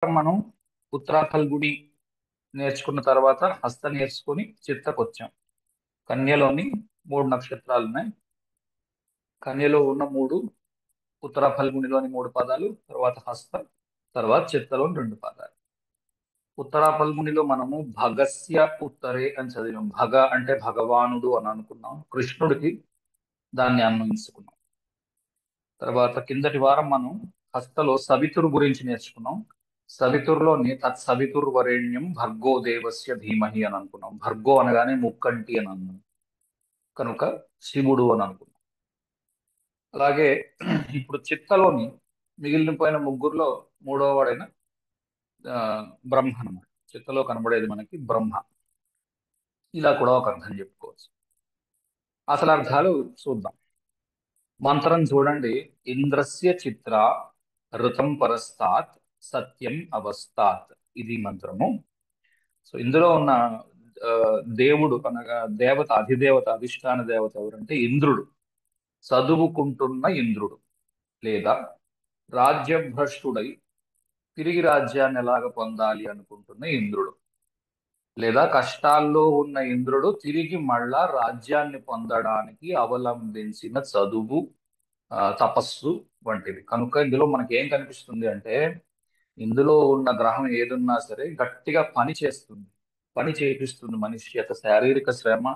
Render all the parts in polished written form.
మనం ఉత్తరా ఫల్గుని నేర్చుకున్న తర్వాత హస్త నేర్చుకుని చిత్తకొచ్చాం. కన్యలోని 3 నక్షత్రాలు ఉన్నాయి. కన్యలో ఉన్న 3, ఉత్తర ఫల్గునిలోని 3 పదాలు, తర్వాత హస్త, తర్వాత చిత్తలోని 2 పదాలు. ఉత్తర ఫల్గునిలో మనము భగస్య ఉత్తరే అని చదివాం. భగ అంటే భగవానుడు అని అనుకున్నాం. కృష్ణుడికి దాన్ని అన్వయించుకున్నాం. తర్వాత కిందటి వారం మనం హస్తలో సవితురు గురించి నేర్చుకున్నాం. సవితురులోని తత్సవితుర్వరేణ్యం భర్గో దేవస్య ధీమహి అని అనుకున్నాం. భర్గో అనగానే ముక్కంటి అని అన్నాం కనుక శివుడు అని అనుకున్నాం. అలాగే ఇప్పుడు చిత్తలోని మిగిలిపోయిన ముగ్గురులో మూడవ వాడైన ఆ, బ్రహ్మ అన్నమాట. చిత్తలో కనబడేది మనకి బ్రహ్మ. ఇలా కూడా ఒక అర్థం చెప్పుకోవచ్చు. అసలు అర్థాలు చూద్దాం. మంత్రం చూడండి. ఇంద్రస్య చిత్ర ఋతం పరస్తాత్ సత్యం అవస్తాత్. ఇది మంత్రము. సో ఇందులో ఉన్న ఆ, దేవుడు అనగా దేవత, అధిదేవత, అధిష్టాన దేవత ఎవరంటే ఇంద్రుడు. చదువుకుంటున్న ఇంద్రుడు, లేదా రాజ్యభ్రష్టుడై తిరిగి రాజ్యాన్ని ఎలాగ పొందాలి అనుకుంటున్న ఇంద్రుడు, లేదా కష్టాల్లో ఉన్న ఇంద్రుడు తిరిగి మళ్ళా రాజ్యాన్ని పొందడానికి అవలంబించిన చదువు, తపస్సు వంటివి. కనుక ఇందులో మనకి ఏం కనిపిస్తుంది అంటే, ఇందులో ఉన్న గ్రహం ఏదున్నా సరే గట్టిగా పని చేస్తుంది, పని చేపిస్తుంది. మనిషి యొక్క శారీరక శ్రమ,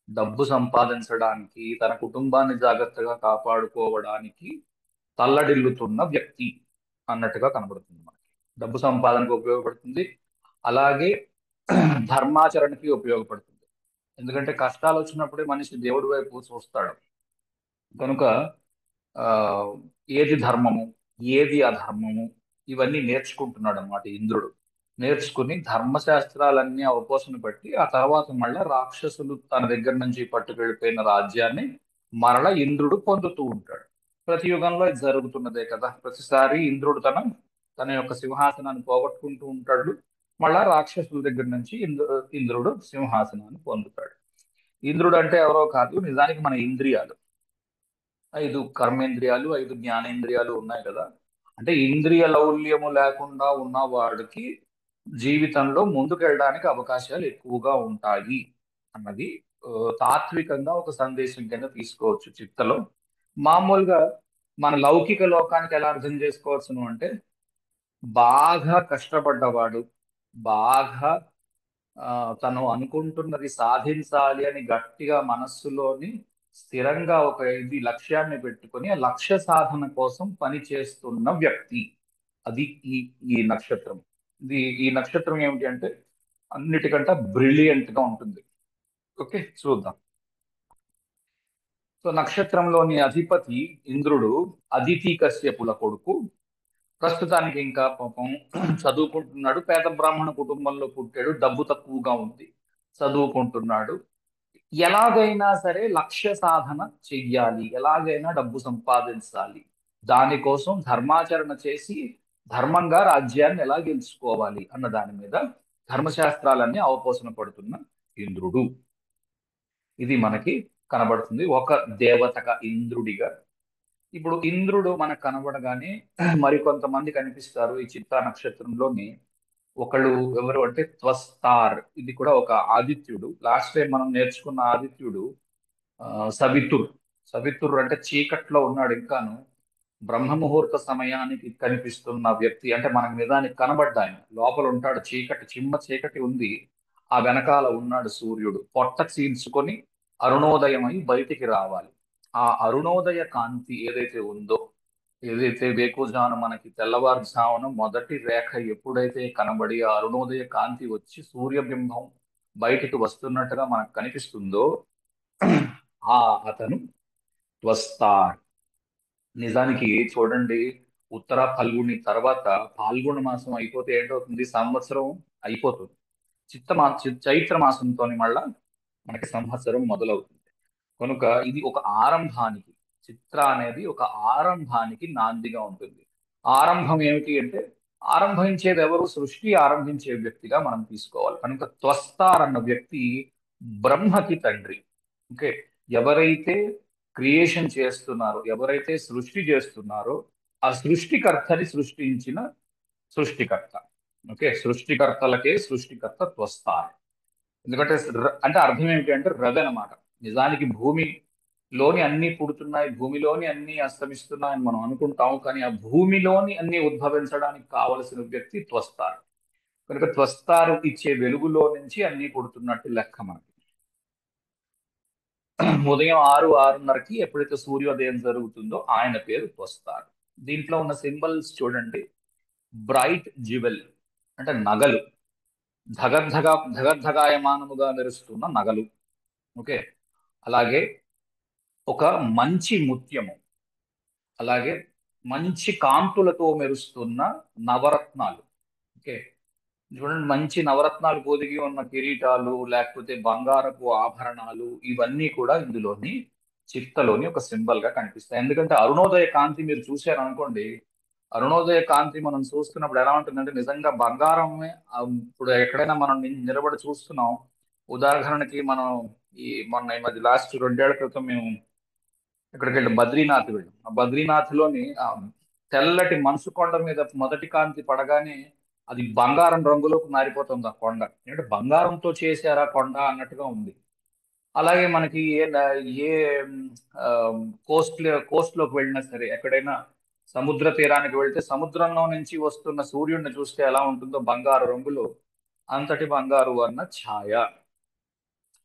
డబ్బు సంపాదించడానికి, తన కుటుంబాన్ని జాగ్రత్తగా కాపాడుకోవడానికి తల్లడిల్లుతున్న వ్యక్తి అన్నట్టుగా కనబడుతుంది మనకి. డబ్బు సంపాదనకు ఉపయోగపడుతుంది, అలాగే ధర్మాచరణకి ఉపయోగపడుతుంది. ఎందుకంటే కష్టాలు వచ్చినప్పుడే మనిషి దేవుడి వైపు చూస్తాడు. కనుక ఆ ఏది ధర్మము, ఏది అధర్మము, ఇవన్నీ నేర్చుకుంటున్నాడు అన్నమాట ఇంద్రుడు. నేర్చుకుని ధర్మశాస్త్రాలన్నీ అవపోసన బట్టి ఆ తర్వాత మళ్ళా రాక్షసులు తన దగ్గర నుంచి పట్టుకెళ్ళిపోయిన రాజ్యాన్ని మరల ఇంద్రుడు పొందుతూ ఉంటాడు. ప్రతి యుగంలో ఇది జరుగుతున్నదే కదా. ప్రతిసారి ఇంద్రుడు తన యొక్క సింహాసనాన్ని పోగొట్టుకుంటూ ఉంటాడు. మళ్ళా రాక్షసుల దగ్గర నుంచి ఇంద్రుడు సింహాసనాన్ని పొందుతాడు. ఇంద్రుడు అంటే ఎవరో కాదు, నిజానికి మన ఇంద్రియాలు. 5 కర్మేంద్రియాలు, 5 జ్ఞానేంద్రియాలు ఉన్నాయి కదా. అంటే ఇంద్రియ లౌల్యము లేకుండా ఉన్న వాడికి జీవితంలో ముందుకెళ్ళడానికి అవకాశాలు ఎక్కువగా ఉంటాయి అన్నది ఆ, తాత్వికంగా ఒక సందేశం కింద తీసుకోవచ్చు చిత్తలో. మామూలుగా మన లౌకిక లోకానికి ఎలా అర్థం చేసుకోవచ్చును అంటే, బాగా కష్టపడ్డవాడు, బాగా ఆ, తను అనుకుంటున్నది సాధించాలి అని గట్టిగా మనస్సులోని స్థిరంగా ఒక ఇది లక్ష్యాన్ని పెట్టుకొని ఆ లక్ష్య సాధన కోసం పని చేస్తున్న వ్యక్తి. అది ఈ ఈ నక్షత్రం. ఈ నక్షత్రం ఏమిటి అంటే అన్నిటికంటే బ్రిలియంట్ గా ఉంటుంది. ఓకే, చూద్దాం. సో నక్షత్రంలోని అధిపతి ఇంద్రుడు అదితి కశ్యపుల కొడుకు. ప్రస్తుతానికి ఇంకా పాపం చదువుకుంటున్నాడు. పేద బ్రాహ్మణ కుటుంబంలో పుట్టాడు. డబ్బు తక్కువగా ఉంది, చదువుకుంటున్నాడు. ఎలాగైనా సరే లక్ష్య సాధన చెయ్యాలి, ఎలాగైనా డబ్బు సంపాదించాలి, దానికోసం ధర్మాచరణ చేసి ధర్మంగా రాజ్యాన్ని ఎలా గెలుచుకోవాలి అన్న దాని మీద ధర్మశాస్త్రాలన్నీ అవపోసన పడుతున్న ఇంద్రుడు. ఇది మనకి కనబడుతుంది ఒక దేవతగా, ఇంద్రుడిగా. ఇప్పుడు ఇంద్రుడు మనకు కనబడగానే మరికొంతమంది కనిపిస్తారు ఈ చిత్తా నక్షత్రంలోని. ఒకళ్ళు ఎవరు అంటే త్వస్తార్. ఇది కూడా ఒక ఆదిత్యుడు. లాస్ట్ టైం మనం నేర్చుకున్న ఆదిత్యుడు ఆ, సవితుర్. సవితుర్ అంటే చీకట్లో ఉన్నాడు ఇంకాను. బ్రహ్మ ముహూర్త సమయానికి కనిపిస్తున్న వ్యక్తి అంటే మనకు నిజానికి కనబడ్డ ఆయన లోపల ఉంటాడు. చీకటి, చిమ్మ చీకటి ఉంది, ఆ వెనకాల ఉన్నాడు సూర్యుడు. పొట్ట చీల్చుకొని అరుణోదయమై బయటికి రావాలి. ఆ అరుణోదయ కాంతి ఏదైతే ఉందో, ఏదైతే వేకువజామున మనకి తెల్లవారుజామున మొదటి రేఖ ఎప్పుడైతే కనబడి ఆ అరుణోదయ కాంతి వచ్చి సూర్యబింబం బయటికి వస్తున్నట్టుగా మనకు కనిపిస్తుందో, ఆ అతను త్వస్తార్. నిజానికి చూడండి, ఉత్తర ఫల్గుని తర్వాత పాల్గొన మాసం అయిపోతే ఏంటవుతుంది, సంవత్సరం అయిపోతుంది. చైత్ర మాసంతో మళ్ళా మనకి సంవత్సరం మొదలవుతుంది. కనుక ఇది ఒక ఆరంభానికి, చిత్ర అనేది ఒక ఆరంభానికి నాందిగా ఉంటుంది. ఆరంభం ఏమిటి అంటే, ఆరంభించేది ఎవరు? సృష్టి ఆరంభించే వ్యక్తిగా మనం తీసుకోవాలి. కనుక త్వస్తార్ అన్న వ్యక్తి బ్రహ్మకి తండ్రి. ఓకే, ఎవరైతే క్రియేషన్ చేస్తున్నారో, ఎవరైతే సృష్టి చేస్తున్నారో, ఆ సృష్టికర్తని సృష్టించిన సృష్టికర్త. ఓకే, సృష్టికర్తలకే సృష్టికర్త త్వస్తారు. ఎందుకంటే అంటే అర్థం ఏంటి అంటే రవి అన్నమాట. నిజానికి భూమిలోని అన్ని పుడుతున్నాయి, భూమిలోని అన్ని అస్తమిస్తున్నాయి అని మనం అనుకుంటాం, కానీ ఆ భూమిలోని అన్ని ఉద్భవించడానికి కావలసిన వ్యక్తి త్వస్తారు. కనుక త్వస్తారు ఇచ్చే వెలుగులో నుంచి అన్ని పుడుతున్నట్టు లెక్క మనకి. ఉదయం 6, 6:30కి ఎప్పుడైతే సూర్యోదయం జరుగుతుందో ఆయన పేరు త్వస్తారు. దీంట్లో ఉన్న సింబల్స్ చూడండి. బ్రైట్ జ్యువెల్ అంటే నగలు, ధగద్ధగ ధగద్ధగాయమానముగా మెరుస్తున్న నగలు. ఓకే, అలాగే ఒక మంచి ముత్యము, అలాగే మంచి కాంతులతో మెరుస్తున్న నవరత్నాలు. ఓకే, చూడండి, మంచి నవరత్నాలు పొదిగి ఉన్న కిరీటాలు, లేకపోతే బంగారపు ఆభరణాలు, ఇవన్నీ కూడా ఇందులోని చిట్టలోని ఒక సింబల్ గా కనిపిస్తాయి. ఎందుకంటే అరుణోదయ కాంతి మీరు చూశారు అనుకోండి, అరుణోదయ కాంతి మనం చూస్తున్నప్పుడు ఎలా ఉంటుందంటే నిజంగా బంగారమే. ఇప్పుడు ఎక్కడైనా మనం నిలబడి చూస్తున్నాం. ఉదాహరణకి మనం ఈ మధ్య లాస్ట్ 2 ఏళ్ల క్రితం మేము ఇక్కడికి వెళ్ళి బద్రీనాథ్ వెళ్ళాం. ఆ బద్రీనాథ్ లోని తెల్లటి మనసు కొండ మీద మొదటి కాంతి పడగానే అది బంగారం రంగులోకి మారిపోతుంది ఆ కొండ. అంటే బంగారంతో చేశారా కొండ అన్నట్టుగా ఉంది. అలాగే మనకి ఏ కోస్ట్ లోకి వెళ్ళినా సరే, ఎక్కడైనా సముద్ర తీరానికి వెళ్తే సముద్రంలో నుంచి వస్తున్న సూర్యుడిని చూస్తే ఎలా ఉంటుందో బంగారు రంగులో, అంతటి బంగారు వర్ణ ఛాయ.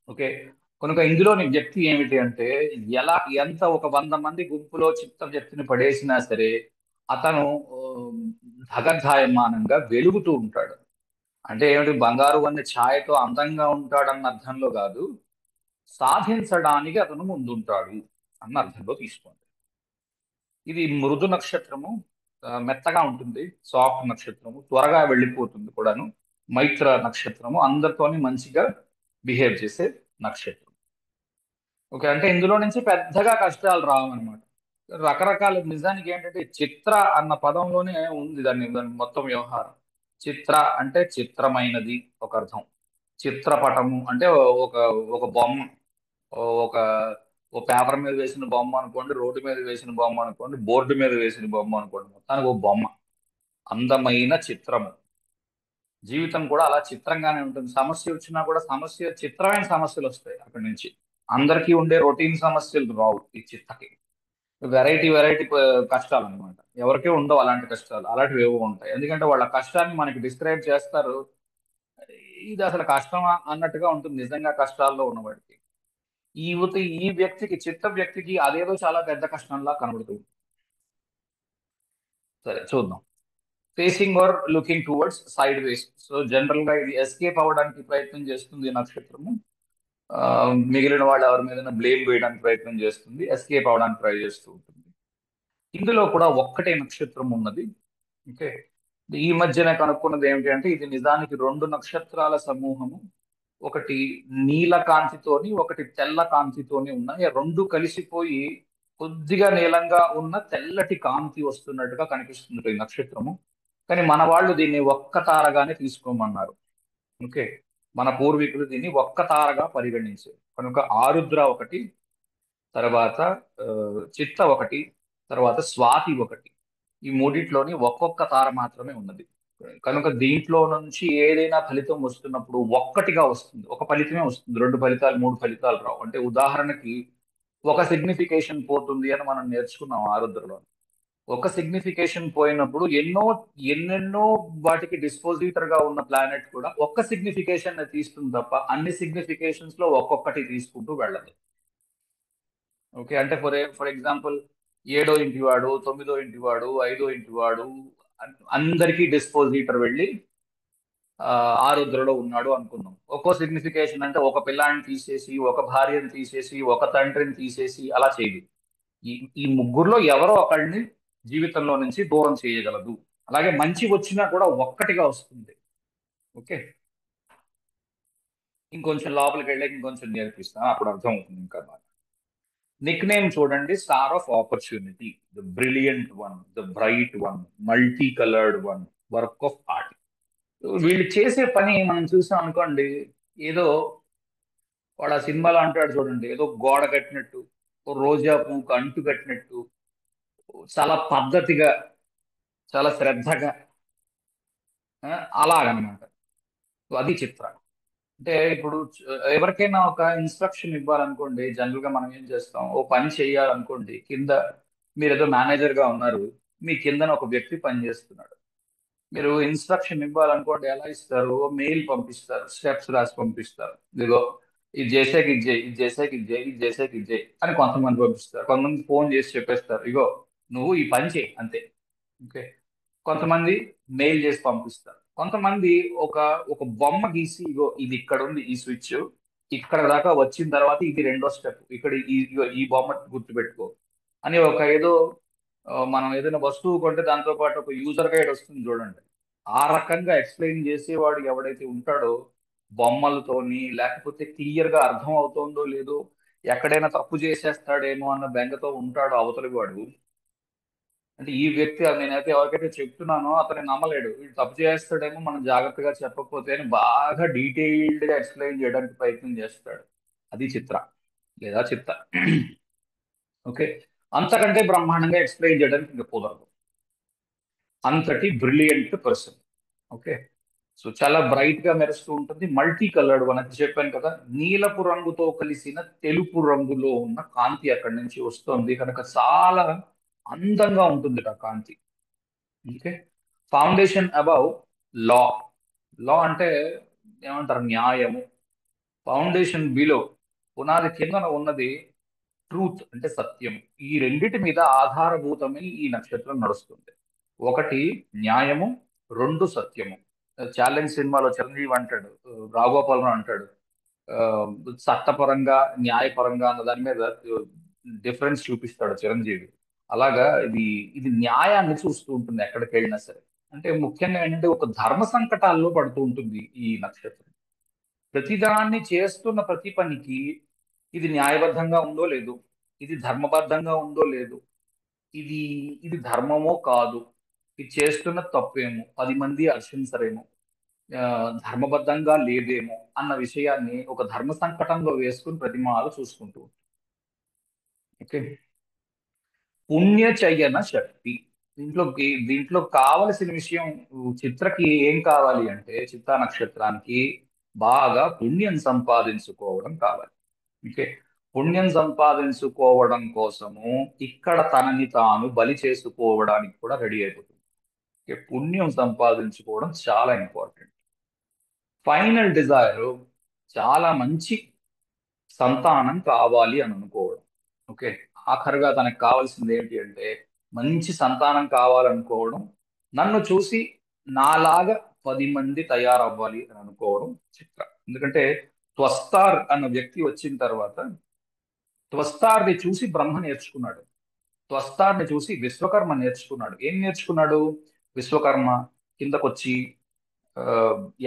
ఓకే, కనుక ఇందులోని వ్యక్తి ఏమిటి అంటే, ఎలా ఎంత ఒక 100 మంది గుంపులో చిత్త వ్యక్తిని పడేసినా సరే అతను ధగధాయమానంగా వెలుగుతూ ఉంటాడు. అంటే ఏమిటి, బంగారు అనే ఛాయతో అందంగా ఉంటాడన్న అర్థంలో కాదు, సాధించడానికి అతను ముందుంటాడు అన్న అర్థంలో తీసుకోండి. ఇది మృదు నక్షత్రము, మెత్తగా ఉంటుంది, సాఫ్ట్ నక్షత్రము, త్వరగా వెళ్ళిపోతుంది కూడాను. మైత్ర నక్షత్రము అందరితోని మంచిగా బిహేవ్ చేసే నక్షత్రం. ఓకే, అంటే ఇందులో నుంచి పెద్దగా కష్టాలు రావన్నమాట. రకరకాల, నిజానికి ఏంటంటే చిత్ర అన్న పదంలోనే ఉంది దాని మొత్తం వ్యవహారం. చిత్ర అంటే చిత్రమైనది ఒక అర్థం. చిత్రపటము అంటే ఒక ఒక బొమ్మ, ఒక ఒక పేపర్ మీద వేసిన బొమ్మ అనుకోండి, రోడ్డు మీద వేసిన బొమ్మ అనుకోండి, బోర్డు మీద వేసిన బొమ్మ అనుకోండి, మొత్తానికి ఒక బొమ్మ. అందమైన చిత్రము. జీవితం కూడా అలా చిత్రంగానే ఉంటుంది. సమస్య వచ్చినా కూడా చిత్రమైన సమస్యలు వస్తాయి అక్కడి నుంచి. అందరికీ ఉండే రొటీన్ సమస్యలు రావు ఈ చిత్తకి. వెరైటీ వెరైటీ కష్టాలు అనమాట. ఎవరికీ ఉండవు అలాంటి కష్టాలు, అలాంటివి ఏవో ఉంటాయి. ఎందుకంటే వాళ్ళ కష్టాన్ని మనకి డిస్క్రైబ్ చేస్తారు. ఇది అసలు కష్టమా అన్నట్టుగా ఉంటుంది నిజంగా కష్టాల్లో ఉన్నవాడికి. ఈ వ్యక్తికి, చిత్త వ్యక్తికి అదేదో చాలా పెద్ద కష్టంలా కనబడుతుంది. సరే చూద్దాం. Facing or looking towards sideways. So general గా ఇది ఎస్కేప్ అవ్వడానికి ప్రయత్నం చేస్తుంది ఈ నక్షత్రము. ఆ, మిగిలిన వాళ్ళు ఎవరి మీద బ్లేమ్ వేయడానికి ప్రయత్నం చేస్తుంది, ఎస్కేప్ అవడానికి ట్రై చేస్తూ ఉంటుంది. ఇందులో కూడా ఒక్కటే నక్షత్రం ఉన్నది. ఓకే, ఈ మధ్యనే కనుక్కున్నది ఏమిటి అంటే ఇది నిజానికి 2 నక్షత్రాల సమూహము. ఒకటి నీల కాంతితోని, ఒకటి తెల్ల కాంతితోని ఉన్నాయి. ఆ రెండు కలిసిపోయి కొద్దిగా నీలంగా ఉన్న తెల్లటి కాంతి వస్తున్నట్టుగా కనిపిస్తుంది ఈ నక్షత్రము. కానీ మన వాళ్ళు దీన్ని ఒక్క తారగానే తీసుకోమన్నారు. ఓకే, మన పూర్వీకులు దీన్ని ఒక్క తారగా పరిగణించారు. కనుక ఆరుద్ర ఒకటి, తర్వాత ఆ, చిత్త ఒకటి, తర్వాత స్వాతి ఒకటి. ఈ మూడిట్లోని ఒక్కొక్క తార మాత్రమే ఉన్నది. కనుక దీంట్లో నుంచి ఏదైనా ఫలితం వస్తున్నప్పుడు ఒక్కటిగా వస్తుంది, ఒక ఫలితమే వస్తుంది, 2 ఫలితాలు 3 ఫలితాలు రావు. అంటే ఉదాహరణకి ఒక సిగ్నిఫికేషన్ పోతుంది అని మనం నేర్చుకున్నాం ఆరుద్రలో. ఒక సిగ్నిఫికేషన్ పోయినప్పుడు ఎన్నెన్నో వాటికి డిస్పోజిటర్ గా ఉన్న ప్లానెట్ కూడా ఒక్క సిగ్నిఫికేషన్ తీస్తుంది తప్ప అన్ని సిగ్నిఫికేషన్స్ లో ఒక్కొక్కటి తీసుకుంటూ వెళ్ళదు. ఓకే, అంటే ఫర్ ఎగ్జాంపుల్ 7వ ఇంటి వాడు, 9వ ఇంటి వాడు, 5వ ఇంటి వాడు అందరికీ డిస్పోజిటర్ వెళ్ళి ఆ, ఆరుద్రలో ఉన్నాడు అనుకుందాం. ఒక్కో సిగ్నిఫికేషన్ అంటే ఒక పిల్లాన్ని తీసేసి, ఒక భార్యను తీసేసి, ఒక తండ్రిని తీసేసి అలా చేయదు. ఈ ఈ ముగ్గురులో ఎవరో ఒకళ్ళని జీవితంలో నుంచి దూరం చేయగలదు. అలాగే మంచి వచ్చినా కూడా ఒక్కటిగా వస్తుంది. ఓకే, ఇంకొంచెం లోపలికి వెళ్ళాక ఇంకొంచెం నేర్పిస్తాను, అప్పుడు అర్థం అవుతుంది ఇంకా బాగా. నిక్ నేమ్ చూడండి, star of opportunity, the brilliant one, the bright one, multi coloured one, work of art. వీళ్ళు చేసే పని మనం చూసాం అనుకోండి, ఏదో వాడు ఆ సినిమాలో అంటాడు చూడండి, ఏదో గోడ కట్టినట్టు, ఓ రోజా పువ్వుకు అంటు కట్టినట్టు, చాలా పద్ధతిగా, చాలా శ్రద్ధగా ఆ, అలాగనమాట. సో అది చిత్ర. అంటే ఇప్పుడు ఎవరికైనా ఒక ఇన్స్ట్రక్షన్ ఇవ్వాలనుకోండి, జనరల్ గా మనం ఏం చేస్తాం, ఓ పని చేయాలనుకోండి, కింద మీరు ఏదో మేనేజర్ గా ఉన్నారు, మీ కిందన ఒక వ్యక్తి పని చేస్తున్నాడు. మీరు ఇన్స్ట్రక్షన్ ఇవ్వాలనుకోండి, ఎలా ఇస్తారు, మెయిల్ పంపిస్తారు, స్టెప్స్ రాసి పంపిస్తారు. ఇదిగో ఇది చేసేకి ఇది చేయి, ఇది చేసేకి ఇది చేయి, ఇది చేసేకి ఇది చేయి అని కొంతమంది పంపిస్తారు. కొంతమంది ఫోన్ చేసి చెప్పేస్తారు, ఇగో నువ్వు ఈ పని చేయి అంతే. ఓకే. కొంతమంది మెయిల్ చేసి పంపిస్తారు. కొంతమంది ఒక ఒక బొమ్మ గీసి, ఇగో ఇది ఇక్కడ ఉంది ఈ స్విచ్, ఇక్కడ దాకా వచ్చిన తర్వాత ఇది రెండో స్టెప్, ఇక్కడ ఇగో ఈ బొమ్మ గుర్తుపెట్టుకో అని ఒక ఏదో మనం ఏదైనా వస్తువు కొంటే దాంతో పాటు ఒక యూజర్ గైడ్ వస్తుంది చూడండి. ఆ రకంగా ఎక్స్ప్లెయిన్ చేసేవాడు ఎవడైతే ఉంటాడో, బొమ్మలతోని, లేకపోతే క్లియర్ గా అర్థం అవుతోందో లేదో, ఎక్కడైనా తప్పు చేసేస్తాడేమో అన్న బెంగతో ఉంటాడో అవతలి వాడు, అంటే ఈ వ్యక్తి, నేనైతే ఎవరికైతే చెప్తున్నానో అతను నమ్మలేడు, వీడు తప్పు చేస్తాడేమో మనం జాగ్రత్తగా చెప్పకపోతే అని బాగా డీటెయిల్డ్ గా ఎక్స్ప్లెయిన్ చేయడానికి ప్రయత్నం చేస్తాడు. అది చిత్ర లేదా చిత్త. ఓకే. అంతకంటే బ్రహ్మాండంగా ఎక్స్ప్లెయిన్ చేయడానికి ఇంకా కుదరదు. అంతటి బ్రిలియంట్ పర్సన్. ఓకే. సో చాలా బ్రైట్ గా మెరుస్తూ ఉంటుంది, మల్టీ కలర్డ్, మనకి చెప్పాను కదా, నీలపు రంగుతో కలిసిన తెలుపు రంగులో ఉన్న కాంతి అక్కడి నుంచి వస్తుంది కనుక చాలా అందంగా ఉంటుంది ఆ కాంతి. ఓకే. ఫౌండేషన్ అబౌవ్ లా. లా అంటే ఏమంటారు, న్యాయము. ఫౌండేషన్ బిలో, పునాది కిందన ఉన్నది ట్రూత్ అంటే సత్యం. ఈ రెండిటి మీద ఆధారభూతమై ఈ నక్షత్రం నడుస్తుంది. ఒకటి న్యాయము, రెండు సత్యము. ఛాలెంజ్ సినిమాలో చిరంజీవి అంటాడు, రాఘోపాలరావు అంటాడు, ఆ, చట్టపరంగా న్యాయపరంగా అన్న దాని మీద డిఫరెన్స్ చూపిస్తాడు చిరంజీవి. అలాగా ఇది న్యాయాన్ని చూస్తూ ఉంటుంది ఎక్కడికి వెళ్ళినా సరే. అంటే ముఖ్యంగా ఏంటంటే ఒక ధర్మ సంకటాల్లో పడుతూ ఉంటుంది ఈ నక్షత్రం. ప్రతిదాన్ని చేస్తున్న ప్రతి పనికి ఇది న్యాయబద్ధంగా ఉందో లేదు, ఇది ధర్మబద్ధంగా ఉందో లేదు, ఇది ఇది ధర్మమో కాదు, ఇది చేస్తున్న తప్పేమో, 10 మంది హర్షించరేమో, ఆ, ధర్మబద్ధంగా లేదేమో అన్న విషయాన్ని ఒక ధర్మ సంకటంలో వేసుకుని ప్రతి మారు చూసుకుంటూ ఉంటుంది. ఓకే. పుణ్యచయన శక్తి. దీంట్లో కావలసిన విషయం, చిత్రకి ఏం కావాలి అంటే, చిత్తా నక్షత్రానికి బాగా పుణ్యం సంపాదించుకోవడం కావాలి. ఓకే. పుణ్యం సంపాదించుకోవడం కోసము ఇక్కడ తనని తాను బలి చేసుకోవడానికి కూడా రెడీ అయిపోతుంది. ఓకే. పుణ్యం సంపాదించుకోవడం చాలా ఇంపార్టెంట్. ఫైనల్ డిజైర్ చాలా మంచి సంతానం కావాలి అని అనుకోవడం. ఓకే. ఆఖరుగా తనకు కావాల్సింది ఏంటి అంటే, మంచి సంతానం కావాలనుకోవడం, నన్ను చూసి నాలాగా 10 మంది తయారవ్వాలి అని అనుకోవడం చిత్ర. ఎందుకంటే త్వస్తార్ అన్న వ్యక్తి వచ్చిన తర్వాత, త్వస్తార్ని చూసి బ్రహ్మ నేర్చుకున్నాడు, త్వస్తార్ని చూసి విశ్వకర్మ నేర్చుకున్నాడు. ఏం నేర్చుకున్నాడు విశ్వకర్మ? కిందకొచ్చి ఆ,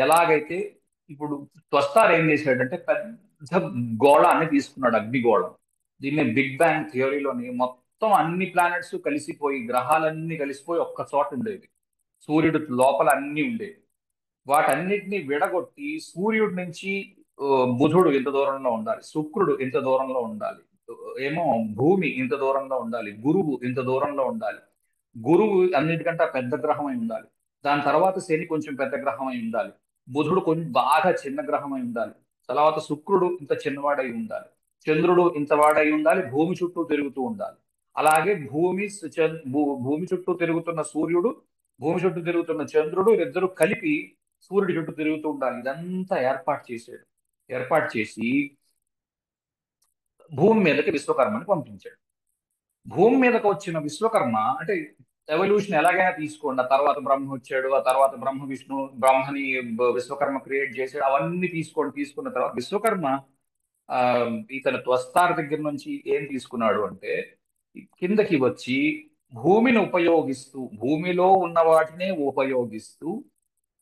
ఎలాగైతే ఇప్పుడు త్వస్తార్ ఏం చేశాడంటే పెద్ద గోళాన్ని తీసుకున్నాడు, అగ్నిగోళం. దీన్ని బిగ్ బ్యాంగ్ థియరీలోని మొత్తం అన్ని ప్లానెట్స్ కలిసిపోయి, గ్రహాలన్నీ కలిసిపోయి ఒక్క చోట ఉండేవి. సూర్యుడు లోపల అన్ని ఉండేవి. వాటన్నిటిని విడగొట్టి సూర్యుడి నుంచి ఆ, బుధుడు ఇంత దూరంలో ఉండాలి, శుక్రుడు ఇంత దూరంలో ఉండాలి, ఏమో భూమి ఇంత దూరంలో ఉండాలి, గురువు ఇంత దూరంలో ఉండాలి, గురువు అన్నిటికంటే పెద్ద గ్రహం అయి ఉండాలి, దాని తర్వాత శని కొంచెం పెద్ద గ్రహం అయి ఉండాలి, బుధుడు కొంచెం బాగా చిన్న గ్రహం అయి ఉండాలి, తర్వాత శుక్రుడు ఇంత చిన్నవాడై ఉండాలి, చంద్రుడు ఇంత వాడై ఉండాలి, భూమి చుట్టూ తిరుగుతూ ఉండాలి. అలాగే భూమి చుట్టూ తిరుగుతున్న సూర్యుడు, భూమి చుట్టూ తిరుగుతున్న చంద్రుడు, ఇద్దరు కలిపి సూర్యుడి చుట్టూ తిరుగుతూ ఉండాలి. ఇదంతా ఏర్పాటు చేశాడు. ఏర్పాటు చేసి భూమి మీదకి విశ్వకర్మని పంపించాడు. భూమి మీదకి వచ్చిన విశ్వకర్మ అంటే, ఎవల్యూషన్ ఎలాగైనా తీసుకోండి, ఆ తర్వాత బ్రహ్మ వచ్చాడు, ఆ తర్వాత బ్రహ్మ విష్ణు, బ్రహ్మని విశ్వకర్మ క్రియేట్ చేశాడు, అవన్నీ తీసుకోండి. తీసుకున్న తర్వాత విశ్వకర్మ ఆ ఇతను త్వస్తార్ దగ్గర నుంచి ఏం తీసుకున్నాడు అంటే, కిందకి వచ్చి భూమిని ఉపయోగిస్తూ, భూమిలో ఉన్న వాటినే ఉపయోగిస్తూ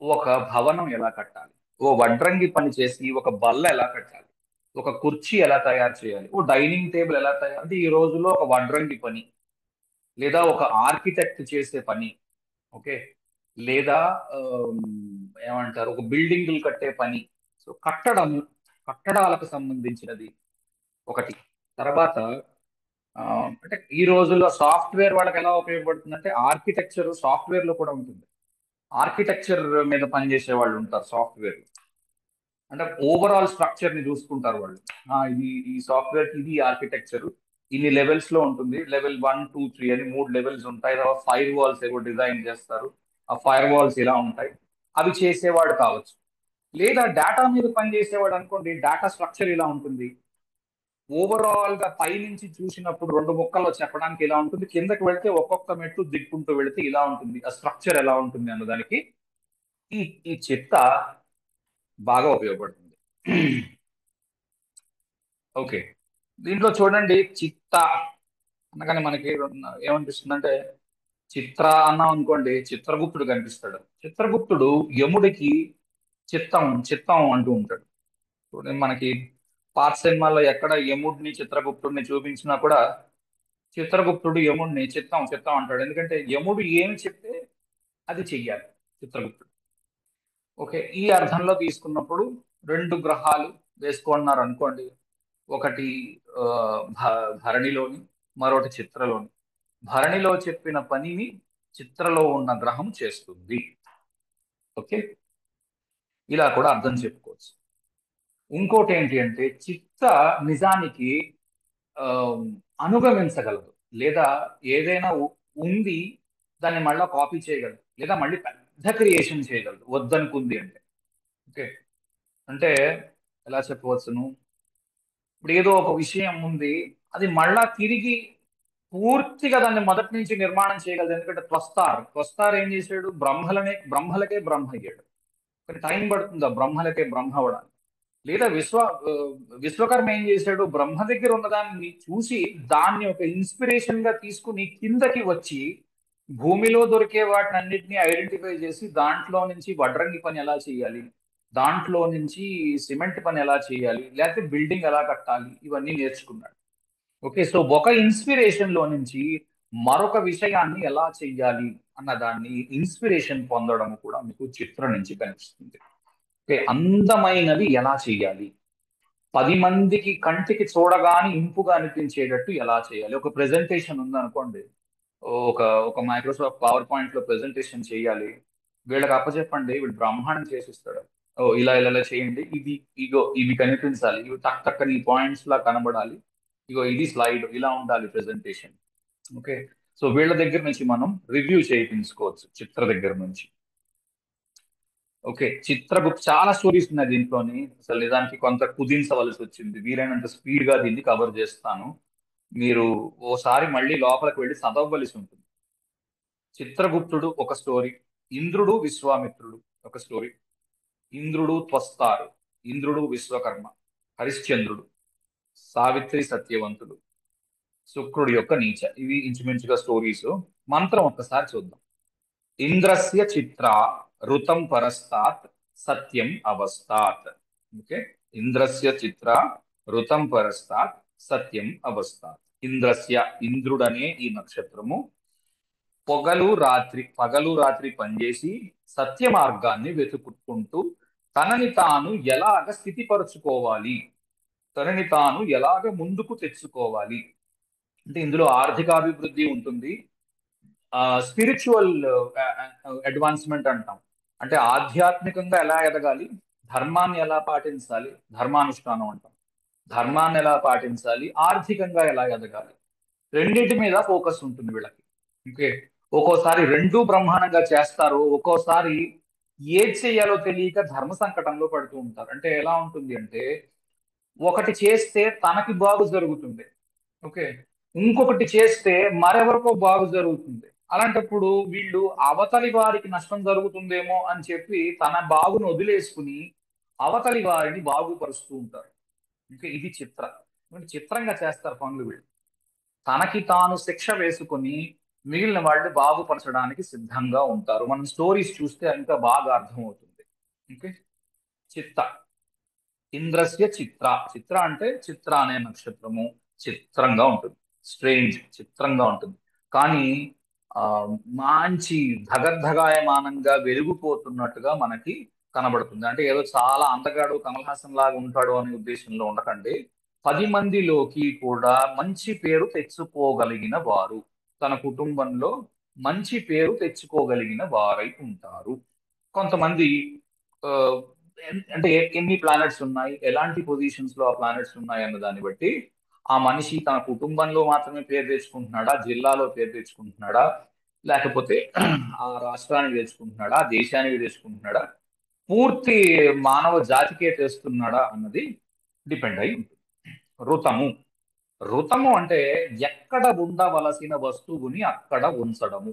ఒక భవనం ఎలా కట్టాలి, ఓ వడ్రంగి పని చేసి ఒక బల్ల ఎలా కట్టాలి, ఒక కుర్చీ ఎలా తయారు చేయాలి, ఓ డైనింగ్ టేబుల్ ఎలా తయారు, అంటే ఈ రోజుల్లో ఒక వడ్రంగి పని, లేదా ఒక ఆర్కిటెక్ట్ చేసే పని. ఓకే. లేదా ఆమ్, ఏమంటారు, ఒక బిల్డింగులు కట్టే పని. సో కట్టడాలకు సంబంధించినది ఒకటి. తర్వాత ఆ, అంటే ఈ రోజుల్లో సాఫ్ట్వేర్ వాళ్ళకి ఎలా ఉపయోగపడుతుందంటే, ఆర్కిటెక్చర్ సాఫ్ట్వేర్ లో కూడా ఉంటుంది. ఆర్కిటెక్చర్ మీద పనిచేసే వాళ్ళు ఉంటారు సాఫ్ట్వేర్. అంటే ఓవరాల్ స్ట్రక్చర్ ని చూసుకుంటారు వాళ్ళు. ఇది ఈ సాఫ్ట్వేర్ ఇది ఆర్కిటెక్చర్ ఇన్ని లెవెల్స్ లో ఉంటుంది. లెవెల్ 1, 2, 3 అని 3 లెవెల్స్ ఉంటాయి. తర్వాత ఫైర్ వాల్స్ ఏవో డిజైన్ చేస్తారు. ఆ ఫైర్ వాల్స్ ఇలా ఉంటాయి. అవి చేసేవాడు కావచ్చు. లేదా డేటా మీద పనిచేసేవాడు అనుకోండి, డేటా స్ట్రక్చర్ ఇలా ఉంటుంది. ఓవరాల్ గా పై నుంచి చూసినప్పుడు రెండు ముక్కల్లో చెప్పడానికి ఇలా ఉంటుంది. కిందకి వెళ్తే ఒక్కొక్క మెట్టు దిక్కుంటూ వెళితే ఇలా ఉంటుంది. ఆ స్ట్రక్చర్ ఎలా ఉంటుంది అన్నదానికి ఈ ఈ చిట్ట బాగా ఉపయోగపడుతుంది. ఓకే, దీంట్లో చూడండి, చిత్త అనగానే మనకి ఏమనిపిస్తుందంటే, చిత్ర అన్నాం అనుకోండి, చిత్రగుప్తుడు కనిపిస్తాడు. చిత్రగుప్తుడు యముడికి చిత్తం చిత్తం అంటూ ఉంటాడు. చూడండి, మనకి పాత సినిమాల్లో ఎక్కడ యముడిని చిత్రగుప్తుడిని చూపించినా కూడా చిత్రగుప్తుడు యముడిని చిత్తం చిత్తం అంటాడు. ఎందుకంటే యముడు ఏమి చెప్తే అది చెయ్యాలి చిత్రగుప్తుడు. ఓకే, ఈ అర్థంలో తీసుకున్నప్పుడు రెండు గ్రహాలు వేసుకున్నారు అనుకోండి. ఒకటి ఆ, భరణిలోని, మరొకటి చిత్రలోని. భరణిలో చెప్పిన పనిని చిత్రలో ఉన్న గ్రహం చేస్తుంది. ఓకే, ఇలా కూడా అర్థం చెప్పుకోవచ్చు. ఇంకోటి ఏంటి అంటే, చిత్త నిజానికి ఆ, అనుగమించగలదు. లేదా ఏదైనా ఉంది, దాన్ని మళ్ళీ కాపీ చేయగలదు, లేదా మళ్ళీ పెద్ద క్రియేషన్ చేయగలదు వద్దనుకుంది అంటే. ఓకే, అంటే ఎలా చెప్పవచ్చును, ఇప్పుడు ఏదో ఒక విషయం ఉంది, అది మళ్ళా తిరిగి పూర్తిగా దాన్ని మొదటి నుంచి నిర్మాణం చేయగలదు. ఎందుకంటే త్వస్తార్ ఏం చేశాడు, బ్రహ్మలకే బ్రహ్మ అయ్యాడు. కానీ టైం పడుతుంది ఆ బ్రహ్మలకే బ్రహ్మ అవడానికి. లేదా ఆ, విశ్వకర్మ ఏం చేశాడు, బ్రహ్మ దగ్గర ఉన్నదాన్ని చూసి దాన్ని ఒక ఇన్స్పిరేషన్ గా తీసుకుని కిందకి వచ్చి భూమిలో దొరికే వాటిని అన్నిటిని ఐడెంటిఫై చేసి దాంట్లో నుంచి వడ్రంగి పని ఎలా చేయాలి, దాంట్లో నుంచి సిమెంట్ పని ఎలా చేయాలి, లేకపోతే బిల్డింగ్ ఎలా కట్టాలి, ఇవన్నీ నేర్చుకున్నాడు. ఓకే, సో ఒక ఇన్స్పిరేషన్ లో నుంచి మరొక విషయాన్ని ఎలా చెయ్యాలి అన్న దాన్ని ఇన్స్పిరేషన్ పొందడం కూడా మీకు చిత్రం నుంచి కనిపిస్తుంది. ఓకే, అందమైనది ఎలా చెయ్యాలి, 10 మందికి కంటికి చూడగానే ఇంపుగా అనిపించేటట్టు ఎలా చేయాలి. ఒక ప్రెజెంటేషన్ ఉందనుకోండి, ఒక ఒక మైక్రోసాఫ్ట్ పవర్ పాయింట్ లో ప్రెజెంటేషన్ చేయాలి. వీళ్ళకి అప్పచెప్పండి, వీళ్ళు బ్రహ్మాండం చేసిస్తాడు. ఓ ఇలా ఇలా ఇలా చేయండి, ఇది ఇగో ఇవి కనిపించాలి, ఇవి టక్ టక్కని ఈ పాయింట్స్ లా కనబడాలి, ఇగో ఇది స్లైడ్ ఇలా ఉండాలి ప్రెజెంటేషన్. ఓకే, సో వీళ్ళ దగ్గర నుంచి మనం రివ్యూ చేయించుకోవచ్చు చిత్ర దగ్గర నుంచి. ఓకే, చిత్రగుప్త చాలా స్టోరీస్ ఉన్నాయి దీంట్లోని. అసలు నిజానికి కొంత కుదించవలసి వచ్చింది, వీలైనంత స్పీడ్ గా దీన్ని కవర్ చేస్తాను. మీరు ఓసారి మళ్ళీ లోపలికి వెళ్ళి చదవవలసి ఉంటుంది. చిత్రగుప్తుడు ఒక స్టోరీ, ఇంద్రుడు విశ్వామిత్రుడు ఒక స్టోరీ, ఇంద్రుడు త్వస్తారు, ఇంద్రుడు విశ్వకర్మ, హరిశ్చంద్రుడు, సావిత్రి సత్యవంతుడు, శుక్రుడి యొక్క నీచ. ఇవి ఇంచుమించుగా స్టోరీస్. మంత్రం ఒక్కసారి చూద్దాం. ఇంద్రస్య చిత్ర ఋతం పరస్తాత్ సత్యం అవస్తాత్. ఓకే, ఇంద్రస్య చిత్ర ఋతం పరస్తాత్ సత్యం అవస్తాత్. ఇంద్రస్య, ఇంద్రుడనే ఈ నక్షత్రము పగలు రాత్రి పనిచేసి సత్య మార్గాన్ని వెతుక్కుంటూ తనని తాను ఎలాగ స్థితిపరచుకోవాలి, తనని తాను ఎలాగ ముందుకు తెచ్చుకోవాలి. అంటే ఇందులో ఆర్థికాభివృద్ధి ఉంటుంది, స్పిరిచువల్ అడ్వాన్స్మెంట్ అంటాం. అంటే ఆధ్యాత్మికంగా ఎలా ఎదగాలి, ధర్మాన్ని ఎలా పాటించాలి, ధర్మానుష్ఠానం అంటాం. ధర్మాన్ని ఎలా పాటించాలి, ఆర్థికంగా ఎలా ఎదగాలి, రెండింటి మీద ఫోకస్ ఉంటుంది వీళ్ళకి. ఓకే, ఒక్కోసారి రెండు బ్రహ్మాండంగా చేస్తారు, ఒక్కోసారి ఏది చేయాలో తెలియక ధర్మ సంకటంలో పడుతూ ఉంటారు. అంటే ఎలా ఉంటుంది అంటే, ఒకటి చేస్తే తనకి బాగు జరుగుతుంది. ఓకే, ఇంకొకటి చేస్తే మరెవరికో బాగు జరుగుతుంది. అలాంటప్పుడు వీళ్ళు అవతలి వారికి నష్టం జరుగుతుందేమో అని చెప్పి తన బాగును వదిలేసుకుని అవతలి వారిని బాగుపరుస్తూ ఉంటారు. ఇంకా ఇది చిత్రంగా చేస్తారు పనులు వీళ్ళు. తనకి తాను శిక్ష వేసుకుని మిగిలిన వాళ్ళు బాగుపరచడానికి సిద్ధంగా ఉంటారు. మనం స్టోరీస్ చూస్తే ఇంకా బాగా అర్థమవుతుంది. ఓకే, చిత్త, ఇంద్రస్య చిత్ర. చిత్ర అంటే చిత్ర అనే నక్షత్రము చిత్రంగా ఉంటుంది, చిత్రంగా ఉంటుంది. కానీ ఆ మంచి ధగద్ధగాయమానంగా వెలిగిపోతున్నట్టుగా మనకి కనబడుతుంది. అంటే ఏదో చాలా అందగాడు కమల్ హాసన్ లాగా ఉంటాడు అనే ఉద్దేశంలో ఉండకండి. 10 మందిలోకి కూడా మంచి పేరు తెచ్చుకోగలిగిన వారు, తన కుటుంబంలో మంచి పేరు తెచ్చుకోగలిగిన వారై ఉంటారు. కొంతమంది ఆ, అంటే ఎన్ని ప్లానెట్స్ ఉన్నాయి, ఎలాంటి పొజిషన్స్ లో ఆ ప్లానెట్స్ ఉన్నాయి అన్న దాన్ని బట్టి ఆ మనిషి తన కుటుంబంలో మాత్రమే పేరు తెచ్చుకుంటున్నాడా, జిల్లాలో పేరు తెచ్చుకుంటున్నాడా, లేకపోతే ఆ రాష్ట్రానికి తెచ్చుకుంటున్నాడా, దేశానికి తెచ్చుకుంటున్నాడా, పూర్తి మానవ జాతికే తెస్తున్నాడా అన్నది డిపెండ్ అయి ఉంటుంది. ఋతము. ఋతము అంటే ఎక్కడ ఉండవలసిన వస్తువుని అక్కడ ఉంచడము.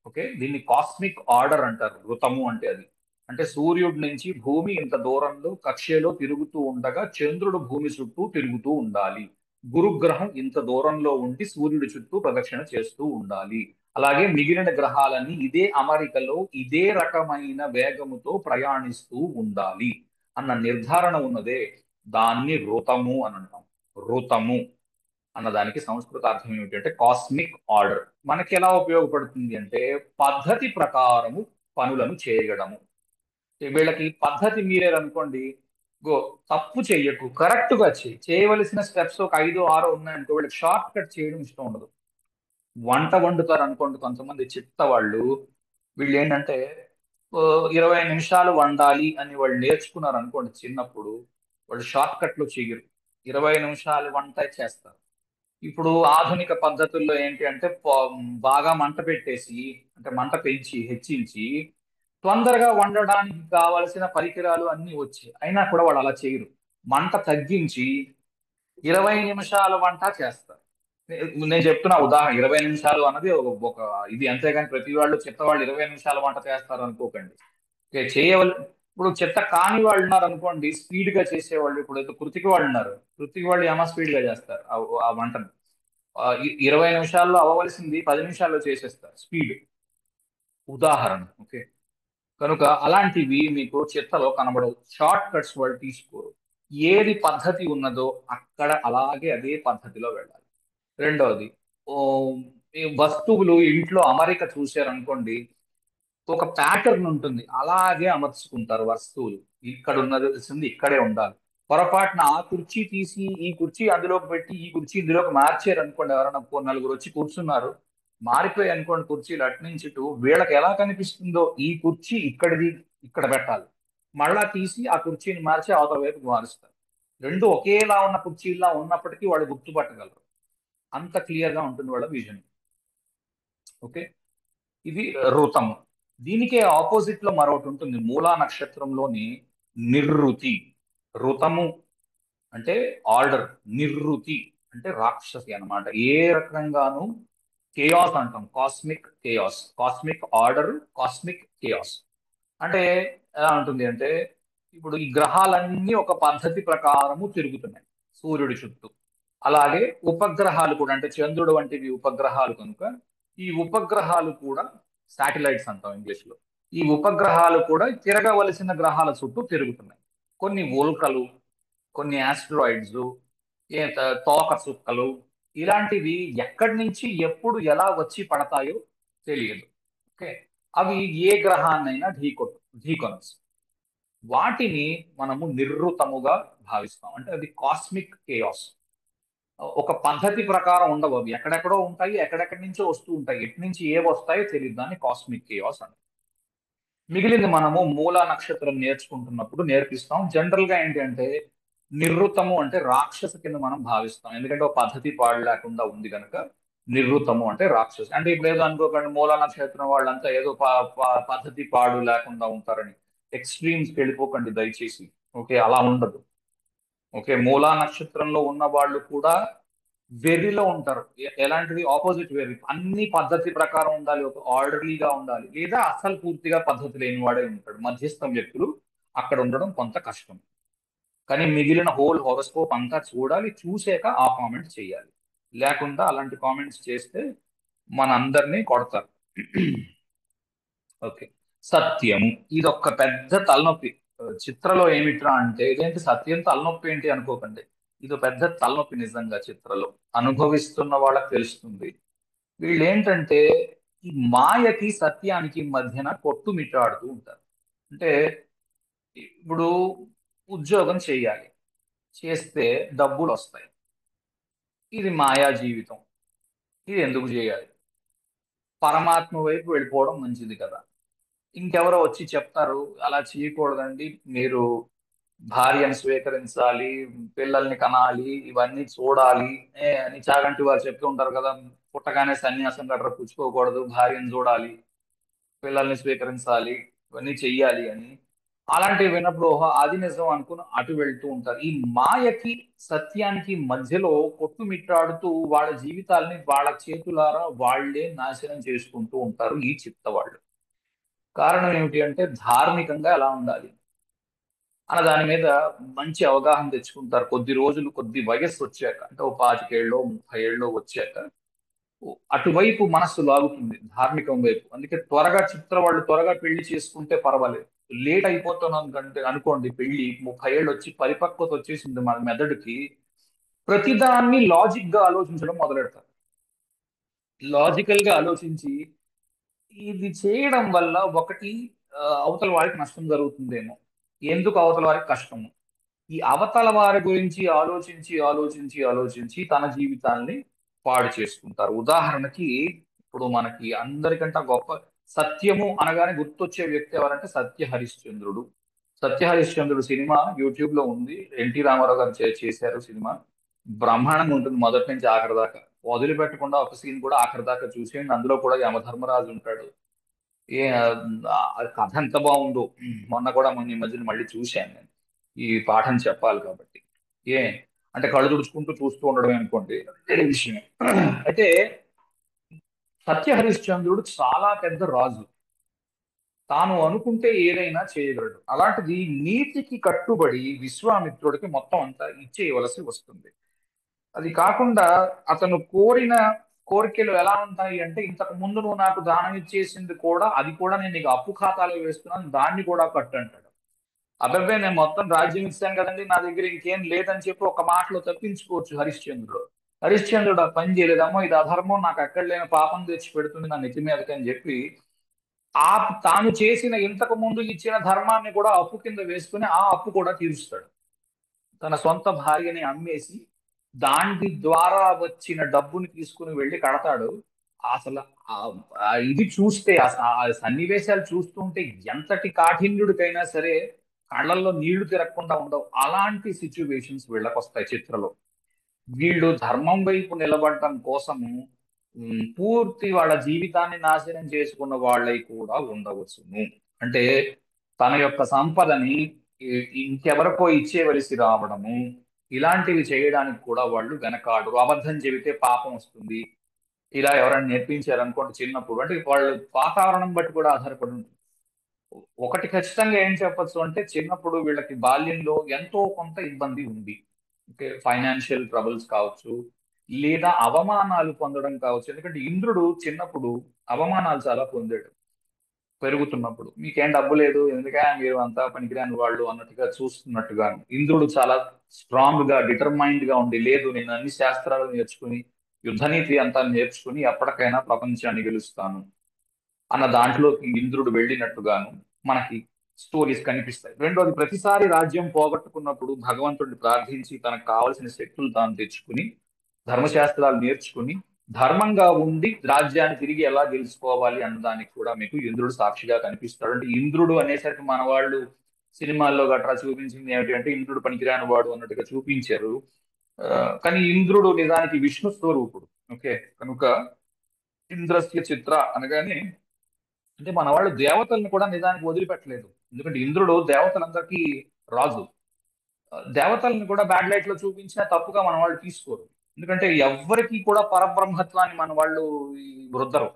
ఓకే, దీన్ని కాస్మిక్ ఆర్డర్ అంటారు. ఋతము అంటే అది. అంటే సూర్యుడి నుంచి భూమి ఇంత దూరంలో కక్ష్యలో తిరుగుతూ ఉండగా చంద్రుడు భూమి చుట్టూ తిరుగుతూ ఉండాలి. గురుగ్రహం ఇంత దూరంలో ఉండి సూర్యుడి చుట్టూ ప్రదక్షిణ చేస్తూ ఉండాలి. అలాగే మిగిలిన గ్రహాలన్నీ ఇదే అమరికలో ఇదే రకమైన వేగముతో ప్రయాణిస్తూ ఉండాలి అన్న నిర్ధారణ ఉన్నదే, దాన్ని ఋతము అని అంటాం. ఋతము అన్నదానికి సంస్కృత అర్థం ఏమిటంటే కాస్మిక్ ఆర్డర్. మనకి ఎలా ఉపయోగపడుతుంది అంటే పద్ధతి ప్రకారము పనులను చేయడము. వీళ్ళకి పద్ధతి మీరేరనుకోండి, గో తప్పు చెయ్యకు, కరెక్ట్ గా చెయ్యి. చేయవలసిన స్టెప్స్ ఒక 5 6 ఉన్నాయనుకో, వీళ్ళకి షార్ట్ కట్ చేయడం ఇష్టం ఉండదు. వంట వండుతారు అనుకోండి కొంతమంది చిత్త వాళ్ళు, వీళ్ళు ఏంటంటే ఓ 20 నిమిషాలు వండాలి అని వాళ్ళు నేర్చుకున్నారు అనుకోండి చిన్నప్పుడు, వాళ్ళు షార్ట్ కట్లు చెయ్యరు. 20 నిమిషాలు వంట చేస్తారు. ఇప్పుడు ఆధునిక పద్ధతుల్లో ఏంటి అంటే బాగా మంట పెట్టేసి, అంటే మంట పెంచి హెచ్చించి తొందరగా వండడానికి కావలసిన పరికరాలు అన్ని వచ్చాయి, అయినా కూడా వాళ్ళు అలా చేయరు. మంట తగ్గించి 20 నిమిషాల వంట చేస్తారు. నేను చెప్తున్నా ఉదాహరణ, 20 నిమిషాలు అన్నది ఒక ఇది, అంతేగాని ప్రతి వాళ్ళు చెత్త వాళ్ళు 20 నిమిషాల వంట చేస్తారు అనుకోకండి. ఓకే, ఇప్పుడు చెత్త కాని వాళ్ళు ఉన్నారు అనుకోండి, స్పీడ్ గా చేసేవాళ్ళు. ఇప్పుడు ఏదో కృతికి వాళ్ళు ఉన్నారు, కృతికి వాళ్ళు ఏమో స్పీడ్ గా చేస్తారు ఆ వంటను. 20 నిమిషాల్లో అవ్వవలసింది 10 నిమిషాల్లో చేసేస్తారు, స్పీడ్. ఉదాహరణ. ఓకే, కనుక అలాంటివి మీకు చిత్తలో కనబడవు. షార్ట్ కట్స్ వాళ్ళు తీసుకోరు. ఏది పద్ధతి ఉన్నదో అక్కడ అలాగే అదే పద్ధతిలో వెళ్ళాలి. రెండవది, ఓ ఈ వస్తువులు ఇంట్లో అమరిక చూశారనుకోండి, ఒక ప్యాటర్న్ ఉంటుంది, అలాగే అమర్చుకుంటారు వస్తువులు. ఇక్కడ ఉన్నది వచ్చింది ఇక్కడే ఉండాలి. పొరపాటున ఆ కుర్చీ తీసి ఈ కుర్చీ అందులోకి పెట్టి ఈ కుర్చీ ఇందులోకి మార్చారు అనుకోండి, ఎవరైనా నలుగురు వచ్చి కూర్చున్నారు, మారిపోయి అనుకోండి కుర్చీలు అటు నుంచి ఇటు, వీళ్ళకి ఎలా కనిపిస్తుందో ఈ కుర్చీ ఇక్కడిది ఇక్కడ పెట్టాలి, మళ్ళా తీసి ఆ కుర్చీని మార్చి అవతల వైపు మారుస్తారు. రెండు ఒకేలా ఉన్న కుర్చీలా ఉన్నప్పటికీ వాళ్ళు గుర్తుపట్టగలరు. అంత క్లియర్ గా ఉంటుంది వాళ్ళ విజన్. ఓకే, ఇది ఋతము. దీనికే ఆపోజిట్ లో మరొకటి ఉంటుంది, మూలా నక్షత్రంలోని నిర్రుతి. ఋతము అంటే ఆర్డర్, నిర్రుతి అంటే రాక్షసి అన్నమాట. ఏ రకంగానూ కేయాస్ అంటాం, cosmic chaos, cosmic order, cosmic chaos. అంటే ఎలా ఉంటుంది అంటే, ఇప్పుడు ఈ గ్రహాలన్నీ ఒక పద్ధతి ప్రకారము తిరుగుతున్నాయి సూర్యుడి చుట్టూ. అలాగే ఉపగ్రహాలు కూడా, అంటే చంద్రుడు వంటివి ఉపగ్రహాలు కనుక, ఈ ఉపగ్రహాలు కూడా శాటిలైట్స్ అంటాం ఇంగ్లీష్ లో. ఈ ఉపగ్రహాలు కూడా తిరగవలసిన గ్రహాల చుట్టూ తిరుగుతున్నాయి. కొన్ని ఉల్కలు, కొన్ని ఆస్ట్రాయిడ్స్, తోక చుక్కలు, ఇలాంటివి ఎక్కడి నుంచి ఎప్పుడు ఎలా వచ్చి పడతాయో తెలియదు. ఓకే, అవి ఏ గ్రహాన్నైనా ఢీకొనొచ్చు. వాటిని మనము నిర్రుతముగా భావిస్తాం. అంటే అది కాస్మిక్ కేయాస్. ఒక పద్ధతి ప్రకారం ఉండవు, అవి ఎక్కడెక్కడో ఉంటాయి, ఎక్కడెక్కడి నుంచో వస్తూ ఉంటాయి, ఎటు నుంచి ఏ వస్తాయో తెలియదు, దాన్ని కాస్మిక్ కేయాస్ అంటారు. మిగిలింది మనము మూలా నక్షత్రం నేర్చుకుంటున్నప్పుడు నేర్పిస్తాం. జనరల్ గా ఏంటి అంటే నిర్రుతము అంటే రాక్షస కింద మనం భావిస్తాం, ఎందుకంటే ఒక పద్ధతి పాడు లేకుండా ఉంది కనుక. నిర్రుతము అంటే రాక్షసి. అంటే ఇప్పుడు ఏదో అనుకోకండి, మూలా నక్షత్రం వాళ్ళంతా ఏదో పద్ధతి పాడు లేకుండా ఉంటారని ఎక్స్ట్రీమ్స్కి వెళ్ళిపోకండి దయచేసి. ఓకే, అలా ఉండదు. ఓకే, మూలా నక్షత్రంలో ఉన్న వాళ్ళు కూడా వెర్రిలో ఉంటారు. ఎలాంటిది ఆపోజిట్ వెర్రి, అన్ని పద్ధతి ప్రకారం ఉండాలి, ఒక ఆర్డర్లీగా ఉండాలి, లేదా అసలు పూర్తిగా పద్ధతి లేని వాడే ఉంటాడు. మధ్యస్థం వ్యక్తులు అక్కడ ఉండడం కొంత కష్టం. కానీ మిగిలిన హోల్ హోరోస్కోప్ అంతా చూడాలి, చూసాక ఆ కామెంట్స్ చేయాలి. లేకుండా అలాంటి కామెంట్స్ చేస్తే మన అందరినీ కొడతారు. ఓకే, సత్యము. ఇది ఒక పెద్ద తలనొప్పి. చిత్రలో ఏమిట్రా అంటే, ఇదేంటి సత్యం తలనొప్పి ఏంటి అనుకోకండి, ఇది పెద్ద తలనొప్పి నిజంగా. చిత్రలో అనుభవిస్తున్న వాళ్ళకి తెలుస్తుంది. వీళ్ళు ఏంటంటే ఈ మాయకి సత్యానికి మధ్యన కొట్టుమిట్టాడుతూ ఉంటారు. అంటే ఇప్పుడు ఉద్యోగం చేయాలి, చేస్తే డబ్బులు వస్తాయి, ఇది మాయా జీవితం, ఇది ఎందుకు చేయాలి? పరమాత్మ వైపు వెళ్ళిపోవడం మంచిది కదా. ఇంకెవరో వచ్చి చెప్తారు అలా చేయకూడదండి, మీరు భార్యను స్వీకరించాలి, పిల్లల్ని కనాలి, ఇవన్నీ చూడాలి అని చాగంటి వారు చెప్తూ ఉంటారు కదా. పుట్టగానే సన్యాసం గట్రా పుచ్చుకోకూడదు, భార్యను చూడాలి, పిల్లల్ని స్వీకరించాలి, ఇవన్నీ చెయ్యాలి అని. అలాంటివి విన్నప్పుడు ఓహో అది నిజం అనుకుని అటు వెళ్తూ ఉంటారు. ఈ మాయకి సత్యానికి మధ్యలో కొట్టుమిట్టాడుతూ వాళ్ళ జీవితాల్ని వాళ్ళ చేతులారా వాళ్ళే నాశనం చేసుకుంటూ ఉంటారు ఈ చిత్తవాళ్ళు. కారణం ఏమిటి అంటే ధార్మికంగా ఎలా ఉండాలి అన్న దాని మీద మంచి అవగాహన తెచ్చుకుంటారు. కొద్ది రోజులు కొద్ది వయస్సు వచ్చాక, అంటే ఓ 25 30 వచ్చాక అటువైపు మనస్సు లాగుతుంది ధార్మికం వైపు. అందుకే త్వరగా వాళ్ళు త్వరగా పెళ్లి చేసుకుంటే పర్వాలేదు. లేట్ అయిపోతున్నాం కంటే అనుకోండి, పెళ్లి 30 వచ్చి పరిపక్వత వచ్చేసింది మన మెదడుకి, ప్రతిదాన్ని లాజిక్ గా ఆలోచించడం మొదలెడతారు. లాజికల్ గా ఆలోచించి ఇది చేయడం వల్ల ఒకటి అవతల వారికి నష్టం జరుగుతుందేమో, ఎందుకు అవతల వారికి కష్టము, ఈ అవతల వారి గురించి ఆలోచించి తన జీవితాన్ని పాడు చేసుకుంటారు. ఉదాహరణకి ఇప్పుడు మనకి అందరికంటే గొప్ప సత్యము అనగానే గుర్తొచ్చే వ్యక్తి ఎవరంటే సత్య హరిశ్చంద్రుడు. సత్య హరిశ్చంద్రుడు సినిమా యూట్యూబ్ లో ఉంది. ఎన్టీ రామారావు గారు చేశారు సినిమా. బ్రహ్మాండంగా ఉంటుంది మొదటి నుంచి ఆఖరి దాకా. వదిలిపెట్టకుండా ఒక సీన్ కూడా ఆఖరి దాకా చూసేయండి. అందులో కూడా యమధర్మరాజు ఉంటాడు. ఏ కథ ఎంత బాగుందో. మొన్న ఈ మధ్యన మళ్ళీ చూశాను నేను, ఈ పాఠం చెప్పాలి కాబట్టి. ఏ అంటే కళ్ళు తుడుచుకుంటూ చూస్తూ ఉండడం అనుకోండి, వేరే విషయం. అయితే సత్య హరిశ్చంద్రుడు చాలా పెద్ద రాజు. తాను అనుకుంటే ఏదైనా చేయగలడు. అలాంటిది నీతికి కట్టుబడి విశ్వామిత్రుడికి మొత్తం అంతా ఇచ్చేయవలసి వస్తుంది. అది కాకుండా అతను కోరిన కోరికలు ఎలా ఉంటాయి అంటే, ఇంతకు ముందు నువ్వు నాకు దానం ఇచ్చేసింది కూడా, అది కూడా నేను నీకు అప్పు ఖాతాలో వేస్తున్నాను, దాన్ని కూడా కట్టు అంటాడు. అబ్బాయి నేను మొత్తం రాజ్యం ఇస్తాను కదండి, నా దగ్గర ఇంకేం లేదని చెప్పి ఒక మాటలో తప్పించుకోవచ్చు హరిశ్చంద్రుడు. హరిశ్చంద్రుడు ఆ పని చేయలేదమ్మో, ఇది అధర్మం, నాకు ఎక్కడ లేని పాపం తెచ్చి పెడుతుంది నా నెత్తి మీదకి అని చెప్పి, ఆ తాను చేసిన ఇంతకు ముందు ఇచ్చిన ధర్మాన్ని కూడా అప్పు కింద వేసుకుని ఆ అప్పు కూడా తీరుస్తాడు. తన సొంత భార్యని అమ్మేసి దాని ద్వారా వచ్చిన డబ్బుని తీసుకుని వెళ్ళి కడతాడు. అసలు ఆ ఇది చూస్తే ఆ సన్నివేశాలు చూస్తుంటే ఎంతటి కాఠిన్యుడికైనా సరే కళ్ళల్లో నీళ్లు తిరగకుండా ఉండవు. అలాంటి సిచ్యువేషన్స్ వీళ్ళకి వస్తాయి చిత్రలో. వీళ్ళు ధర్మం వైపు నిలబడటం కోసము పూర్తి వాళ్ళ జీవితాన్ని నాశనం చేసుకున్న వాళ్ళై కూడా ఉండవచ్చును. అంటే తన యొక్క సంపదని ఇంకెవరికో ఇచ్చేవలసి రావడము, ఇలాంటివి చేయడానికి కూడా వాళ్ళు వెనకాడరు. అబద్ధం చెబితే పాపం వస్తుంది, ఇలా ఎవరైనా నేర్పించారనుకోండి చిన్నప్పుడు, అంటే వాళ్ళు వాతావరణం బట్టి కూడా ఆధారపడి ఉంటుంది. ఒకటి ఖచ్చితంగా ఏం చెప్పొచ్చు అంటే, చిన్నప్పుడు వీళ్ళకి బాల్యంలో ఎంతో కొంత ఇబ్బంది ఉంది. ఓకే, ఫైనాన్షియల్ ట్రబుల్స్ కావచ్చు, లేదా అవమానాలు పొందడం కావచ్చు. ఎందుకంటే ఇంద్రుడు చిన్నప్పుడు అవమానాలు చాలా పొందాడు పెరుగుతున్నప్పుడు. మీకేం డబ్బు లేదు, ఎందుకంటే మీరు అంతా పనికిరాని వాళ్ళు అన్నట్టుగా చూస్తున్నట్టుగా. ఇంద్రుడు చాలా స్ట్రాంగ్ గా డిటర్మైండ్ గా ఉండి, లేదు నేను అన్ని శాస్త్రాలు నేర్చుకుని యుద్ధనీతి అంతా నేర్చుకుని ఎప్పటికైనా ప్రపంచాన్ని గెలుస్తాను అన్న దాంట్లోకి ఇంద్రుడు వెళ్ళినట్టుగాను మనకి స్టోరీస్ కనిపిస్తాయి. రెండోది, ప్రతిసారి రాజ్యం పోగొట్టుకున్నప్పుడు భగవంతుడిని ప్రార్థించి తనకు కావలసిన శక్తులు తాను తెచ్చుకుని ధర్మశాస్త్రాలు నేర్చుకుని ధర్మంగా ఉండి రాజ్యాన్ని తిరిగి ఎలా గెలుచుకోవాలి అన్నదానికి కూడా మీకు ఇంద్రుడు సాక్షిగా కనిపిస్తాడు. అంటే ఇంద్రుడు అనేసరికి మన వాళ్ళు సినిమాల్లో గట్రా చూపించింది ఏమిటి అంటే ఇంద్రుడు పనికిరాని వాడు అన్నట్టుగా చూపించారు. ఆ, కానీ ఇంద్రుడు నిజానికి విష్ణు స్వరూపుడు. ఓకే, కనుక ఇంద్రస్య చిత్ర అనగానే, అంటే మన వాళ్ళు దేవతల్ని కూడా నిజానికి వదిలిపెట్టలేదు. ఎందుకంటే ఇంద్రుడు దేవతలందరికీ రాజు. దేవతల్ని కూడా బ్యాడ్ లైట్ లో చూపించినా తప్పుగా మన వాళ్ళు తీసుకోరు. ఎందుకంటే ఎవ్వరికి కూడా పరబ్రహ్మత్వాన్ని మన వాళ్ళు ఈ వృద్ధరు.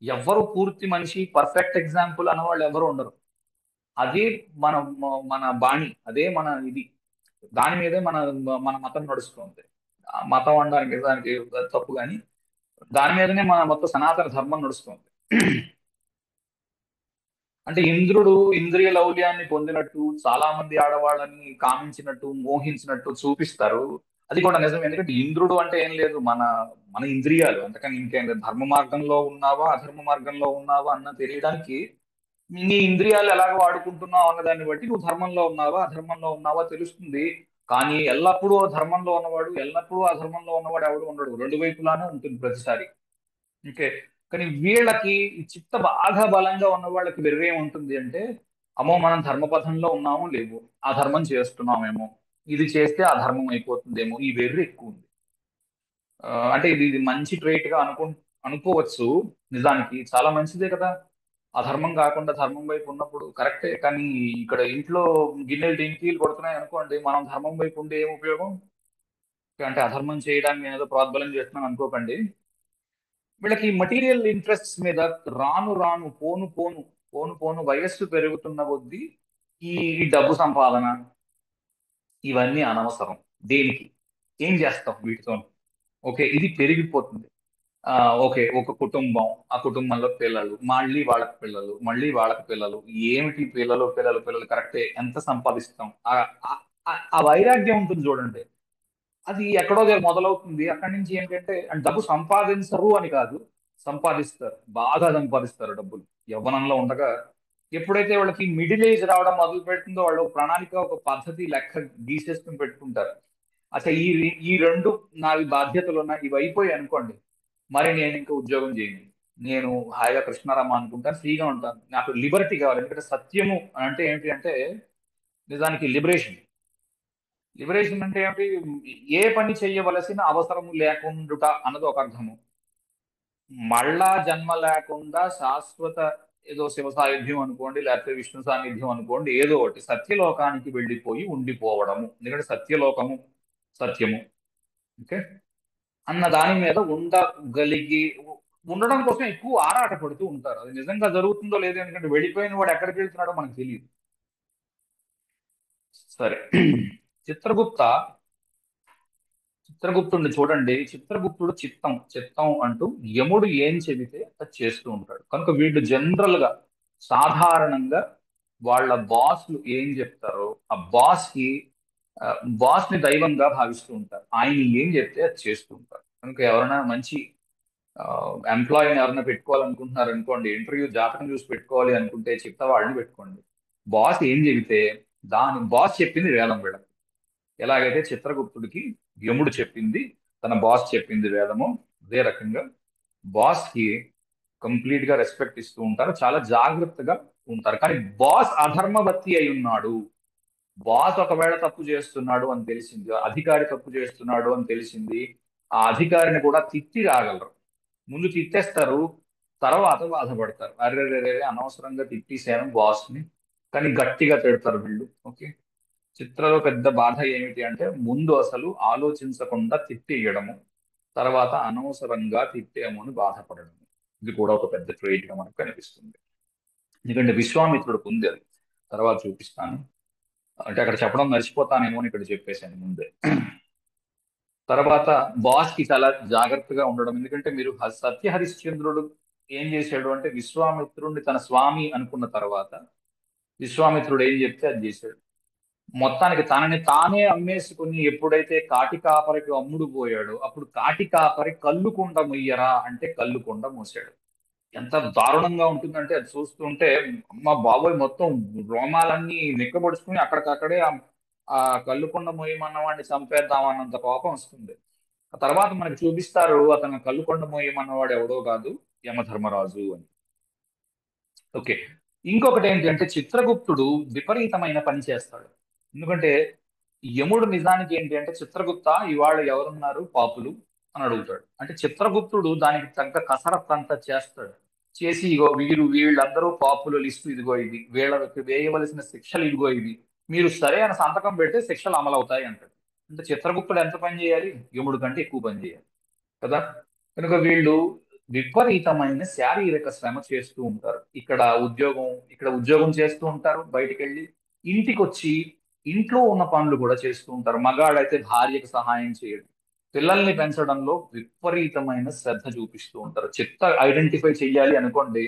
ఎవ్వరు పూర్తి మనిషి పర్ఫెక్ట్ ఎగ్జాంపుల్ అన్న వాళ్ళు ఎవరు ఉండరు. అదే మన మన బాణి, అదే మన ఇది, దాని మీదే మన మతం నడుస్తుంది. ఆ మతం అనడానికి దానికి తప్పు కానీ, దాని మీదనే మన మొత్తం సనాతన ధర్మం నడుస్తుంది. అంటే ఇంద్రుడు ఇంద్రియ లౌల్యాన్ని పొందినట్టు, చాలా మంది ఆడవాళ్ళని కామించినట్టు మోహించినట్టు చూపిస్తారు. అది కూడా నిజం. ఎందుకంటే ఇంద్రుడు అంటే ఏం లేదు, మన మన ఇంద్రియాలు, అంతకని ఇంకేం లేదు. ధర్మ మార్గంలో ఉన్నావా అధర్మ మార్గంలో ఉన్నావా అన్న తెలియడానికి నీ ఇంద్రియాలు ఎలాగ వాడుకుంటున్నావు అన్న దాన్ని బట్టి నువ్వు ధర్మంలో ఉన్నావా అధర్మంలో ఉన్నావా తెలుస్తుంది. కానీ ఎల్లప్పుడూ ధర్మంలో ఉన్నవాడు ఎల్లప్పుడూ అధర్మంలో ఉన్నవాడు ఎవడు ఉండడు. రెండు వైపులానే ఉంటుంది ప్రతిసారి. ఓకే, కానీ వీళ్ళకి ఈ చిత్త బాగా బలంగా ఉన్న వాళ్ళకి వెర్రి ఏముంటుంది అంటే, అమ్మో మనం ధర్మపథంలో ఉన్నాము లేవు, ఆ ధర్మం చేస్తున్నామేమో, ఇది చేస్తే ఆ ధర్మం అయిపోతుందేమో, ఈ వెర్రి ఎక్కువ ఉంది. అంటే ఇది మంచి ట్రేట్ గా అనుకోవచ్చు. నిజానికి చాలా మంచిదే కదా. అధర్మం కాకుండా ధర్మం వైపు ఉన్నప్పుడు కరెక్టే. కానీ ఇక్కడ ఇంట్లో గిన్నెలు టింకీలు కొడుతున్నాయి అనుకోండి, మనం ధర్మం వైపు ఉండే ఏం ఉపయోగం? అంటే అధర్మం చేయడానికి నేను ఏదో ప్రోద్బలం చేస్తున్నాను అనుకోకండి. వీళ్ళకి మటీరియల్ ఇంట్రెస్ట్స్ మీద రాను రాను పోను వయస్సు పెరుగుతున్న కొద్దీ ఈ ఈ డబ్బు సంపాదన ఇవన్నీ అనవసరం. దేనికి? ఏం చేస్తాం వీటితో? ఓకే, ఇది పెరిగిపోతుంది. ఆ ఓకే, ఒక కుటుంబం, ఆ కుటుంబంలో పిల్లలు, మళ్ళీ వాళ్ళకి పిల్లలు, మళ్ళీ వాళ్ళకి పిల్లలు. ఏమిటి పిల్లలు పిల్లలు పిల్లలు కరెక్టే, ఎంత సంపాదిస్తాం? ఆ వైరాగ్యం ఉంటుంది చూడండి, అది ఎక్కడో దగ్గర మొదలవుతుంది. అక్కడి నుంచి ఏంటంటే, అంటే డబ్బు సంపాదించరు అని కాదు, సంపాదిస్తారు, బాగా సంపాదిస్తారు డబ్బులు యవ్వనంలో ఉండగా. ఎప్పుడైతే వాళ్ళకి మిడిల్ ఏజ్ రావడం మొదలు పెడుతుందో, వాళ్ళు ఒక ప్రణాళిక, ఒక పద్ధతి, లెక్క గీసేసుకుని పెట్టుకుంటారు. అచ్చా ఈ రెండు నావి బాధ్యతలు ఉన్నాయి, ఇవి అయిపోయాయి అనుకోండి, మరి నేను ఇంకా ఉద్యోగం చేయను. నేను హాయిగా కృష్ణారామ అనుకుంటాను, ఫ్రీగా ఉంటాను, నాకు లిబర్టీ కావాలి. ఎందుకంటే సత్యము అంటే ఏంటి అంటే, నిజానికి లిబరేషన్. లిబరేషన్ అంటే ఏమిటి? ఏ పని చేయవలసిన అవసరం లేకుండుట అన్నది ఒక అర్థము. మళ్ళా జన్మ లేకుండా శాశ్వత ఏదో శివ సాయుధ్యం అనుకోండి, లేకపోతే విష్ణు సాన్నిధ్యం అనుకోండి, ఏదో ఒకటి సత్యలోకానికి వెళ్ళిపోయి ఉండిపోవడము. ఎందుకంటే సత్యలోకము సత్యము. ఓకే, అన్న దాని మీద ఉండడం కోసం ఎక్కువ ఆరాట పడుతూ ఉంటారు. అది నిజంగా జరుగుతుందో లేదో, ఎందుకంటే వెళ్ళిపోయిన వాడు ఎక్కడికి వెళ్తున్నాడో మనకు తెలియదు. సరే. చిత్రగుప్త చిత్రగుప్తుడిని చూడండి. చిత్రగుప్తుడు చిత్తం చిత్తం అంటూ యముడు ఏం చెబితే అది చేస్తూ ఉంటాడు. కనుక వీళ్ళు జనరల్ గా, సాధారణంగా వాళ్ళ బాస్లు ఏం చెప్తారో ఆ బాస్ ని దైవంగా భావిస్తూ ఉంటారు. ఆయన ఏం చెప్తే అది చేస్తూ ఉంటారు. కనుక ఎవరైనా మంచి ఎంప్లాయీని ఎవరైనా పెట్టుకోవాలనుకుంటున్నారు అనుకోండి, ఇంటర్వ్యూ జాతకం చూసి పెట్టుకోవాలి అనుకుంటే చిత్త వాళ్ళని పెట్టుకోండి. బాస్ ఏం చెబితే బాస్ చెప్పింది వేదం వీళ్ళకి. ఎలాగైతే చిత్రగుప్తుడికి యముడు చెప్పింది, తన బాస్ చెప్పింది వేదము, అదే రకంగా బాస్ కి కంప్లీట్ గా రెస్పెక్ట్ ఇస్తూ ఉంటారు, చాలా జాగ్రత్తగా ఉంటారు. కానీ బాస్ అధర్మవర్తి అయి ఉన్నాడు, బాస్ ఒకవేళ తప్పు చేస్తున్నాడు అని తెలిసింది, అధికారి తప్పు చేస్తున్నాడు అని తెలిసింది, ఆ అధికారిని కూడా తిట్టి రాగలరు. ముందు తిట్టేస్తారు, తర్వాత బాధపడతారు, అరే రే రే అనవసరంగా తిట్టేశాను బాస్ ని. కానీ గట్టిగా తిడతారు వీళ్ళు. ఓకే, చిత్రలో పెద్ద బాధ ఏమిటి అంటే, ముందు అసలు ఆలోచించకుండా తిట్టేయడము, తర్వాత అనవసరంగా తిట్టాము అని బాధపడడం. ఇది కూడా ఒక పెద్ద ట్రేట్ గా మనకు కనిపిస్తుంది. ఎందుకంటే విశ్వామిత్రుడికి ఉంది అది, తర్వాత చూపిస్తాను. అంటే అక్కడ చెప్పడం మర్చిపోతానేమో అని ఇక్కడ చెప్పేశాను ముందే. తర్వాత బాస్ కి చాలా జాగ్రత్తగా ఉండడం. ఎందుకంటే మీరు సత్య హరిశ్చంద్రుడు ఏం చేశాడు అంటే, విశ్వామిత్రుడిని తన స్వామి అనుకున్న తర్వాత విశ్వామిత్రుడు ఏం చెప్తే అది చేశాడు. మొత్తానికి తనని తానే అమ్మేసుకుని ఎప్పుడైతే కాటి కాపరికి అమ్ముడు పోయాడో, అప్పుడు కాటి కాపరి కల్లు కుండ ముయ్యరా అంటే కల్లు కుండ మూసాడు. ఎంత దారుణంగా ఉంటుందంటే అది చూస్తుంటే, అమ్మ బాబోయ్, మొత్తం రోమాలన్నీ నిక్కబొడుచుకుని అక్కడికక్కడే ఆ కల్లు కుండ మొయ్యమన్న వాడిని చంపేద్దామన్నంత కోపం వస్తుంది. ఆ తర్వాత మనకి చూపిస్తారు, అతను కల్లు కొండ మొయ్యమన్నవాడు ఎవడో కాదు, యమధర్మరాజు అని. ఓకే, ఇంకొకటి ఏంటి అంటే, చిత్రగుప్తుడు విపరీతమైన పని చేస్తాడు. ఎందుకంటే యముడు నిజానికి ఏంటి అంటే, చిత్రగుప్త ఇవాళ ఎవరున్నారు పాపులు అని అడుగుతాడు. అంటే చిత్రగుప్తుడు దానికి తగ్గ కసరత్తు అంతా చేస్తాడు. చేసి ఇగో వీళ్ళందరూ పాపుల లిస్టు ఇదిగో ఇది, వీళ్ళకి వేయవలసిన శిక్షలు ఇదిగో ఇవి, మీరు సరే అని సంతకం పెడితే శిక్షలు అమలు అవుతాయి అంటాడు. అంటే చిత్రగుప్తుడు ఎంత పని చేయాలి? యముడు కంటే ఎక్కువ పని చేయాలి కదా. కనుక వీళ్ళు విపరీతమైన శారీరక శ్రమ చేస్తూ ఉంటారు. ఇక్కడ ఉద్యోగం చేస్తూ ఉంటారు, బయటికి వెళ్ళి ఇంటికి వచ్చి ఇంట్లో ఉన్న పనులు కూడా చేస్తూ ఉంటారు. మగాడైతే భార్యకు సహాయం చేయడం, పిల్లల్ని పెంచడంలో విపరీతమైన శ్రద్ధ చూపిస్తూ ఉంటారు. చెత్త ఐడెంటిఫై చెయ్యాలి అనుకోండి,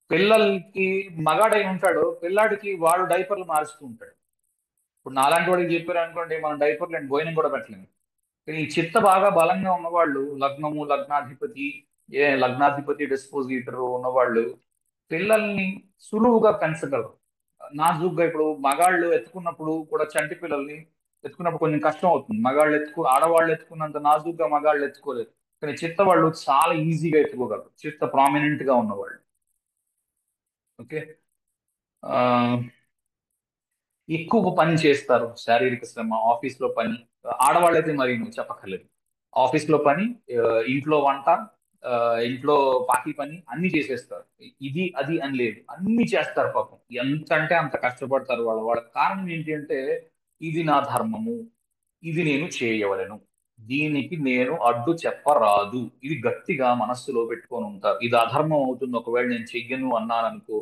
పిల్లలకి మగాడై ఉంటాడు, పిల్లాడికి వాడు డైపర్లు మారుస్తూ ఉంటాడు. ఇప్పుడు నాలాంటి వాడికి చెప్పారు అనుకోండి, మనం డైపర్లు అండ్ భోజనం కూడా పెట్టలేము. కానీ ఈ చిత్త బాగా బలంగా ఉన్నవాళ్ళు, లగ్నాధిపతి డిస్పోజిటర్ ఉన్నవాళ్ళు పిల్లల్ని సులువుగా పెంచగలరు. నాజూగ్గా ఇప్పుడు మగాళ్ళు ఎత్తుకున్నప్పుడు కూడా, చంటి పిల్లల్ని ఎత్తుకున్నప్పుడు కొంచెం కష్టం అవుతుంది. ఆడవాళ్ళు ఎత్తుకున్నంత నాజూగ్గా మగాళ్ళు ఎత్తుకోలేరు. కానీ చిత్త వాళ్ళు చాలా ఈజీగా ఎత్తుకోగలరు, చిత్త ప్రామినెంట్ గా ఉన్నవాళ్ళు. ఓకే. ఆ ఎక్కువ పని చేస్తారు, శారీరక శ్రమ, ఆఫీస్ లో పని. ఆడవాళ్ళైతే మరి నువ్వు చెప్పక్కర్లేదు. ఆఫీస్ లో పని, ఇంట్లో వంట, ఆ, ఇంట్లో బాకీ పని అన్ని చేసేస్తారు. ఇది అది అని లేదు, అన్ని చేస్తారు పాపం. ఎంత అంటే అంత కష్టపడతారు వాళ్ళు. వాళ్ళ కారణం ఏంటి అంటే, ఇది నా ధర్మము, ఇది నేను చేయవలెను, దీనికి నేను అడ్డు చెప్పరాదు, ఇది గట్టిగా మనస్సులో పెట్టుకొని ఉంటారు. ఇది అధర్మం అవుతుంది ఒకవేళ నేను చెయ్యను అన్నాననుకో.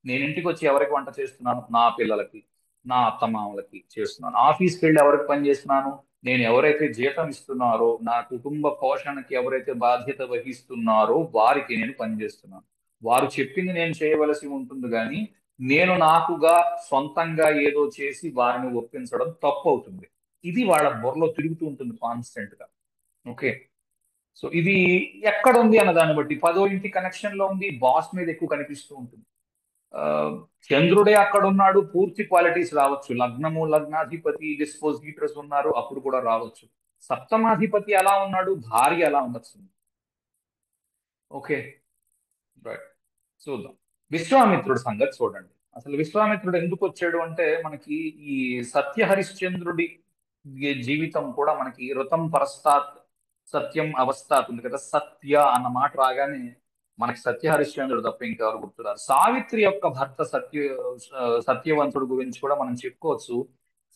నేను ఇంటికి వచ్చి ఎవరికి వంట చేస్తున్నాను? నా పిల్లలకి, నా అత్తమామలకి చేస్తున్నాను. ఆఫీస్కి వెళ్ళి ఎవరికి పని చేస్తున్నాను? నేను ఎవరైతే జీతం ఇస్తున్నారో, నా కుటుంబ పోషణకి ఎవరైతే బాధ్యత వహిస్తున్నారో వారికి నేను పనిచేస్తున్నాను. వారు చెప్పింది నేను చేయవలసి ఉంటుంది, కానీ నేను నాకుగా సొంతంగా ఏదో చేసి వారిని ఒప్పించడం తప్పు అవుతుంది. ఇది వాళ్ళ బుర్రలో తిరుగుతూ ఉంటుంది కాన్స్టెంట్ గా. ఓకే. సో ఇది ఎక్కడ ఉంది అన్న దాన్ని బట్టి, పదో ఇంటి కనెక్షన్ లో ఉంది, బాస్ మీద ఎక్కువ కనిపిస్తూ ఉంటుంది. ఆ, చంద్రుడే అక్కడ ఉన్నాడు, పూర్తి క్వాలిటీస్ రావచ్చు. లగ్నము, లగ్నాధిపతి, డిస్పోజిటర్స్ ఉన్నారు, అప్పుడు కూడా రావచ్చు. సప్తమాధిపతి ఎలా ఉన్నాడు, భార్య ఎలా ఉండొచ్చు. ఓకే. రైట్. చూద్దాం. విశ్వామిత్రుడి సంగతి చూడండి. అసలు విశ్వామిత్రుడు ఎందుకు వచ్చాడు అంటే, మనకి ఈ సత్య హరిశ్చంద్రుడి జీవితం కూడా మనకి ఋతం పరస్తాత్ సత్యం అవస్థాత్ ఉంది కదా. సత్య అన్న మాట రాగానే మనకి సత్య హరిశ్చంద్రుడు తప్ప ఇంకెవరు గుర్తురారు. సావిత్రి యొక్క భర్త సత్యవంతుడు గురించి కూడా మనం చెప్పుకోవచ్చు.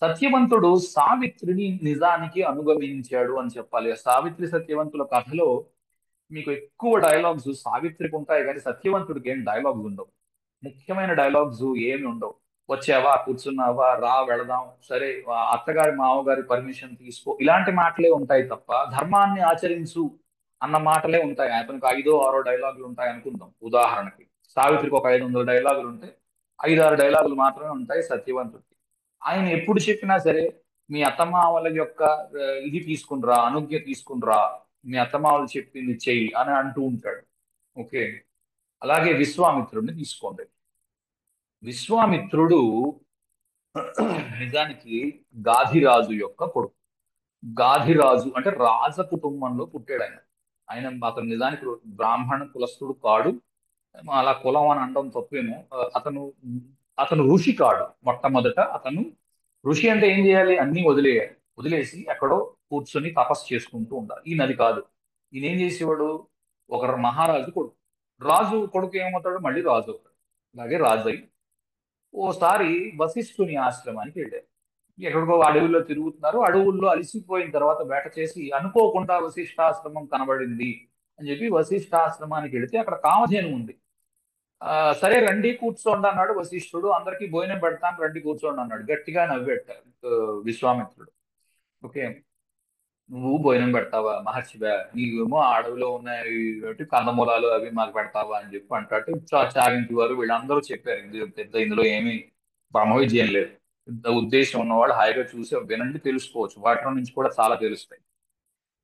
సత్యవంతుడు సావిత్రిని నిజానికి అనుగమించాడు అని చెప్పాలి. సావిత్రి సత్యవంతుల కథలో మీకు ఎక్కువ డైలాగ్స్ సావిత్రికి ఉంటాయి, కానీ సత్యవంతుడికి ఏం డైలాగ్స్ ఉండవు. ముఖ్యమైన డైలాగ్స్ ఏమి ఉండవు. వచ్చావా, కూర్చున్నావా, రా వెళదాం, సరే, అత్తగారి మామగారి పర్మిషన్ తీసుకో, ఇలాంటి మాటలే ఉంటాయి తప్ప ధర్మాన్ని ఆచరించు అన్న మాటలే ఉంటాయి. అతనికి 5 6 డైలాగులు ఉంటాయి అనుకుందాం ఉదాహరణకి. సావిత్రికి ఒక 500 డైలాగులు ఉంటే 5 6 డైలాగులు మాత్రమే ఉంటాయి సత్యవంతుడికి. ఆయన ఎప్పుడు చెప్పినా సరే, మీ అత్తమామల యొక్క ఇది తీసుకునిరా, అనుజ్ఞ తీసుకునిరా, మీ అత్తమామలు చెప్పింది చెయ్యి అని అంటూ ఉంటాడు. ఓకే. అలాగే విశ్వామిత్రుడిని తీసుకోండి. విశ్వామిత్రుడు నిజానికి గాధిరాజు యొక్క కొడుకు. గాధిరాజు అంటే రాజ కుటుంబంలో పుట్టాడు ఆయన. ఆయన అతను నిజానికి బ్రాహ్మణ కులస్తుడు కాడు. అలా కులం అని అనడం తప్పేమో. అతను అతను ఋషి కాడు. మొట్టమొదట అతను ఋషి అంటే ఏం చేయాలి? అన్ని వదిలేయాలి. వదిలేసి ఎక్కడో కూర్చొని తపస్సు చేసుకుంటూ ఉండాలి. ఈయన అది కాదు. ఈయన ఏం చేసేవాడు? ఒక మహారాజు కొడుకు. రాజు కొడుకు ఏమవుతాడు? మళ్ళీ రాజు అవుతాడు. అలాగే రాజు అయి ఓసారి వశిష్ఠుని ఆశ్రమానికి వెళ్ళారు. ఎక్కడికో అడవుల్లో తిరుగుతున్నారు. అడవుల్లో అలసిపోయిన తర్వాత వేట చేసి అనుకోకుండా వశిష్ఠాశ్రమం కనబడింది అని చెప్పి వశిష్ఠాశ్రమానికి వెళితే అక్కడ కామధేను ఉంది. ఆ, సరే రండి కూర్చోండి అన్నాడు వశిష్ఠుడు. అందరికీ భోజనం పెడతాను రండి కూర్చోండి అన్నాడు. గట్టిగా నవ్వేట విశ్వామిత్రుడు. ఓకే. నువ్వు భోజనం పెడతావా మహర్షివా? నీవేమో ఆ అడవిలో ఉన్న కందమూలాలు అవి మాకు పెడతావా అని చెప్పి అంటాడు. చాగింటి వారు వీళ్ళందరూ చెప్పారు, ఇందులో ఏమీ బ్రహ్మ విజయం లేదు. ఇంత ఉద్దేశం ఉన్నవాళ్ళు హాయిగా చూసి వినండి, తెలుసుకోవచ్చు. వాటిలో నుంచి కూడా చాలా తెలుస్తాయి.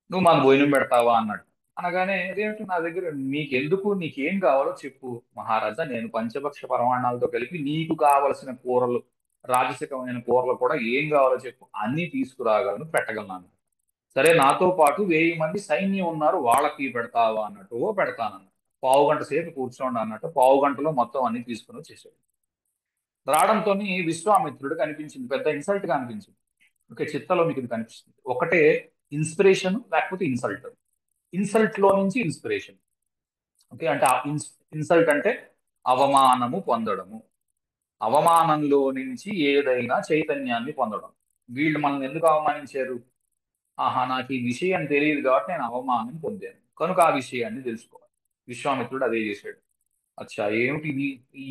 నువ్వు మాకు భోజనం పెడతావా అన్నాడు. అనగానే అదేమిటి నా దగ్గర, నీకెందుకు, నీకేం కావాలో చెప్పు మహారాజా, నేను పంచభక్ష పరమాణాలతో కలిపి నీకు కావలసిన కూరలు, రాజసికమైన కూరలు కూడా ఏం కావాలో చెప్పు, అన్ని తీసుకురాగలను, పెట్టగలను. సరే, నాతో పాటు 1000 మంది సైన్యం ఉన్నారు, వాళ్ళకి పెడతావా అన్నట్టు. ఓ పెడతానన్న. పావు గంట సేపు కూర్చోండి అన్నట్టు. పావు గంటలో మొత్తం అన్ని తీసుకుని వచ్చేసాడు. రావడంతో విశ్వామిత్రుడు కనిపించింది, పెద్ద ఇన్సల్ట్ గా అనిపించింది. ఓకే. చిత్తలో మీకు ఇది కనిపిస్తుంది. ఒకటే ఇన్స్పిరేషన్, లేకపోతే ఇన్సల్ట్. ఇన్సల్ట్ లో నుంచి ఇన్స్పిరేషన్. ఓకే. అంటే ఆ ఇన్సల్ట్ అంటే అవమానము పొందడము, అవమానంలో నుంచి ఏదైనా చైతన్యాన్ని పొందడం. వీళ్ళు మనల్ని ఎందుకు అవమానించారు? ఆహా, నాకు ఈ విషయం తెలియదు కాబట్టి నేను అవమానం పొందాను, కనుక ఆ విషయాన్ని తెలుసుకోవాలి. విశ్వామిత్రుడు అదే చేశాడు. అచ్చా, ఏమిటి ఇది? ఈ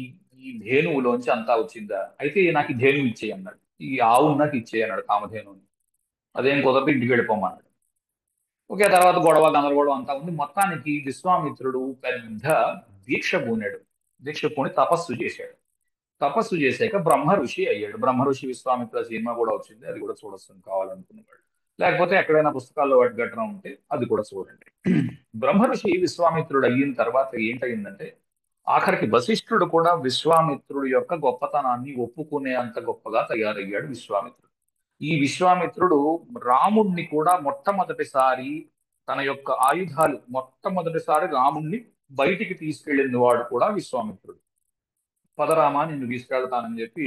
ఈ ధేనువులోంచి అంతా వచ్చిందా? అయితే నాకు ఈ ధేనువు ఇచ్చేయి అన్నాడు. ఈ ఆవును నాకు ఇచ్చేయి అన్నాడు, కామధేనువుని. అదేం కుదరదు, ఇంటికి వెళ్ళిపోమన్నాడు. ఓకే. తర్వాత గొడవ గందరగోళం అంతా ఉంది. మొత్తానికి విశ్వామిత్రుడు పెద్ద దీక్ష పూనాడు. దీక్ష పూని తపస్సు చేశాడు. తపస్సు చేశాక బ్రహ్మ ఋషి అయ్యాడు. బ్రహ్మ ఋషి విశ్వామిత్ర సినిమా కూడా వచ్చింది, అది కూడా చూడొచ్చు కావాలనుకునేవాడు. లేకపోతే ఎక్కడైనా పుస్తకాల్లో వాటి ఘటన ఉంటే అది కూడా చూడండి. బ్రహ్మ ఋషి విశ్వామిత్రుడు అయిన తర్వాత ఏంటయిందంటే, ఆఖరికి వశిష్ఠుడు కూడా విశ్వామిత్రుడు యొక్క గొప్పతనాన్ని ఒప్పుకునే అంత గొప్పగా తయారయ్యాడు విశ్వామిత్రుడు. ఈ విశ్వామిత్రుడు రాముణ్ణి కూడా మొట్టమొదటిసారి తన యొక్క ఆయుధాలు మొట్టమొదటిసారి రాముణ్ణి బయటికి తీసుకెళ్ళిన వాడు కూడా విశ్వామిత్రుడు. పదరామ నిన్ను తీసుకెళ్తానని చెప్పి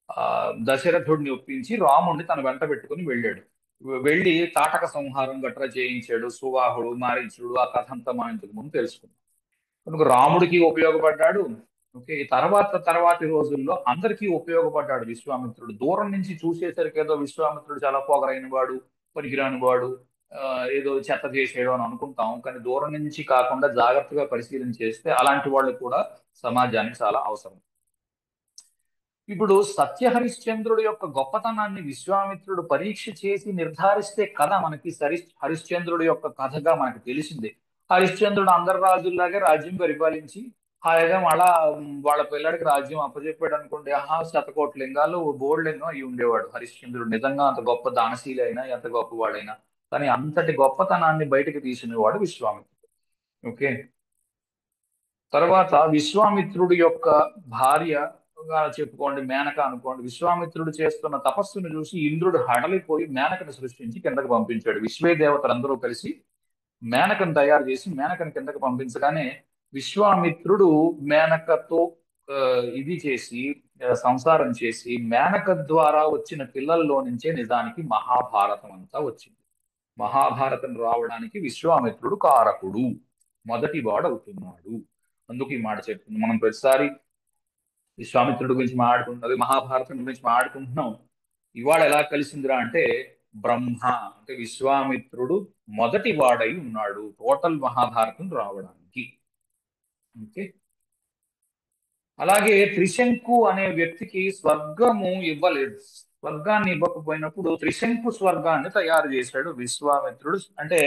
ఆ దశరథుడిని ఒప్పించి రాముణ్ణి తన వెంట పెట్టుకుని వెళ్ళాడు. వెళ్ళి తాటక సంహారం గట్రా చేయించాడు. సువాహుడు, మారీచుడు, ఆ కథ అంతా మనం ఇంతకు ముందు తెలుసుకున్నాం. కనుక రాముడికి ఉపయోగపడ్డాడు. ఓకే, తర్వాతి రోజుల్లో అందరికీ ఉపయోగపడ్డాడు విశ్వామిత్రుడు. దూరం నుంచి చూసేసరికి ఏదో విశ్వామిత్రుడు చాలా పొగరైన వాడు, పనికిరాని వాడు, ఆ, ఏదో చెత్త చేసేయడం అని అనుకుంటాం. కానీ దూరం నుంచి కాకుండా జాగ్రత్తగా పరిశీలన చేస్తే అలాంటి వాళ్ళు కూడా సమాజానికి చాలా అవసరం. ఇప్పుడు సత్యహరిశ్చంద్రుడి యొక్క గొప్పతనాన్ని విశ్వామిత్రుడు పరీక్ష చేసి నిర్ధారిస్తే కథ మనకి హరిశ్చంద్రుడి యొక్క కథగా మనకి తెలిసింది. హరిశ్చంద్రుడు అందరి రాజుల్లాగే రాజ్యం పరిపాలించి హాయిగా మళ్ళా వాళ్ళ పిల్లడికి రాజ్యం అప్పచెప్పాడు అనుకోండి. ఆహా, శతకోటి లింగాలు బోర్డు లింగం అయి ఉండేవాడు హరిశ్చంద్రుడు. నిజంగా అంత గొప్ప దానశీలి అయినా, ఎంత గొప్పవాడైనా. కానీ అంతటి గొప్పతనాన్ని బయటకు తీసినవాడు విశ్వామిత్రుడు. ఓకే, తర్వాత విశ్వామిత్రుడి యొక్క భార్యగా చెప్పుకోండి, మేనక అనుకోండి. విశ్వామిత్రుడు చేస్తున్న తపస్సును చూసి ఇంద్రుడు హడలిపోయి మేనకను సృష్టించి కిందకు పంపించాడు. విశ్వే దేవతలందరూ కలిసి మేనకను తయారు చేసి మేనకను కిందకు పంపించగానే విశ్వామిత్రుడు మేనకతో ఆ, ఇది చేసి సంసారం చేసి మేనక ద్వారా వచ్చిన పిల్లల్లో నుంచే నిజానికి మహాభారతం అంతా వచ్చింది. మహాభారతం రావడానికి విశ్వామిత్రుడు కారకుడు, మొదటి వాడు అవుతున్నాడు. అందుకు ఈ మాట చెప్తుంది. మనం ప్రతిసారి విశ్వామిత్రుడి గురించి మాట్లాడుకుంటున్నది, మహాభారతం గురించి మాట్లాడుకుంటున్నాం. ఇవాళ ఎలా కలిసిందిరా అంటే బ్రహ్మ అంటే విశ్వామిత్రుడు మొదటి వాడై ఉన్నాడు టోటల్ మహాభారతం రావడానికి. ఓకే, అలాగే త్రిశంకు అనే వ్యక్తికి స్వర్గము ఇవ్వలేదు. స్వర్గాన్ని ఇవ్వకపోయినప్పుడు త్రిశంకు స్వర్గాన్ని తయారు చేశాడు విశ్వామిత్రుడు. అంటే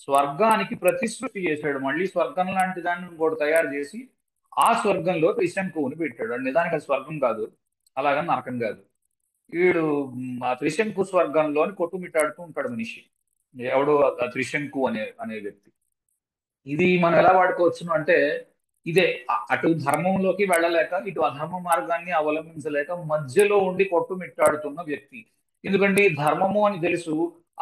స్వర్గానికి ప్రతిసృష్టి చేశాడు. మళ్ళీ స్వర్గం లాంటి దాన్ని ఇంకోటి తయారు చేసి ఆ స్వర్గంలో త్రిశంకువుని పెట్టాడు. అంటే నిజానికి అది స్వర్గం కాదు, అలాగని నరకం కాదు. వీడు ఆ త్రిశంకు స్వర్గంలోని కొట్టుమిట్టాడుతూ ఉంటాడు మనిషి. ఎవడు ఆ త్రిశంకు అనే వ్యక్తి. ఇది మనం ఎలా వాడుకోవచ్చును అంటే ఇదే అటు ధర్మంలోకి వెళ్ళలేక ఇటు అధర్మ మార్గాన్ని అవలంబించలేక మధ్యలో ఉండి కొట్టుమిట్టాడుతున్న వ్యక్తి. ఎందుకంటే ఈ ధర్మము అని తెలుసు,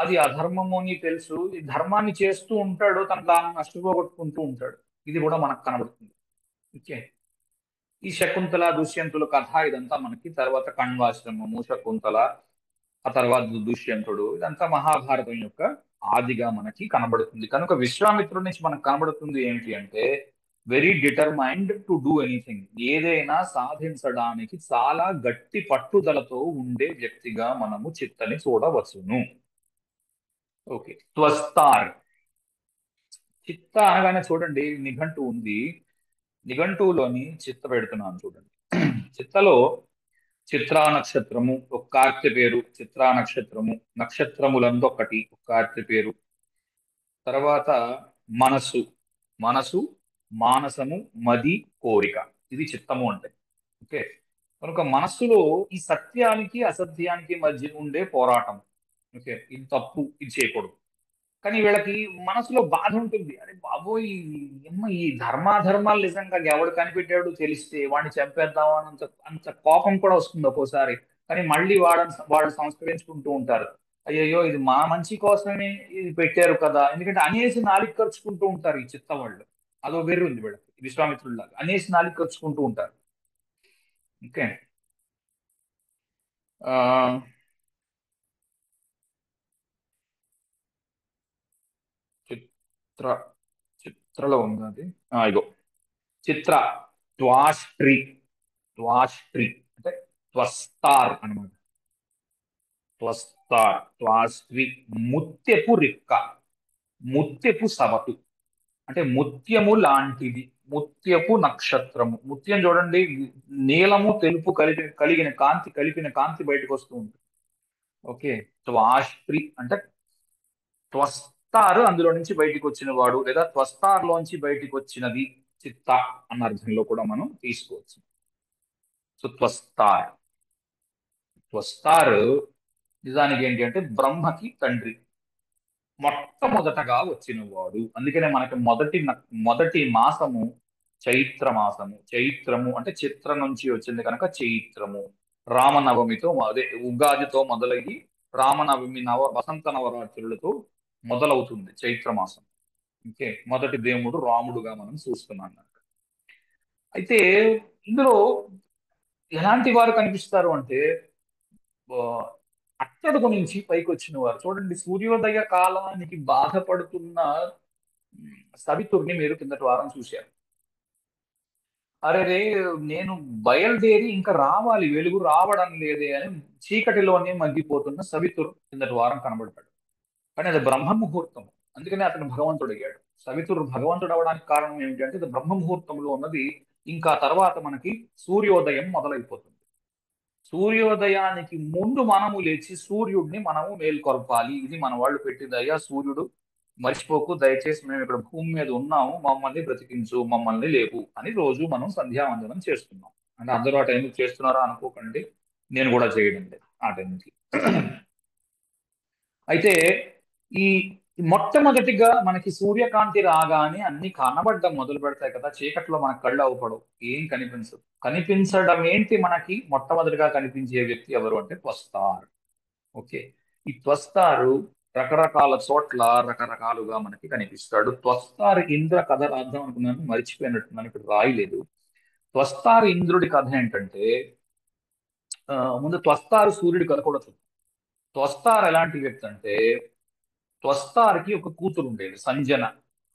అది అధర్మము అని తెలుసు. ఈ ధర్మాన్ని చేస్తూ ఉంటాడు, తన దాన్ని నష్టపోగొట్టుకుంటూ ఉంటాడు. ఇది కూడా మనకు కనబడుతుంది. ఓకే, ఈ శకుంతల దుష్యంతుల కథ ఇదంతా మనకి తర్వాత కణ్వాశ్రమము, శకుంతల, ఆ తర్వాత దుష్యంతుడు, ఇదంతా మహాభారతం యొక్క ఆదిగా మనకి కనబడుతుంది. కనుక విశ్వామిత్రుడి నుంచి మనకు కనబడుతుంది ఏమిటి అంటే very determined to do anything. ఏదైనా సాధించడానికి చాలా గట్టి పట్టుదలతో ఉండే వ్యక్తిగా మనము చిత్తని చూడవచ్చును. ఓకే, త్వస్తార్. చిత్త అనగానే చూడండి నిఘంటు ఉంది. నిఘంటువులోని చిత్త పెడుతున్నాను చూడండి. చిత్తలో చిత్రా నక్షత్రము ఒక కార్తె పేరు. చిత్రా నక్షత్రము, నక్షత్రములందు ఒకటి ఒక కార్తె పేరు. తర్వాత మనసు, మనసు, మానసము, మది, కోరిక. ఇది చిత్తము అంటే. ఓకే, కనుక మనస్సులో ఈ సత్యానికి అసత్యానికి మధ్య ఉండే పోరాటం. ఓకే, ఇది తప్పు, ఇది చేయకూడదు. కానీ వీళ్ళకి మనసులో బాధ ఉంటుంది. అరే బాబోయ్, ఈ ధర్మాధర్మాలు నిజంగా ఎవడు కనిపెట్టాడు తెలిస్తే వాడిని చంపేద్దాం అని అంత అంత కోపం కూడా వస్తుంది ఒక్కోసారి. కానీ మళ్ళీ వాళ్ళు సంస్కరించుకుంటూ ఉంటారు. అయ్యయ్యో, ఇది మా మంచి కోసమే ఇది పెట్టారు కదా. ఎందుకంటే అనేసి నాలిక ఖర్చుకుంటూ ఉంటారు ఈ చిత్త వాళ్ళు. అదో వెర్రి ఉంది వీళ్ళకి. విశ్వామిత్రుడిలాగా అనేసి నాలిక ఖర్చుకుంటూ ఉంటారు. ఓకే, ఆ చిత్ర చిత్రలో ఉంది అది. ఇగో చిత్ర త్వాష్ట్రి. త్వాష్ట్రి అంటే త్వస్తార్ అనమాట. త్వస్తార్, త్వాష్ట్రి. ముత్యపు రిక్క, ముత్యపు సవటు అంటే ముత్యము లాంటిది. ముత్యపు నక్షత్రము. ముత్యం చూడండి, నీలము తెలుపు కలిగిన కాంతి, కలిపిన కాంతి బయటకు వస్తూ ఉంటుంది. ఓకే, త్వాష్ట్రి అంటే త్వస్తార్ అందులో నుంచి బయటికి వచ్చిన వాడు, లేదా త్వస్తార్ లోంచి బయటికి వచ్చినది చిత్త అన్న అర్థంలో కూడా మనం తీసుకోవచ్చు. సో త్వస్తార్, త్వస్తార్ నిజానికి ఏంటి అంటే బ్రహ్మకి తండ్రి, మొట్టమొదటగా వచ్చినవాడు. అందుకనే మనకి మొదటి మాసము చైత్ర మాసము. చైత్రము అంటే చిత్ర నుంచి వచ్చింది కనుక చైత్రము. రామనవమితో అదే ఉగాదితో మొదలయ్యి రామనవమి వసంత నవరాత్రులతో మొదలవుతుంది చైత్రమాసం. ఓకే, మొదటి దేవుడు రాముడుగా మనం చూస్తున్నాం. అయితే ఇందులో ఎలాంటి వారు కనిపిస్తారు అంటే ఆ, అట్టడుగు నుంచి పైకి వచ్చిన వారు. చూడండి, సూర్యోదయ కాలానికి బాధపడుతున్న సవితుర్ని మీరు కిందటి వారం చూశారు. అరే రే, నేను బయలుదేరి ఇంకా రావాలి, వెలుగు రావడం లేదే అని చీకటిలోనే మగ్గిపోతున్న సవితురు కిందటి వారం కనబడతాడు. కానీ అది బ్రహ్మ ముహూర్తం. అందుకనే అతను భగవంతుడు అయ్యాడు. సవితురు భగవంతుడు అవడానికి కారణం ఏమిటంటే ఇది బ్రహ్మ ముహూర్తంలో ఉన్నది. ఇంకా తర్వాత మనకి సూర్యోదయం మొదలైపోతుంది. సూర్యోదయానికి ముందు మనము లేచి సూర్యుడిని మనము మేల్కొల్పాలి. ఇది మన వాళ్ళు పెట్టిందయ్యా. సూర్యుడు మర్చిపోకు దయచేసి, మేము ఇక్కడ భూమి మీద ఉన్నాము, మమ్మల్ని బ్రతికించు, మమ్మల్ని లేపు అని రోజు మనం సంధ్యావందనం చేస్తున్నాం. అంటే అందరూ ఆ టైంకి చేస్తున్నారా అనుకోకండి, నేను కూడా చేయడం లేదు ఆ టైంకి. అయితే ఈ మొట్టమొదటిగా మనకి సూర్యకాంతి రాగానే అన్ని కనబడడం మొదలు పెడతాయి కదా. చీకట్లో మన కళ్ళు అవుపడవు, ఏం కనిపించదు. కనిపించడం ఏంటి? మనకి మొట్టమొదటిగా కనిపించే వ్యక్తి ఎవరు అంటే త్వస్తారు. ఓకే, ఈ త్వస్తారు రకరకాల చోట్ల రకరకాలుగా మనకి కనిపిస్తాడు. త్వస్తారు ఇంద్ర కథ రాద్దాం అనుకున్నాను, మర్చిపోయినట్టున్నాను, ఇక్కడ రాయలేదు. త్వస్తారు ఇంద్రుడి కథ ఏంటంటే ఆ, ముందు త్వస్తారు సూర్యుడి కథ కూడా చూద్దాం. త్వస్తారు ఎలాంటి వ్యక్తి అంటే త్వస్తారకి ఒక కూతురు ఉండేది, సంజన.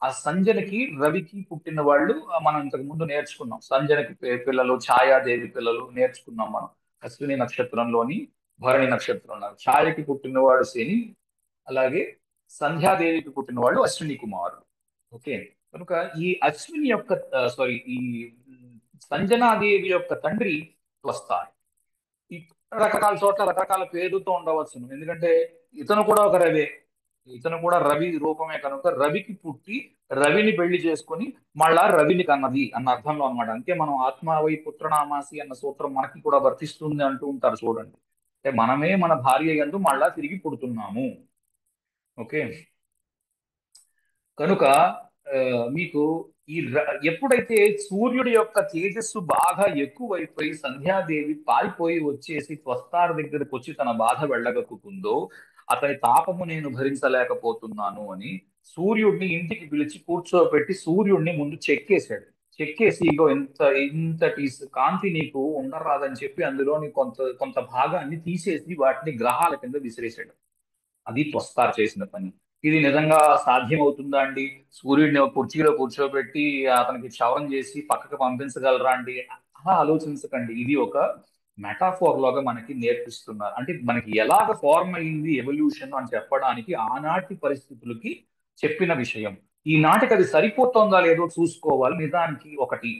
ఆ సంజనకి రవికి పుట్టిన వాళ్ళు మనం ఇంతకు ముందు నేర్చుకున్నాం. సంజనకి పిల్లలు ఛాయాదేవి పిల్లలు నేర్చుకున్నాం మనం. అశ్విని నక్షత్రంలోని భరణి నక్షత్రంలో ఛాయకి పుట్టినవాడు శని, అలాగే సంధ్యాదేవికి పుట్టినవాడు అశ్విని కుమారుడు. ఓకే, కనుక ఈ అశ్విని యొక్క సారీ ఈ సంజనాదేవి యొక్క తండ్రి త్వస్తారు. ఈ రకరకాల చోట్ల రకరకాల పేరుతో ఉండవచ్చును, ఎందుకంటే ఇతను కూడా ఒక రవే. ఇతను కూడా రవి రూపమే కనుక రవికి పుట్టి రవిని పెళ్లి చేసుకొని మళ్ళా రవిని కన్నది అన్న అర్థంలో అనమాట. అంతే, మనం ఆత్మావై పుత్రనామాసి అన్న సూత్రం మనకి కూడా వర్తిస్తుంది అంటూ ఉంటారు చూడండి. అంటే మనమే మన భార్య యందు మళ్ళా తిరిగి పుడుతున్నాము. ఓకే, కనుక ఆ, మీకు ఎప్పుడైతే సూర్యుడి యొక్క తేజస్సు బాగా ఎక్కువైపోయి సంధ్యాదేవి పారిపోయి వచ్చేసి త్వస్తారు దగ్గరకు వచ్చి తన బాధ వెళ్ళగక్కుతుందో, అతని తాపము నేను భరించలేకపోతున్నాను అని సూర్యుడిని ఇంటికి పిలిచి కూర్చోబెట్టి సూర్యుడిని ముందు చెక్కేశాడు. చెక్కేసి ఇగో ఇంతటి కాంతి నీకు ఉండరాదని చెప్పి అందులోని కొంత కొంత భాగాన్ని తీసేసి వాటిని గ్రహాల కింద విసిరేశాడు. అది త్వస్తారు చేసిన పని. ఇది నిజంగా సాధ్యం అవుతుందా అండి? సూర్యుడిని ఒక కుర్చీలో కూర్చోబెట్టి అతనికి క్షవరం చేసి పక్కకు పంపించగలరా అండి? అలా ఆలోచించకండి. ఇది ఒక మెటాఫోర్ లాగా మనకి నేర్పిస్తున్నారు. అంటే మనకి ఎలాగ ఫార్మ్ అయింది ఎవల్యూషన్ అని చెప్పడానికి ఆనాటి పరిస్థితులకి చెప్పిన విషయం. ఈనాటికి అది సరిపోతుందా లేదో చూసుకోవాలి. నిజానికి ఒకటి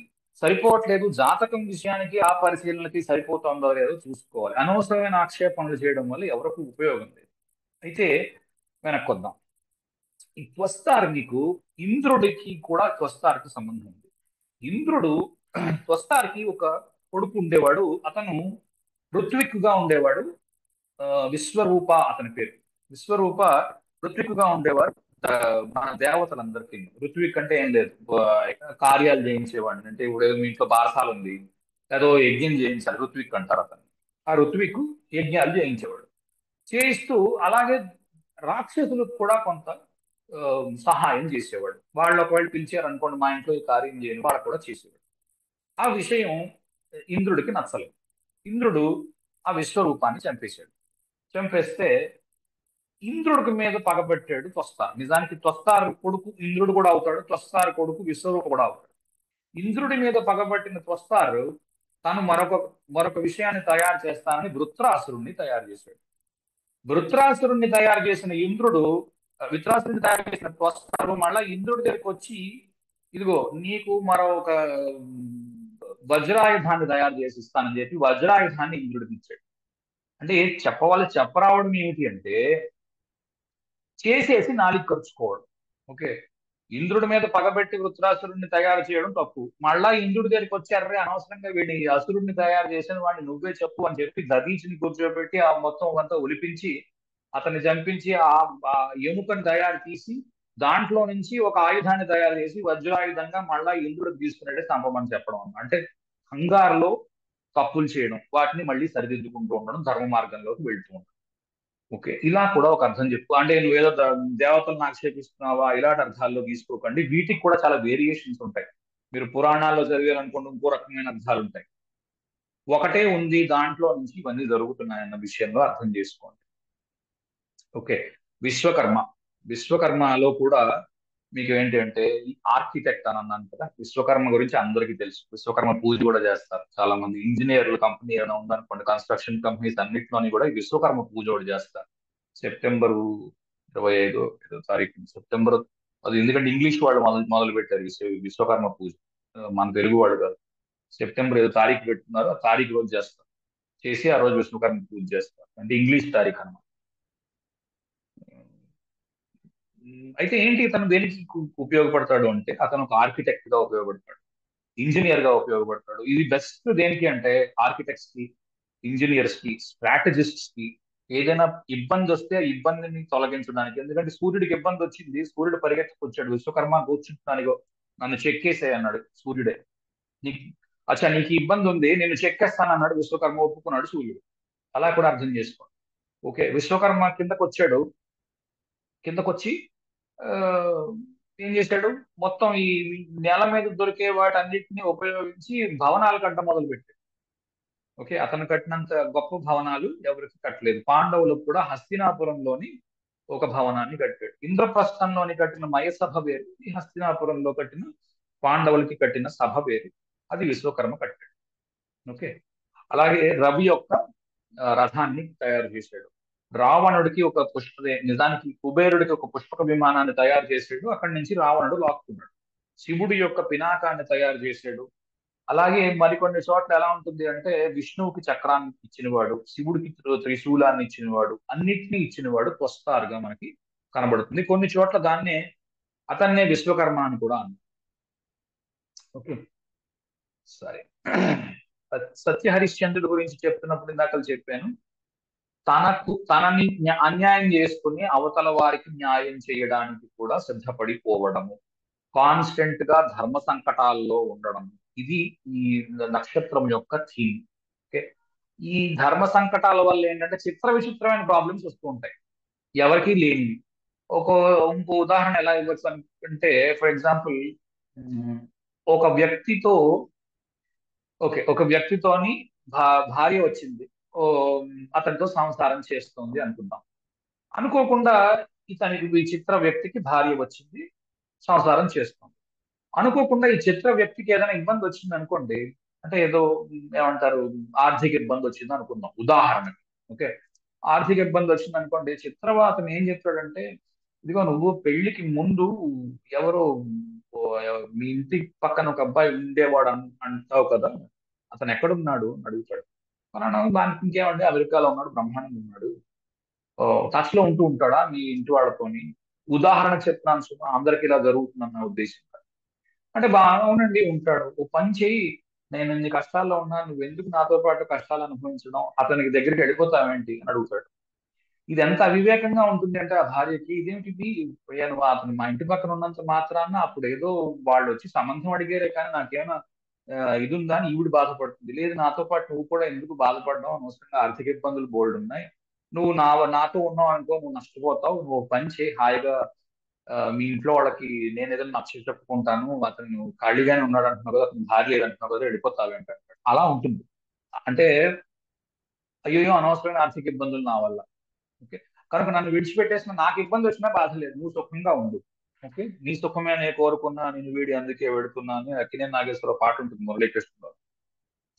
సరిపోవట్లేదు, జాతకం విషయానికి ఆ పరిశీలనకి సరిపోతుందో లేదో చూసుకోవాలి. అనవసరమైన ఆక్షేపణలు చేయడం వల్ల ఎవరికి ఉపయోగం లేదు. అయితే వెనక్కి వద్దాం. ఈ త్వస్తారు మీకు ఇంద్రుడికి కూడా త్వస్తారికి సంబంధం ఉంది. ఇంద్రుడు త్వస్తారికి ఒక కొడుకు ఉండేవాడు. అతను ఋత్విక్గా ఉండేవాడు. ఆ, విశ్వరూప అతని పేరు. విశ్వరూప ఋత్విక్గా ఉండేవాడు. ఆ, మన దేవతలందరికీ ఋత్విక్ అంటే ఏం లేదు, కార్యాలు చేయించేవాడిని. అంటే ఇప్పుడు ఏదో మీ ఇంట్లో బారసాల ఉంది, ఏదో యజ్ఞం చేయించాలి, ఋత్విక్ అంటారు అతను. ఆ ఋత్విక్ యజ్ఞాలు చేయించేవాడు. చేయిస్తూ అలాగే రాక్షసులకు కూడా కొంత ఆ, సహాయం చేసేవాడు. వాళ్ళు ఒకవేళ పిలిచారు అనుకోండి, మా ఇంట్లో ఈ కార్యం చేయని వాళ్ళు కూడా చేసేవాడు. ఆ విషయం ఇంద్రుడికి నచ్చలేదు. ఇంద్రుడు ఆ విశ్వరూపాన్ని చంపేశాడు. చంపేస్తే ఇంద్రుడికి మీద పగబట్టాడు త్వస్తారు. నిజానికి త్వస్తారు కొడుకు ఇంద్రుడు కూడా అవుతాడు, త్వస్తారు కొడుకు విశ్వరూప కూడా అవుతాడు. ఇంద్రుడి మీద పగబట్టిన త్వస్తారు తాను మరొక విషయాన్ని తయారు చేస్తానని వృత్రాసురుణ్ణి తయారు చేశాడు. వృత్రాసురుణ్ణి తయారు చేసిన ఇంద్రుడు విత్రాసురుడిని తయారు చేసిన త్వస్తారు మళ్ళా ఇంద్రుడి దగ్గరికి వచ్చి, ఇదిగో నీకు మరో ఒక వజ్రాయుధాన్ని తయారు చేసి ఇస్తానని చెప్పి వజ్రాయుధాన్ని ఇంద్రుడికి ఇచ్చాడు. అంటే చెప్పరావడం ఏమిటి అంటే చేసేసి నాలుగు ఖర్చుకోవడం. ఓకే, ఇంద్రుడి మీద పగబెట్టి వృత్రాసురుడిని తయారు చేయడం తప్పు. మళ్ళా ఇంద్రుడి దగ్గరికి వచ్చారే, అనవసరంగా వీడిని అసురుడిని తయారు చేసిన వాడిని నువ్వే చెప్పు అని చెప్పి దధీచిని కూర్చోబెట్టి ఆ మొత్తం అంతా ఒలిపించి అతన్ని చంపించి ఆ ఎముకను తయారు తీసి దాంట్లో నుంచి ఒక ఆయుధాన్ని తయారు చేసి వజ్రాయుధంగా మళ్ళా ఇంద్రుడికి తీసుకున్నట్టే చంపమని చెప్పడం అన్నమాట. అంటే కంగారులో తప్పులు చేయడం, వాటిని మళ్ళీ సరిదిద్దుకుంటూ ఉండడం, ధర్మ మార్గంలోకి వెళ్తూ ఉండడం. ఓకే, ఇలా కూడా ఒక అర్థం చెప్పు. అంటే నువ్వేదో దేవతలను ఆక్షేపిస్తున్నావా ఇలాంటి అర్థాల్లో తీసుకోకండి. వీటికి కూడా చాలా వేరియేషన్స్ ఉంటాయి. మీరు పురాణాల్లో చదివారనుకోండి, ఇంకో రకమైన అర్థాలు ఉంటాయి. ఒకటే ఉంది దాంట్లో నుంచి ఇవన్నీ జరుగుతున్నాయన్న విషయంలో అర్థం చేసుకోండి. ఓకే. విశ్వకర్మ. విశ్వకర్మలో కూడా మీకు ఏంటి అంటే ఈ ఆర్కిటెక్ట్ అని అన్నాను కదా, విశ్వకర్మ గురించి అందరికీ తెలుసు. విశ్వకర్మ పూజ కూడా చేస్తారు చాలా మంది. ఇంజనీర్లు కంపెనీ ఏమైనా ఉందనుకోండి, కన్స్ట్రక్షన్ కంపెనీస్ అన్నింటిలోని కూడా ఈ విశ్వకర్మ పూజ కూడా చేస్తారు. September 25 September. అది ఎందుకంటే ఇంగ్లీష్ వాళ్ళు మొదలు పెట్టారు విశ్వకర్మ పూజ. మన తెలుగు వాళ్ళు కాదు. సెప్టెంబర్ ఏదో తారీఖు పెట్టుకున్నారు, ఆ తారీఖు రోజు చేస్తారు. చేసి ఆ రోజు విశ్వకర్మ పూజ చేస్తారు, అంటే ఇంగ్లీష్ తారీఖు అన్నమాట. అయితే ఏంటి ఇతను దేనికి ఉపయోగపడతాడు అంటే, అతను ఒక ఆర్కిటెక్ట్ గా ఉపయోగపడతాడు, ఇంజనీర్ గా ఉపయోగపడతాడు. ఇది బెస్ట్ దేనికి అంటే ఆర్కిటెక్ట్స్ కి, ఇంజనీర్స్ కి, స్ట్రాటజిస్ట్స్ కి. ఏదైనా ఇబ్బంది వస్తే ఆ ఇబ్బందిని తొలగించడానికి. ఎందుకంటే సూర్యుడికి ఇబ్బంది వచ్చింది, సూర్యుడు పరిగెత్తుకొచ్చాడు విశ్వకర్మ కూర్చుంటానిగో, నన్ను చెక్కేసే అన్నాడు సూర్యుడే. నీకు అచ్చా నీకు ఈ ఇబ్బంది ఉంది, నేను చెక్కేస్తాను అన్నాడు విశ్వకర్మ, ఒప్పుకున్నాడు సూర్యుడు. అలా కూడా అర్థం చేసుకో. ఓకే, విశ్వకర్మ కిందకొచ్చి ఆ, ఏం చేశాడు, మొత్తం ఈ నేల మీద దొరికే వాటన్నిటిని ఉపయోగించి భవనాలు కట్టడం మొదలు పెట్టాడు. ఓకే, అతను కట్టినంత గొప్ప భవనాలు ఎవరికి కట్టలేదు. పాండవులకు కూడా హస్తినాపురంలోని ఒక భవనాన్ని కట్టాడు. ఇంద్రప్రస్థంలోని కట్టిన మయసభ వేరు, ఈ హస్తినాపురంలో కట్టిన పాండవులకి కట్టిన సభ వేరు. అది విశ్వకర్మ కట్టాడు. ఓకే. అలాగే రవి యొక్క రథాన్ని తయారు చేశాడు. రావణుడికి ఒక నిజానికి కుబేరుడికి ఒక పుష్పక విమానాన్ని తయారు చేసాడు, అక్కడి నుంచి రావణుడు లాక్కున్నాడు. శివుడి యొక్క పినాకాన్ని తయారు చేశాడు. అలాగే మరికొన్ని చోట్ల ఎలా ఉంటుంది అంటే, విష్ణువుకి చక్రాన్ని ఇచ్చినవాడు, శివుడికి త్రిశూలాన్ని ఇచ్చినవాడు, అన్నిటినీ ఇచ్చినవాడు త్వస్తారుగా మనకి కనబడుతుంది. కొన్ని చోట్ల దాన్నే అతన్నే విశ్వకర్మ అని కూడా అన్నారు. ఓకే, సరే. సత్య హరిశ్చంద్రుడి గురించి చెప్తున్నప్పుడు ఇందాక చెప్పాను, తనని అన్యాయం చేసుకుని అవతల వారికి న్యాయం చేయడానికి కూడా సిద్ధపడిపోవడము, కాన్స్టెంట్ గా ధర్మ సంకటాల్లో ఉండడం. ఇది ఈ నక్షత్రం యొక్క థీమ్. ఓకే. ఈ ధర్మ సంకటాల వల్ల ఏంటంటే చిత్ర విచిత్రమైన ప్రాబ్లమ్స్ వస్తూ ఉంటాయి, ఎవరికి లేని. ఒక ఇంకో ఉదాహరణ ఎలా ఇవ్వచ్చు అంటే, ఫర్ ఎగ్జాంపుల్, ఒక వ్యక్తితో ఒక వ్యక్తితోని భార్య వచ్చింది. ఓ అతనితో సంసారం చేస్తుంది అనుకుందాం. అనుకోకుండా ఇతనికి ఈ చిత్ర వ్యక్తికి భార్య వచ్చింది, సంసారం చేస్తుంది. అనుకోకుండా ఈ చిత్ర వ్యక్తికి ఏదైనా ఇబ్బంది వచ్చింది అనుకోండి, అంటే ఏదో ఏమంటారు, ఆర్థిక ఇబ్బంది వచ్చింది అనుకుందాం ఉదాహరణకి. ఓకే, ఆర్థిక ఇబ్బంది వచ్చింది అనుకోండి, చిత్రవాతను ఏం చెప్తాడంటే, ఇదిగో నువ్వు పెళ్లికి ముందు ఎవరో ఓ, మీ ఇంటి పక్కన ఒక అబ్బాయి ఉండేవాడు అంటావు కదా, అతను ఎక్కడున్నాడు అని అడుగుతాడు. మనం దానికి ఇంకేమంటే అమెరికాలో ఉన్నాడు, బ్రహ్మాండంగా ఉన్నాడు, టచ్ లో ఉంటూ ఉంటాడా మీ ఇంటి వాళ్ళతోని. ఉదాహరణ చెప్తున్నాను సుమా, అందరికి ఇలా జరుగుతుందన్న ఉద్దేశం. అంటే బాగా అవునండి ఉంటాడు, ఓ పని చెయ్యి, నేను ఇన్ని కష్టాల్లో ఉన్నాను, నువ్వు ఎందుకు నాతో పాటు కష్టాలు అనుభవించడం, అతనికి దగ్గరికి వెళ్ళిపోతావేంటి అని అడుగుతాడు. ఇది ఎంత అవివేకంగా ఉంటుంది అంటే ఆ భార్యకి, ఇదేమిటిది, నువ్వు అతను మా ఇంటి పక్కన ఉన్నంత మాత్రాన అప్పుడు ఏదో వాళ్ళు వచ్చి సంబంధం అడిగారే కానీ నాకేమైనా ఇది ఉందా అని ఈవిడ బాధపడుతుంది. లేదు, నాతో పాటు నువ్వు కూడా ఎందుకు బాధపడడం, అనవసరంగా ఆర్థిక ఇబ్బందులు బోల్డ్ ఉన్నాయి, నువ్వు నాతో ఉన్నావు అనుకో, నువ్వు నష్టపోతావు, నువ్వు పని చేయి హాయిగా, మీ ఇంట్లో వాళ్ళకి నేను ఏదైనా నచ్చ చెప్పుకుంటాను, అతను ఖాళీగానే ఉన్నాడు అంటున్నావు కదా, అతను భార్య లేదంటున్నావు కదా, వెళ్ళిపోతావు అంటాడు. అలా ఉంటుంది. అంటే అయ్యో అనవసరమైన ఆర్థిక ఇబ్బందులు నా వల్ల. ఓకే, కనుక నన్ను విడిచిపెట్టేసిన నాకు ఇబ్బంది వచ్చినా బాధ లేదు, నువ్వు సుఖంగా ఉండు. ఓకే, నీ సుఖమే నేను కోరుకున్నా, నేను వీడి అందుకే వెడుతున్నాను, అక్కినే నాగేశ్వర పాట ఉంటుంది మురళీకృష్ణలో.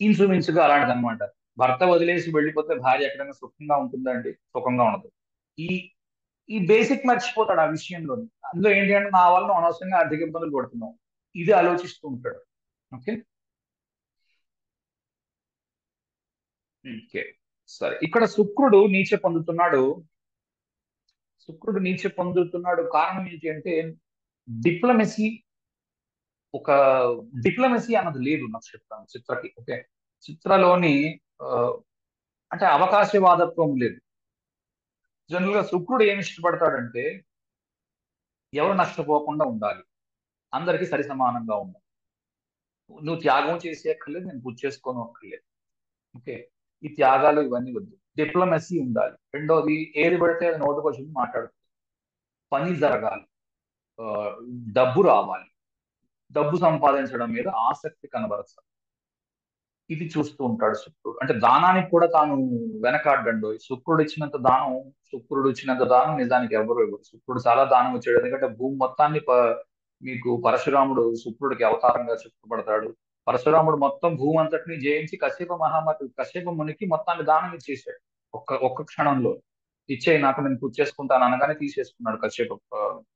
ఇన్సుమిన్సుగా అలాంటిది అనమాట. భర్త వదిలేసి వెళ్ళిపోతే భార్య ఎక్కడైనా సుఖంగా ఉంటుందండి? సుఖంగా ఉండదు. ఈ ఈ బేసిక్ మర్చిపోతాడు ఆ విషయంలో. అందులో ఏంటి అంటే, నా వల్ల నువ్వు అనవసరంగా ఆర్థిక ఇబ్బందులు పడుతున్నావు, ఇది ఆలోచిస్తూ ఉంటాడు. ఓకే. ఓకే, సరే. ఇక్కడ శుక్రుడు నీచ పొందుతున్నాడు. కారణం ఏంటి అంటే, డిప్లొమసీ ఒక డిప్లొమసీ అన్నది లేదు చిత్రకి. ఓకే, చిత్రలోని ఆ, అంటే అవకాశవాదత్వం లేదు. జనరల్ గా శుక్రుడు ఏమి ఇష్టపడతాడంటే, ఎవరు నష్టపోకుండా ఉండాలి, అందరికీ సరి సమానంగా ఉండాలి. నువ్వు త్యాగం చేసే అక్కర్లేదు, నేను పూజ చేసుకోను అక్కర్లేదు. ఓకే, ఈ త్యాగాలు ఇవన్నీ వద్దు. డిప్లొమసీ ఉండాలి. రెండోది ఏది పడితే అది నోటికి వచ్చింది మాట్లాడుతుంది. పని జరగాలి. ఆ, డబ్బు రావాలి. డబ్బు సంపాదించడం మీద ఆసక్తి కనబరచాలి. ఇది చూస్తూ ఉంటాడు శుక్రుడు. అంటే దానానికి కూడా తాను వెనకాడ్డండు. శుక్రుడు ఇచ్చినంత దానం నిజానికి ఎవరు ఇవ్వరు. శుక్రుడు చాలా దానం ఇచ్చాడు. ఎందుకంటే భూమి మొత్తాన్ని మీకు పరశురాముడు శుక్రుడికి అవతారంగా చెప్పుపడతాడు. పరశురాముడు మొత్తం భూమి అంతటిని జయించి కశ్యప మునికి మొత్తాన్ని దానం ఇచ్చేసాడు. ఒక్క క్షణంలో ఇచ్చేయి నాకు, నేను పూజ చేసుకుంటాను అనగానే తీసేసుకున్నాడు కశ్యప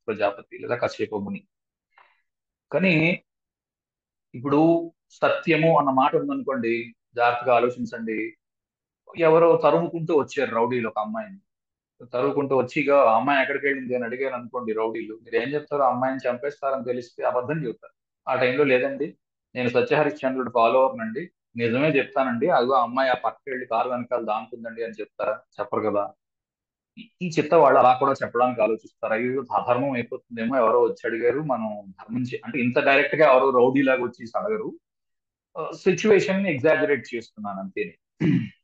ప్రజాపతి లేదా కశ్యప ముని. కానీ ఇప్పుడు సత్యము అన్న మాట ఉందనుకోండి, జాగ్రత్తగా ఆలోచించండి. ఎవరో తరుముకుంటూ వచ్చారు రౌడీలు ఒక అమ్మాయిని. తరుముకుంటూ వచ్చి ఇక ఆ అమ్మాయి ఎక్కడికి వెళ్ళింది అని అడిగారు అనుకోండి రౌడీలు, మీరు ఏం చెప్తారు? ఆ అమ్మాయిని చంపేస్తారని తెలిస్తే అబద్ధం చెబుతారు. ఆ టైంలో లేదండి, నేను సత్యహరిశ్చంద్రుడు ఫాలోవర్ నండి, నిజమే చెప్తానండి, అదిగో ఆ అమ్మాయి ఆ పక్కకి వెళ్ళి కారు వెనకాల దాంకుందండి అని చెప్తారా? చెప్పరు కదా. ఈ చిత్త వాళ్ళు అలా కూడా చెప్పడానికి ఆలోచిస్తారు. అయ్యో అధర్మం అయిపోతుందేమో, ఎవరో వచ్చి అడిగారు, మనం అంటే ఇంత డైరెక్ట్ గా ఎవరో రౌడీ లాగా వచ్చి అడగరు, సిచ్యువేషన్ ని ఎగ్జాజరేట్ చేస్తున్నాను అంతే.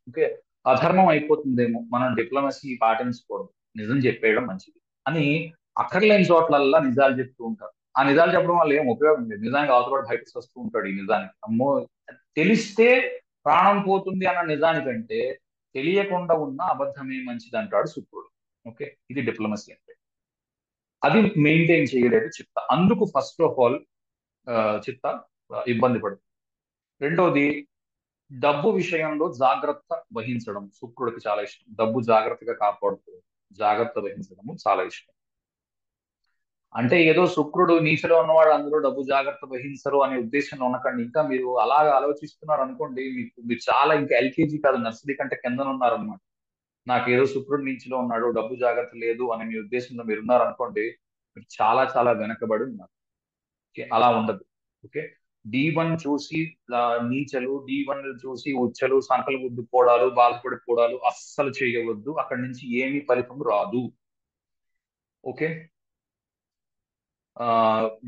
ఓకే, అధర్మం అయిపోతుందేమో, మనం డిప్లొమసీ పాటించకూడదు, నిజం చెప్పేయడం మంచిది అని అక్కర్లేని చోట్లల్లా నిజాలు చెప్తూ ఉంటారు. ఆ నిజాలు చెప్పడం వల్ల ఏం ఉపయోగం లేదు. నిజానికి అవతల బయటకు వస్తూ ఉంటాడు. ఈ నిజానికి అమ్మో, తెలిస్తే ప్రాణం పోతుంది అన్న నిజానికంటే తెలియకుండా ఉన్న అబద్ధమే మంచిది అంటాడు శుక్రుడు. ఓకే, ఇది డిప్లొమసీ అంటే. అది మెయింటైన్ చేయలేదు చిత్త. అందుకు ఫస్ట్ ఆఫ్ ఆల్ చిత్త ఇబ్బంది పడుతుంది. రెండోది, డబ్బు విషయంలో జాగ్రత్త వహించడం శుక్రుడికి చాలా ఇష్టం. డబ్బు జాగ్రత్తగా కాపాడుతూ జాగ్రత్త వహించడము చాలా ఇష్టం. అంటే ఏదో శుక్రుడు నీచలో ఉన్నవాడు అందరూ డబ్బు జాగ్రత్త వహించరు అనే ఉద్దేశంలో ఉండకండి. ఇంకా మీరు అలాగా ఆలోచిస్తున్నారు అనుకోండి, మీరు చాలా ఇంకా ఎల్కేజీ కాదు, నర్సరీ కంటే కింద ఉన్నారనమాట. నాకు ఏదో శుక్రుడు నీచలో ఉన్నాడు, డబ్బు జాగ్రత్త లేదు అనే మీ ఉద్దేశంలో మీరు ఉన్నారనుకోండి, మీరు చాలా చాలా వెనకబడి ఉన్నారు. ఓకే, అలా ఉండదు. ఓకే, D1 చూసి నీచలు, D1 చూసి ఉచ్చలు, సంకలు గుద్దుకోవడాలు, బాధపడిపోవడాలు అస్సలు చేయవద్దు. అక్కడి నుంచి ఏమీ ఫలితం రాదు. ఓకే, ఆ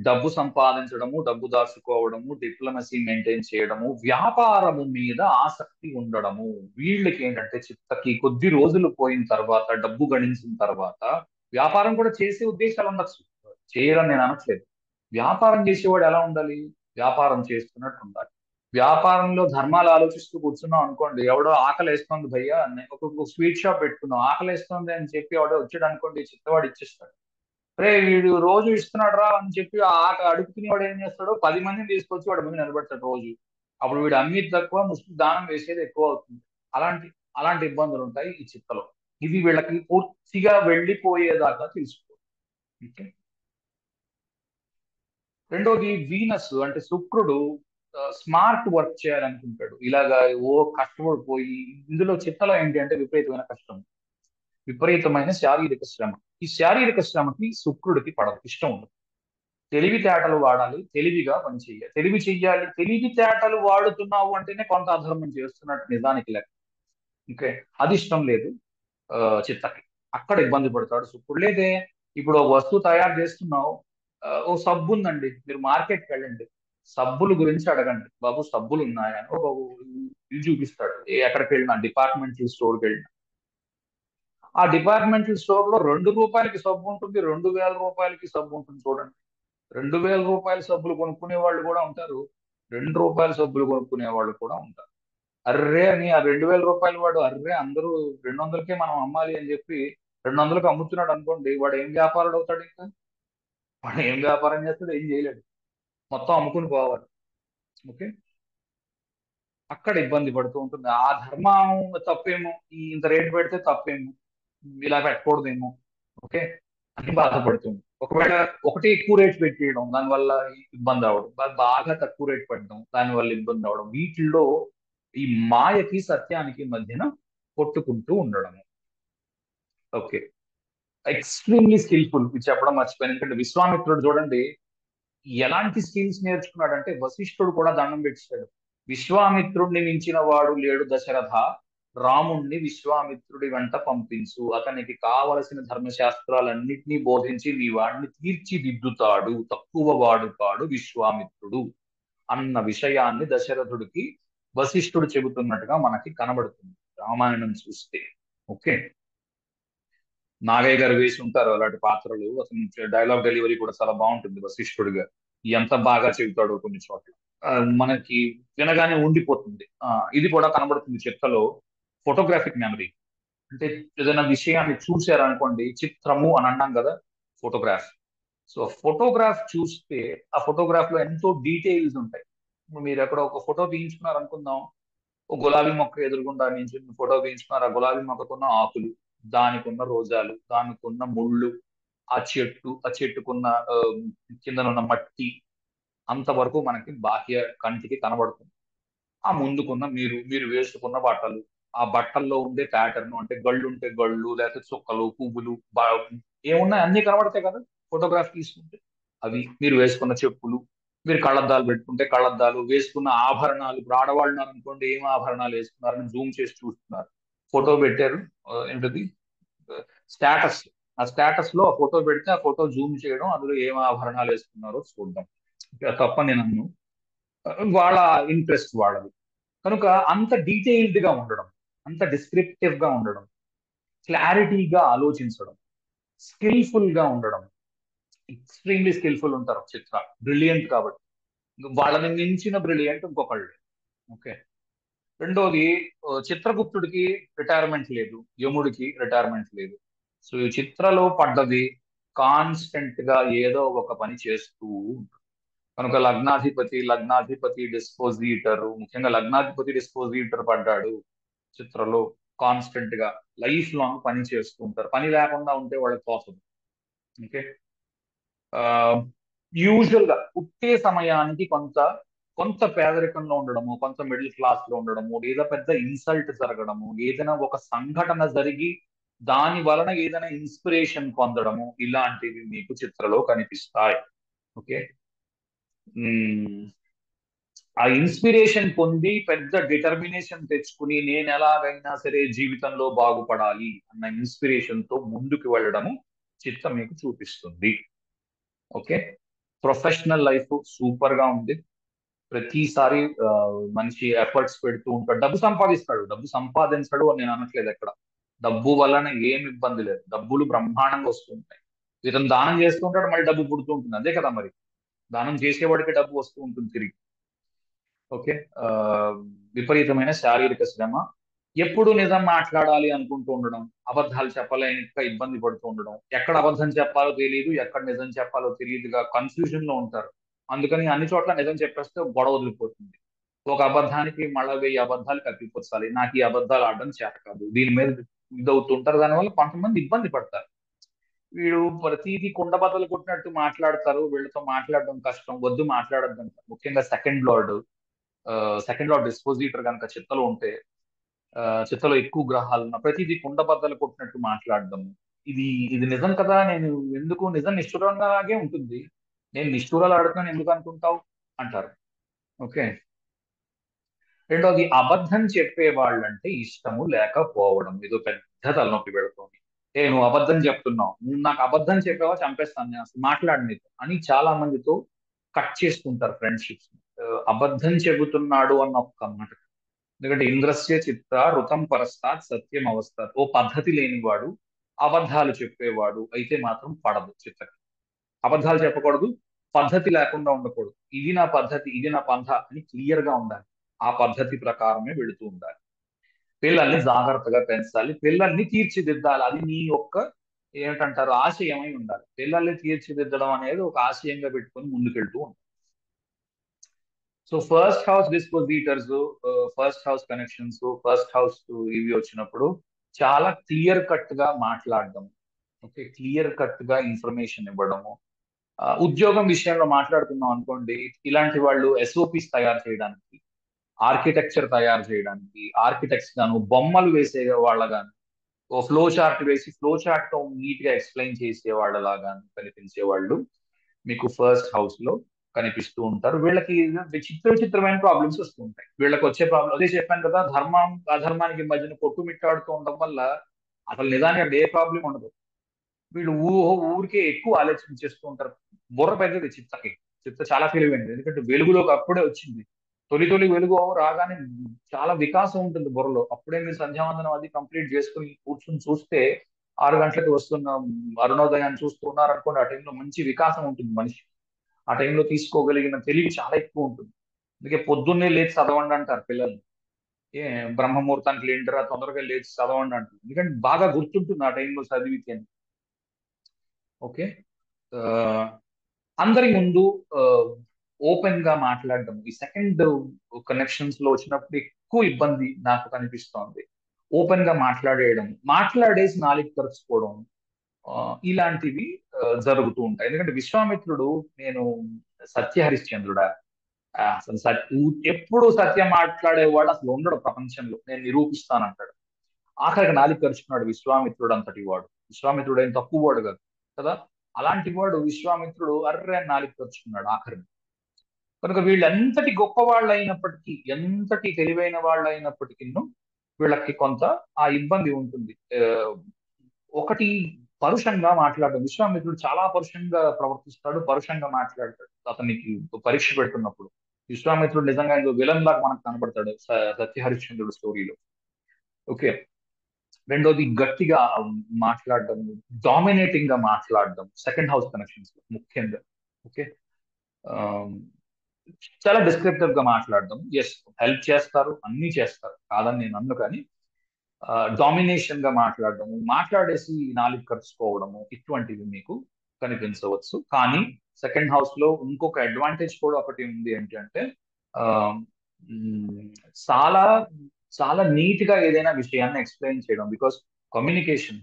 డబ్బు సంపాదించడము, డబ్బు దాచుకోవడము, డిప్లొమసీ మెయింటైన్ చేయడము, వ్యాపారము మీద ఆసక్తి ఉండడము. వీళ్ళకి ఏంటంటే చిత్తకి కొద్ది రోజులు పోయిన తర్వాత, డబ్బు గణించిన తర్వాత వ్యాపారం కూడా చేసే ఉద్దేశాలు ఉండొచ్చు. చేయరని నేను అనట్లేదు. వ్యాపారం చేసేవాడు ఎలా ఉండాలి? వ్యాపారం చేస్తున్నట్టు ఉండాలి. వ్యాపారంలో ధర్మాలు ఆలోచిస్తూ కూర్చున్నాం అనుకోండి, ఎవడో ఆకలి వేస్తుంది భయ్యా, ఒక స్వీట్ షాప్ పెట్టుకున్నాం, ఆకలి వేస్తుంది అని చెప్పి ఎవడో వచ్చాడు అనుకోండి, చిత్తవాడు ఇచ్చేస్తాడు. రే వీడు రోజు ఇస్తున్నాడు రా అని చెప్పి అడుగుతున్న వాడు ఏం చేస్తాడు, 10 మందిని తీసుకొచ్చి వాడి ముందు నిలబెడతాడు రోజు. అప్పుడు వీడు అమ్మేది తక్కువ, ముష్టి దానం వేసేది ఎక్కువ అవుతుంది. అలాంటి అలాంటి ఇబ్బందులు ఉంటాయి ఈ చిత్తలో. ఇది వీళ్ళకి పూర్తిగా వెళ్ళిపోయేదాకా తీసుకో. ఓకే, రెండోది, వీనస్ అంటే శుక్రుడు స్మార్ట్ వర్క్ చేయాలనుకుంటాడు. ఇలాగా ఓ కష్టపడిపోయి, ఇందులో చిత్తలో ఏంటి అంటే విపరీతమైన కష్టం, విపరీతమైన శారీరక శ్రమ. ఈ శారీరక శ్రమకి శుక్రుడికి పడదు, ఇష్టం ఉండదు. తెలివితేటలు వాడాలి, తెలివిగా పని చేయాలి, తెలివి చెయ్యాలి. తెలివితేటలు వాడుతున్నావు అంటేనే కొంత అధర్మం చేస్తున్నట్టు నిజానికి లెక్క. ఓకే, అది ఇష్టం లేదు ఆ, చిత్తకి. అక్కడ ఇబ్బంది పడతాడు శుక్రుడు. లేదే, ఇప్పుడు ఒక వస్తువు తయారు చేస్తున్నావు, ఓ సబ్బు ఉందండి, మీరు మార్కెట్కి వెళ్ళండి, సబ్బుల గురించి అడగండి, బాబు సబ్బులు ఉన్నాయా అని ఒక ఇది చూపిస్తాడు. ఎక్కడికి వెళ్ళినా, డిపార్ట్మెంటల్ స్టోర్కి వెళ్ళినా, ఆ డిపార్ట్మెంటల్ స్టోర్ లో ₹2 సబ్బు ఉంటుంది, ₹2000 సబ్బు ఉంటుంది. చూడండి, ₹2000 సబ్బులు కొనుక్కునే వాళ్ళు కూడా ఉంటారు, ₹2 సబ్బులు కొనుక్కునే వాళ్ళు కూడా ఉంటారు. అర్రే అని ఆ ₹2000 వాడు, అర్రే అందరూ 200కే మనం అమ్మాలి అని చెప్పి 200కి అమ్ముతున్నాడు అనుకోండి, వాడు ఏం వ్యాపారుడు అవుతాడు? ఇంకా వాడు ఏం వ్యాపారం చేస్తాడు? ఏం చేయలేడు, మొత్తం అమ్ముకుని పోవాలి. ఓకే, అక్కడ ఇబ్బంది పడుతూ ఉంటుంది. ఆ ధర్మం తప్పేమో, ఇంత రేటు పెడితే తప్పేమో, ఇలా పెట్టకూడదేమో. ఓకే, అని బాధపడుతుంది. ఒకవేళ ఒకటి ఎక్కువ రేట్ పెట్టేయడం, దానివల్ల ఇబ్బంది అవడం, బాగా తక్కువ రేట్ పెట్టడం, దానివల్ల ఇబ్బంది అవడం, వీటిల్లో ఈ మాయకి సత్యానికి మధ్యన కొట్టుకుంటూ ఉండడం. Okay, extremely skilful. ఇది చెప్పడం మర్చిపోయాను, ఎందుకంటే విశ్వామిత్రుడు చూడండి ఎలాంటి స్కిల్స్ నేర్చుకున్నాడంటే, వశిష్ఠుడు కూడా దండం పెట్టాడు. విశ్వామిత్రుడిని మించిన వాడు లేడు దశరథ, రాముణ్ణి విశ్వామిత్రుడి వెంట పంపించు, అతనికి కావలసిన ధర్మశాస్త్రాలన్నింటినీ బోధించి నీ వాడిని తీర్చిదిద్దుతాడు, తక్కువ వాడు కాడు విశ్వామిత్రుడు అన్న విషయాన్ని దశరథుడికి వశిష్ఠుడు చెబుతున్నట్టుగా మనకి కనబడుతుంది. రామాయణం చూస్తే. ఓకే. నాగయ్య గారు వేసి ఉంటారు అలాంటి పాత్రలు. అసలు డైలాగ్ డెలివరీ కూడా చాలా బాగుంటుంది వశిష్ఠుడిగా. ఎంత బాగా చెబుతాడో కొన్ని చోట్ల. మనకి వినగానే ఉండిపోతుంది. ఇది కూడా కనబడుతుంది చిత్రలో. ఫోటోగ్రాఫిక్ మెమరీ అంటే ఏదైనా విషయాన్ని చూశారనుకోండి, చిత్రము అని అన్నాం కదా, ఫోటోగ్రాఫ్. సో ఫోటోగ్రాఫ్ చూస్తే ఆ ఫోటోగ్రాఫ్ లో ఎంతో డీటెయిల్స్ ఉంటాయి. ఇప్పుడు మీరు ఎక్కడ ఒక ఫోటో తీయించుకున్నారు అనుకుందాం, ఒక గులాబీ మొక్క ఎదురుగుండా నుంచి ఫోటో తీయించుకున్నారు. ఆ గులాబీ మొక్కకున్న ఆకులు, దానికి ఉన్న రోజాలు, దానికి ఉన్న ముళ్ళు, ఆ చెట్టుకున్న కిందనున్న మట్టి, అంతవరకు మనకి బాహ్య కంటికి కనబడుతుంది. ఆ ముందుకున్న మీరు మీరు వేసుకున్న బట్టలు, ఆ బట్టల్లో ఉండే ప్యాటర్న్, అంటే గళ్ళు ఉంటే గళ్ళు, లేకపోతే చుక్కలు, పువ్వులు, ఏమున్నాయి అన్ని కనబడతాయి కదా ఫోటోగ్రాఫ్ తీసుకుంటే. అవి మీరు వేసుకున్న చెప్పులు, మీరు కళ్ళద్దాలు పెట్టుకుంటే కళ్ళద్దాలు, వేసుకున్న ఆభరణాలు. ఇప్పుడు ఆడవాళ్ళు ఉన్నారు అనుకోండి, ఏం ఆభరణాలు వేసుకున్నారని జూమ్ చేసి చూస్తున్నారు. ఫోటో పెట్టారు, ఏంటది, స్టేటస్. ఆ స్టేటస్ లో ఆ ఫోటో పెడితే ఆ ఫోటో జూమ్ చేయడం, అందులో ఏం ఆభరణాలు వేసుకున్నారో చూడడం. తప్ప నేను అన్ను. వాళ్ళ ఇంట్రెస్ట్ వాళ్ళది. కనుక అంత డీటెయిల్డ్ గా ఉండడం, అంత డిస్క్రిప్టివ్ గా ఉండడం, క్లారిటీగా ఆలోచించడం, స్కిల్ఫుల్ గా ఉండడం. ఎక్స్ట్రీమ్లీ స్కిల్ఫుల్ ఉంటారు చిత్ర, బ్రిలియంట్ కాబట్టి. వాళ్ళని మించిన బ్రిలియంట్ ఇంకొకళ్ళు. ఓకే. రెండోది, చిత్రగుప్తుడికి రిటైర్మెంట్ లేదు, యముడికి రిటైర్మెంట్ లేదు. సో ఈ చిత్రలో పడ్డది కాన్స్టెంట్ గా ఏదో ఒక పని చేస్తూ ఉంటుంది. కనుక లగ్నాధిపతి డిస్పోజిటర్, ముఖ్యంగా లగ్నాధిపతి డిస్పోజిటర్ పడ్డాడు చిత్రలో. కాన్స్టెంట్ గా లైఫ్ లాంగ్ పని చేస్తూ ఉంటారు. పని లేకుండా ఉంటే వాళ్ళకి తోచదు. ఓకే. యూజువల్ గా పుట్టే సమయానికి కొంత కొంత పేదరికంలో ఉండడము, కొంత మిడిల్ క్లాస్ లో ఉండడము, లేదా పెద్ద ఇన్సల్ట్ జరగడము, ఏదైనా ఒక సంఘటన జరిగి దాని వలన ఏదైనా ఇన్స్పిరేషన్ పొందడము, ఇలాంటివి మీకు చిత్రలో కనిపిస్తాయి. ఓకే. మ్మ్. ఆ ఇన్స్పిరేషన్ పొంది పెద్ద డిటర్మినేషన్ తెచ్చుకుని నేను ఎలాగైనా సరే జీవితంలో బాగుపడాలి అన్న ఇన్స్పిరేషన్ తో ముందుకు వెళ్ళడము చిత్రం మీకు చూపిస్తుంది. ఓకే. ప్రొఫెషనల్ లైఫ్ సూపర్ గా ఉంది. ప్రతిసారి ఆ, మనిషి ఎఫర్ట్స్ పెడుతూ ఉంటాడు, డబ్బు సంపాదిస్తాడు. డబ్బు సంపాదించడు అని నేను అనట్లేదు ఎక్కడ. డబ్బు వలన ఏం ఇబ్బంది లేదు, డబ్బులు బ్రహ్మాండంగా వస్తుంటాయి. ఇతను దానం చేస్తూ ఉంటాడు, మళ్ళీ డబ్బు పుడుతూ ఉంటుంది. అదే కదా మరి, దానం చేసేవాడికి డబ్బు వస్తూ ఉంటుంది తిరిగి. ఓకే. ఆ, విపరీతమైన శారీరక శ్రమ, ఎప్పుడు నిజం మాట్లాడాలి అనుకుంటూ ఉండడం, అబద్ధాలు చెప్పలేక ఇబ్బంది పడుతూ ఉండడం, ఎక్కడ అబద్ధం చెప్పాలో తెలియదు, ఎక్కడ నిజం చెప్పాలో తెలియదుగా కన్ఫ్యూజన్ లో ఉంటారు. అందుకని అన్ని చోట్ల నిజం చెప్పేస్తే గొడవ వదిలిపోతుంది. ఒక అబద్ధానికి మళ్ళా 1000 అబద్ధాలు కప్పిపుచ్చాలి. నాకు ఈ అబద్ధాలు ఆడడం చేత కాదు, దీని మీద ఇదవుతుంటారు. దానివల్ల కొంతమంది ఇబ్బంది పడతారు. వీడు ప్రతిదీ కుండ బద్దలు కొట్టినట్టు మాట్లాడతారు, వీళ్ళతో మాట్లాడడం కష్టం, వద్దు మాట్లాడద్దు అంటారు. ముఖ్యంగా సెకండ్ లార్డ్ డిస్పోజిటర్ కనుక చిత్తలో ఉంటే, ఆ, చిత్తలో ఎక్కువ గ్రహాలు ఉన్న ప్రతిదీ కుండబద్దలు కొట్టినట్టు మాట్లాడడం. ఇది ఇది నిజం కదా, నేను ఎందుకు, నిజం నిష్ఠురంగానే ఉంటుంది, నేను నిష్ఠూరాలు ఆడుతున్నాను ఎందుకు అనుకుంటావు అంటారు. ఓకే. రెండోది, అబద్ధం చెప్పే వాళ్ళంటే ఇష్టము లేకపోవడం. ఏదో పెద్ద తలనొప్పి పెడుతుంది. నువ్వు అబద్ధం చెప్తున్నావు, నువ్వు నాకు అబద్ధం చెప్పావా చంపేస్తాను, నేను అసలు మాట్లాడు నీతో అని చాలా మందితో కట్ చేసుకుంటారు ఫ్రెండ్షిప్స్. అబద్ధం చెబుతున్నాడు అన్న ఒక్క మాట. ఎందుకంటే ఇంద్రస్య చిత్త ఋతం పరస్తాత్ సత్యం అవస్థాత్. ఓ పద్ధతి లేనివాడు, అబద్ధాలు చెప్పేవాడు అయితే మాత్రం పడదు చిత్తకి. అబద్ధాలు చెప్పకూడదు, పద్ధతి లేకుండా ఉండకూడదు. ఇది నా పద్ధతి, ఇది నా పంథ అని క్లియర్ గా ఉండాలి. ఆ పద్ధతి ప్రకారమే వెళుతూ ఉండాలి. పిల్లల్ని జాగ్రత్తగా పెంచాలి, పిల్లల్ని తీర్చిదిద్దాలి. అది నీ యొక్క ఏమిటంటారు ఆశయమై ఉండాలి. పిల్లల్ని తీర్చిదిద్దడం అనేది ఒక ఆశయంగా పెట్టుకొని ముందుకెళ్తూ ఉండాలి. So first house dispositors, first house connections, first house ఇవి వచ్చినప్పుడు చాలా క్లియర్ కట్ గా మాట్లాడడం. ఓకే. క్లియర్ కట్ గా ఇన్ఫర్మేషన్ ఇవ్వడము. ఉద్యోగం విషయంలో మాట్లాడుతున్నాం అనుకోండి, ఇలాంటి వాళ్ళు ఎస్ఓపిస్ తయారు చేయడానికి, ఆర్కిటెక్చర్ తయారు చేయడానికి, ఆర్కిటెక్ట్స్ గాను, బొమ్మలు వేసే వాళ్ళ గాను, ఓ ఫ్లో చార్ట్ వేసి ఫ్లో చార్ట్ తో నీట్ గా ఎక్స్ప్లెయిన్ చేసే వాళ్ళలాగా కనిపించే వాళ్ళు మీకు ఫస్ట్ హౌస్ లో కనిపిస్తూ ఉంటారు. వీళ్ళకి విచిత్రమైన ప్రాబ్లమ్స్ వస్తూ ఉంటాయి. వీళ్ళకి వచ్చే ప్రాబ్లం అదే చెప్పాను కదా, ధర్మం అధర్మానికి మధ్యన కొట్టుమిట్టాడుతూ ఉండడం వల్ల అసలు నిజానికి అక్కడ ఏ ప్రాబ్లం ఉండదు. వీళ్ళు ఊరికే ఎక్కువ ఆలోచన చేస్తూ ఉంటారు. బుర్ర పెద్దది చిత్తకి. చిత్త చాలా తెలివైనది, ఎందుకంటే వెలుగులోకి అప్పుడే వచ్చింది. తొలి తొలి వెలుగు రాగానే చాలా వికాసం ఉంటుంది బుర్రలో. అప్పుడే మీరు సంధ్యావందనం అది కంప్లీట్ చేసుకుని కూర్చుని చూస్తే 6 గంటలకు వస్తున్న అరుణోదయాన్ని చూస్తూ ఉన్నారనుకోండి, ఆ టైంలో మంచి వికాసం ఉంటుంది మనిషి. ఆ టైంలో తీసుకోగలిగిన తెలివి చాలా ఎక్కువ ఉంటుంది. అందుకే పొద్దున్నే లేచి చదవండి అంటారు పిల్లల్ని. ఏ బ్రహ్మముహూర్తానికి లేండిరా, తొందరగా లేచి చదవండి అంటారు. ఎందుకంటే బాగా గుర్తుంటుంది ఆ టైంలో చదివితే. ఓకే. ఆ, అందరి ముందు ఓపెన్ గా మాట్లాడడం ఈ సెకండ్ కనెక్షన్స్ లో వచ్చినప్పుడు ఎక్కువ ఇబ్బంది నాకు కనిపిస్తోంది. ఓపెన్ గా మాట్లాడేయడం, మాట్లాడేసి నాలుగు కరుచుకోవడం, ఆ, ఇలాంటివి జరుగుతూ ఉంటాయి. ఎందుకంటే విశ్వామిత్రుడు, నేను సత్య హరిశ్చంద్రుడా, అసలు ఎప్పుడు సత్యం మాట్లాడేవాడు అసలు ఉండడు ప్రపంచంలో, నేను నిరూపిస్తానంటాడు. ఆఖరికి నాలుగు కరుచుకున్నాడు విశ్వామిత్రుడు అంతటి వాడు. విశ్వామిత్రుడు ఏం తక్కువ వాడు కాదు కదా. అలాంటి వాడు విశ్వామిత్రుడు అర్రే అని నాలుగు కరుచుకున్నాడు ఆఖరిని. కనుక వీళ్ళు ఎంతటి గొప్ప వాళ్ళు అయినప్పటికీ, ఎంతటి తెలివైన వాళ్ళు అయినప్పటికీ వీళ్ళకి కొంత ఆ ఇబ్బంది ఉంటుంది. ఒకటి, పరుషంగా మాట్లాడడం. విశ్వామిత్రుడు చాలా పరుషంగా ప్రవర్తిస్తాడు, పరుషంగా మాట్లాడతాడు అతనికి పరీక్ష పెడుతున్నప్పుడు. విశ్వామిత్రుడు నిజంగా విలన్ లాగా మనకు కనబడతాడు సత్య హరిశ్చంద్రుడు స్టోరీలో. ఓకే. రెండోది, గట్టిగా మాట్లాడడం, డామినేటింగ్ గా మాట్లాడడం సెకండ్ హౌస్ కనెక్షన్స్ ముఖ్యంగా. ఓకే. చాలా డిస్క్రిప్టివ్ గా మాట్లాడడం. ఎస్, హెల్ప్ చేస్తారు, అన్ని చేస్తారు, కాదని నేను అన్ను. కానీ డామినేషన్ గా మాట్లాడడము, మాట్లాడేసి నాలుగు ఖర్చుకోవడము, ఇటువంటివి మీకు కనిపించవచ్చు. కానీ సెకండ్ హౌస్ లో ఇంకొక అడ్వాంటేజ్ కూడా ఒకటి ఉంది. ఏంటంటే ఆ, మ్, చాలా చాలా నీట్ గా ఏదైనా విషయాన్ని ఎక్స్ప్లెయిన్ చేయడం. Because communication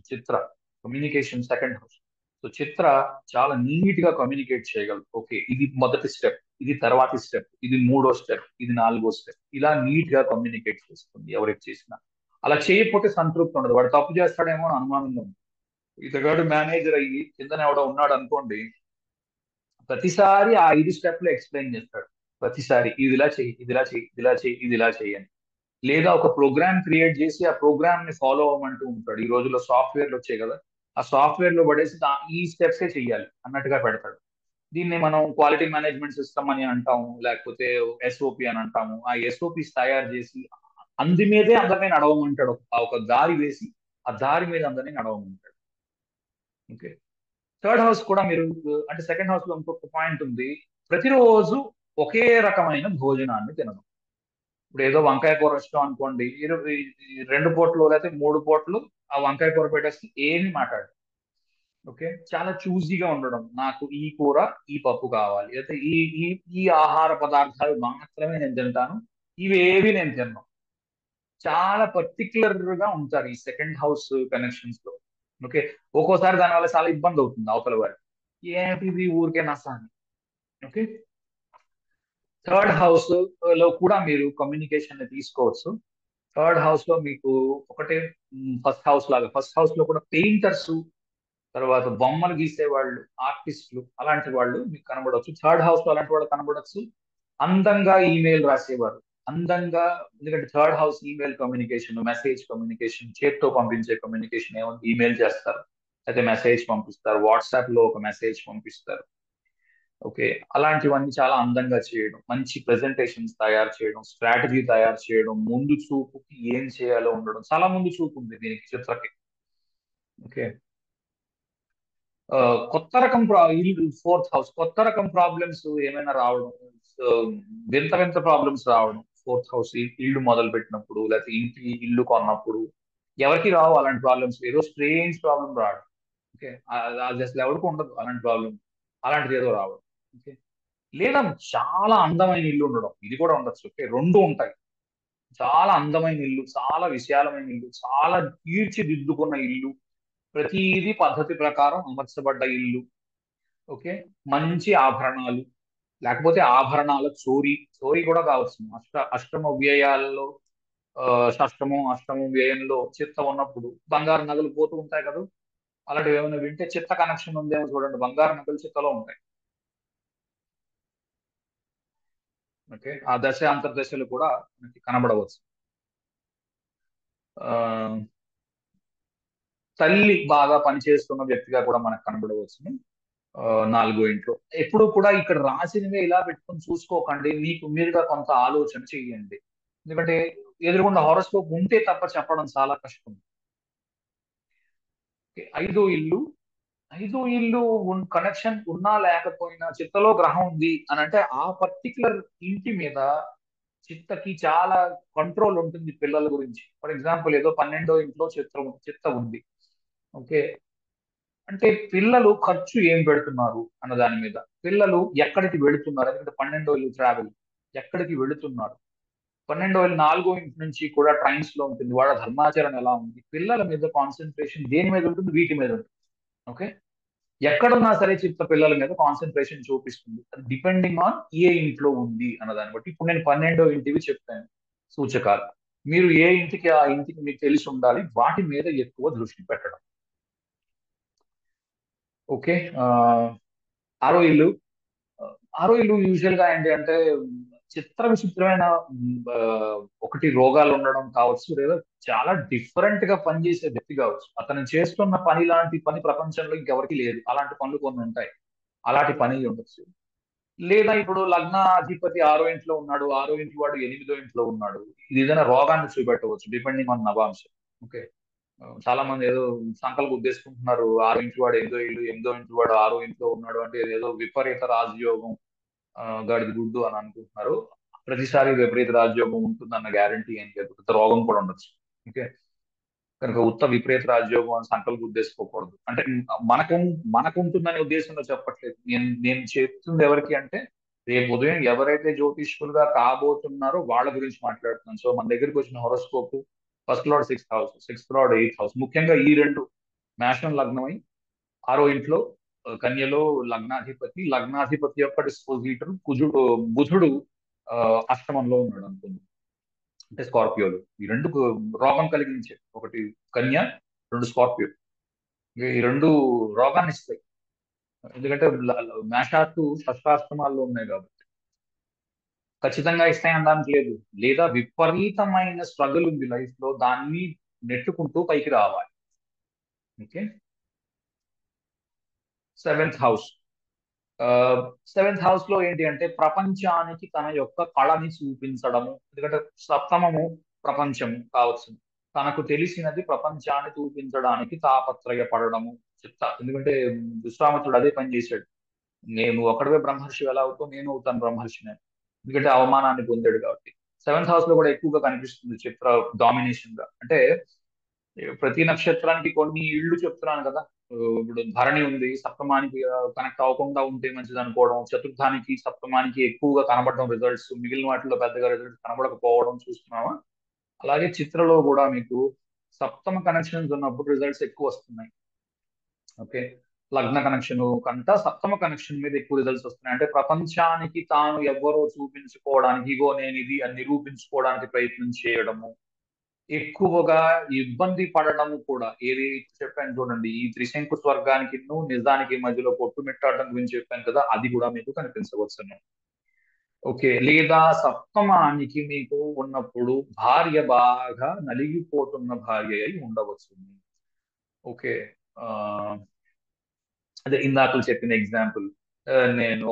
second house. So Chitra చాలా నీట్ గా కమ్యూనికేట్ చేయగలదు. ఓకే, ఇది మొదటి స్టెప్, ఇది తర్వాతి స్టెప్, ఇది మూడో స్టెప్, ఇది నాలుగో స్టెప్, ఇలా నీట్ గా కమ్యూనికేట్ చేస్తుంది ఎవరికి చేసినా. అలా చేయకపోతే సంతృప్తి ఉండదు. వాడు తప్పు చేస్తాడేమో అని అనుమానంగా ఉంది. ఇతగాడు మేనేజర్ అయ్యి కిందన ఎవడో ఉన్నాడు అనుకోండి, ప్రతిసారి ఆ 5 స్టెప్లు ఎక్స్ప్లెయిన్ చేస్తాడు. ప్రతిసారి ఇది ఇలా చెయ్యి, ఇది ఇలా చెయ్యి, ఇది ఇలా చెయ్యి, ఇది ఇలా చెయ్యి అని. లేదా ఒక ప్రోగ్రామ్ క్రియేట్ చేసి ఆ ప్రోగ్రామ్ ని ఫాలో అవ్వమంటూ ఉంటాడు. ఈ రోజుల్లో సాఫ్ట్వేర్లు వచ్చాయి కదా, ఆ సాఫ్ట్వేర్ లో పడేసి ఈ స్టెప్సే చెయ్యాలి అన్నట్టుగా పెడతాడు. దీన్ని మనం క్వాలిటీ మేనేజ్మెంట్ సిస్టమ్ అని అంటాము, లేకపోతే ఎస్ఓపి అని అంటాము. ఆ ఎస్ఓపిస్ తయారు చేసి అందు మీదే అందరినీ నడవమంటాడు. ఒక దారి వేసి ఆ దారి మీద అందరినీ నడవమంటాడు. ఓకే. థర్డ్ హౌస్ కూడా మీరు, అంటే సెకండ్ హౌస్ లో ఇంకొక పాయింట్ ఉంది. ప్రతిరోజు ఒకే రకమైన భోజనాన్ని తినడం. ఇప్పుడు ఏదో వంకాయ కూర ఇష్టం అనుకోండి, 2 పూటలు లేకపోతే 3 పూటలు ఆ వంకాయ కూర పెట్టేసి ఏమి మాట్లాడు. ఓకే. చాలా చూజీగా ఉండడం. నాకు ఈ కూర, ఈ పప్పు కావాలి, అయితే ఈ ఈ ఈ ఆహార పదార్థాలు మాత్రమే నేను తింటాను, ఇవేవి నేను తిన్నాను. చాలా పర్టికులర్ గా ఉంటారు ఈ సెకండ్ హౌస్ కనెక్షన్స్ లో. ఓకే. ఒక్కోసారి దానివల్ల చాలా ఇబ్బంది అవుతుంది అవతల వారికి. ఏంటిది ఊరికే నసాని. ఓకే. థర్డ్ హౌస్ లో కూడా మీరు కమ్యూనికేషన్ ని తీసుకోవచ్చు. థర్డ్ హౌస్ లో మీకు ఒకటే, ఫస్ట్ హౌస్ లాగా, ఫస్ట్ హౌస్ లో కూడా పెయింటర్స్, తర్వాత బొమ్మలు గీసే వాళ్ళు, ఆర్టిస్టులు, అలాంటి వాళ్ళు మీకు కనబడవచ్చు. థర్డ్ హౌస్ లో అలాంటి వాళ్ళు కనబడవచ్చు. అందంగా ఈమెయిల్ రాసేవారు, అందంగా. ఎందుకంటే third house email communication, message communication, చేత్తో పంపించే కమ్యూనికేషన్ ఏముంది, ఈమెయిల్ చేస్తారు, అయితే మెసేజ్ పంపిస్తారు, వాట్సాప్ లో ఒక మెసేజ్ పంపిస్తారు. ఓకే. అలాంటివన్నీ చాలా అందంగా చేయడం, మంచి ప్రెజెంటేషన్స్ తయారు చేయడం, స్ట్రాటజీ తయారు చేయడం, ముందు చూపుకి ఏం చేయాలో ఉండడం. చాలా ముందు చూపు ఉంది దీనికి, చిత్రకి. ఓకే. ఆ, కొత్త రకం ఫోర్త్ హౌస్, కొత్త రకం ప్రాబ్లమ్స్ ఏమైనా రావడం, సో, వింత వింత ప్రాబ్లమ్స్ రావడం. ఫోర్త్ హౌస్ ఇల్లు మొదలు పెట్టినప్పుడు, లేకపోతే ఇంటి ఇల్లు కొన్నప్పుడు ఎవరికి రావు అలాంటి ప్రాబ్లమ్స్. ఏదో స్ట్రేంజ్ ప్రాబ్లం రావడం. ఓకే. అది అసలు ఎవరికి ఉండదు అలాంటి ప్రాబ్లం. అలాంటిది ఏదో రావడం. ఓకే. లేదా చాలా అందమైన ఇల్లు ఉండడం, ఇది కూడా ఉండొచ్చు. ఓకే, రెండు ఉంటాయి. చాలా అందమైన ఇల్లు, చాలా విశాలమైన ఇల్లు, చాలా తీర్చిదిద్దుకున్న ఇల్లు, ప్రతిదీ పద్ధతి ప్రకారం అమర్చబడ్డ ఇల్లు. ఓకే. మంచి ఆభరణాలు, లేకపోతే ఆభరణాల చోరీ, చోరీ కూడా కావచ్చు. అష్టమ వ్యయాల్లో, ఆ, షష్టమం అష్టమం వ్యయంలో చిత్త ఉన్నప్పుడు బంగారు నగలు పోతూ ఉంటాయి కదా. అలాంటివి ఏమైనా వింటే చిత్త కనెక్షన్ ఉందేమో చూడండి, బంగారు నగలు చిత్తలో ఉంటాయి. ఓకే. ఆ దశ అంతర్దశలు కూడా మనకి కనబడవచ్చు. ఆ, తల్లి బాగా పనిచేస్తున్న వ్యక్తిగా కూడా మనకు కనబడవచ్చు. నాలుగో ఇంట్లో. ఎప్పుడు కూడా ఇక్కడ రాసినవే ఇలా పెట్టుకొని చూసుకోకండి. మీకు మీరుగా కొంత ఆలోచన చేయండి. ఎందుకంటే ఎదురుగుండా హారోస్కోప్ ఉంటే తప్ప చెప్పడం చాలా కష్టం. ఐదో ఇల్లు. ఐదో ఇల్లు కనెక్షన్ ఉన్నా లేకపోయినా చిత్తలో గ్రహం ఉంది అని అంటే ఆ పర్టికులర్ ఇంటి మీద చిత్తకి చాలా కంట్రోల్ ఉంటుంది పిల్లల గురించి. ఫర్ ఎగ్జాంపుల్ ఏదో 12వ ఇంట్లో చిత్త ఉంది. ఓకే. అంటే పిల్లలు ఖర్చు ఏం పెడుతున్నారు అన్న దాని మీద, పిల్లలు ఎక్కడికి వెళుతున్నారు, ఎందుకంటే 12వ ఇల్లు ట్రావెల్, ఎక్కడికి వెళుతున్నారు. 12వ ఇల్లు 4వ ఇంటి నుంచి కూడా ట్రైన్స్ లో ఉంటుంది, వాళ్ళ ధర్మాచరణ ఎలా ఉంది, పిల్లల మీద కాన్సన్ట్రేషన్ దేని మీద ఉంటుంది, వీటి మీద ఉంటుంది. ఓకే. ఎక్కడున్నా సరే చిత్త పిల్లల మీద కాన్సన్ట్రేషన్ చూపిస్తుంది. అది డిపెండింగ్ ఆన్ ఏ ఇంట్లో ఉంది అన్న దాన్ని బట్టి. ఇప్పుడు నేను 12వ ఇంటివి చెప్పాను సూచకాలు. మీరు ఏ ఇంటికి ఆ ఇంటికి మీకు తెలిసి ఉండాలి, వాటి మీద ఎక్కువ దృష్టి పెట్టడం. ఓకే. ఆరో ఇల్లు. ఆరో ఇల్లు యూజువల్ గా ఏంటి అంటే చిత్ర విచిత్రమైన ఆ, ఒకటి రోగాలు ఉండడం కావచ్చు, లేదా చాలా డిఫరెంట్ గా పనిచేసే వ్యక్తి కావచ్చు. అతను చేస్తున్న పని లాంటి పని ప్రపంచంలో ఇంకెవరికి లేదు. అలాంటి పనులు కొన్ని ఉంటాయి. అలాంటి పని ఉండొచ్చు. లేదా ఇప్పుడు లగ్నాధిపతి ఆరో ఇంట్లో ఉన్నాడు, ఆరో ఇంటి వాడు 8వ ఇంట్లో ఉన్నాడు. ఇది ఏదైనా రోగాన్ని చూపెట్టవచ్చు డిపెండింగ్ ఆన్ నవాంశం. ఓకే. చాలా మంది ఏదో సంకల్ప ఉద్దేశించుకుంటున్నారు, ఆరో ఇంటి వాడు 8వ ఇల్లు, 8వ ఇంటి వాడు ఆరో ఇంట్లో ఉన్నాడు అంటే ఏదో విపరీత రాజయోగం, గాడిద గుడ్డు అని అనుకుంటున్నారు. ప్రతిసారి విపరీత రాజయోగం ఉంటుందన్న గ్యారంటీ ఏం లేదు. కొత్త రోగం కూడా ఉండొచ్చు. ఓకే. కనుక ఉత్త విపరీత రాజయోగం అని సంకల్ప ఉద్దేశించుకోకూడదు. అంటే మనకు మనకుంటుందనే ఉద్దేశంలో చెప్పట్లేదు. నేను చెప్తుంది ఎవరికి అంటే రేపు ఉదయం ఎవరైతే జ్యోతిష్కులుగా కాబోతున్నారో వాళ్ళ గురించి మాట్లాడుతున్నాను. సో మన దగ్గరికి వచ్చిన horoscope first lord 6th house, 6th lord 8th house, ముఖ్యంగా ఈ రెండు మేషం లగ్నమై ఆరో ఇంట్లో, కన్యలో లగ్నాధిపతి యొక్క డిస్పోజిటర్ బుధుడు ఆ, అష్టమంలో ఉన్నాడు అనుకుంది. అంటే స్కార్పియోలు ఈ రెండు రోగం కలిగించే, ఒకటి కన్య, రెండు స్కార్పియో. ఈ రెండు రోగాన్ని ఇస్తాయి. ఎందుకంటే మేషాత్తు షష్టాష్టమాల్లో ఉన్నాయి కాబట్టి ఖచ్చితంగా ఇస్తాయి అనడానికి లేదు. లేదా విపరీతమైన స్ట్రగుల్ ఉంది లైఫ్ లో, దాన్ని నెట్టుకుంటూ పైకి రావాలి. Okay. 7th house. Seventh house లో ఏంటి అంటే ప్రపంచానికి తన యొక్క కళని చూపించడము. ఎందుకంటే సప్తమము ప్రపంచము కావచ్చు. తనకు తెలిసినది ప్రపంచాన్ని చూపించడానికి తాపత్రయపడడము చిత్త. ఎందుకంటే విశ్వామిత్రుడు అదే పని చేశాడు. నేను ఒకడివే బ్రహ్మర్షి ఎలా అవుతావు, నేను అవుతాను బ్రహ్మర్షిని. ఎందుకంటే అవమానాన్ని పొందాడు కాబట్టి. 7th హౌస్ లో కూడా ఎక్కువగా కనిపిస్తుంది చిత్ర డామినేషన్ గా. అంటే ప్రతి నక్షత్రానికి కొన్ని ఇళ్ళు చెప్తున్నాను కదా. ఇప్పుడు భరణి ఉంది, సప్తమానికి కనెక్ట్ అవ్వకుండా ఉంటే మంచిది అనుకోవడం, చతుర్థానికి సప్తమానికి ఎక్కువగా కనబడడం రిజల్ట్స్, మిగిలిన వాటిలో పెద్దగా రిజల్ట్స్ కనబడకపోవడం చూస్తున్నావా. అలాగే చిత్రలో కూడా మీకు సప్తమ కనెక్షన్స్ ఉన్నప్పుడు రిజల్ట్స్ ఎక్కువ వస్తున్నాయి. ఓకే. లగ్న కనెక్షన్ కంట సప్తమ కనెక్షన్ మీద ఎక్కువ రిజల్ట్స్ వస్తున్నాయి. అంటే ప్రపంచానికి తాను ఎవరో చూపించుకోవడానికి, ఇగో నేను ఇది అని నిరూపించుకోవడానికి ప్రయత్నం చేయడము, ఎక్కువగా ఇబ్బంది పడడం కూడా. ఏది చెప్పాను చూడండి, ఈ త్రిశంకు స్వర్గానికి నిజానికి మధ్యలో కొట్టుమిట్టాడడం గురించి చెప్పాను కదా, అది కూడా మీకు కనిపించవచ్చును. ఓకే. లేదా సప్తమానికి మీకు ఉన్నప్పుడు భార్య బాగా నలిగిపోతున్న భార్య అయి ఉండవచ్చు. ఓకే. ఆ అదే ఇందాక చెప్పిన ఎగ్జాంపుల్. నేను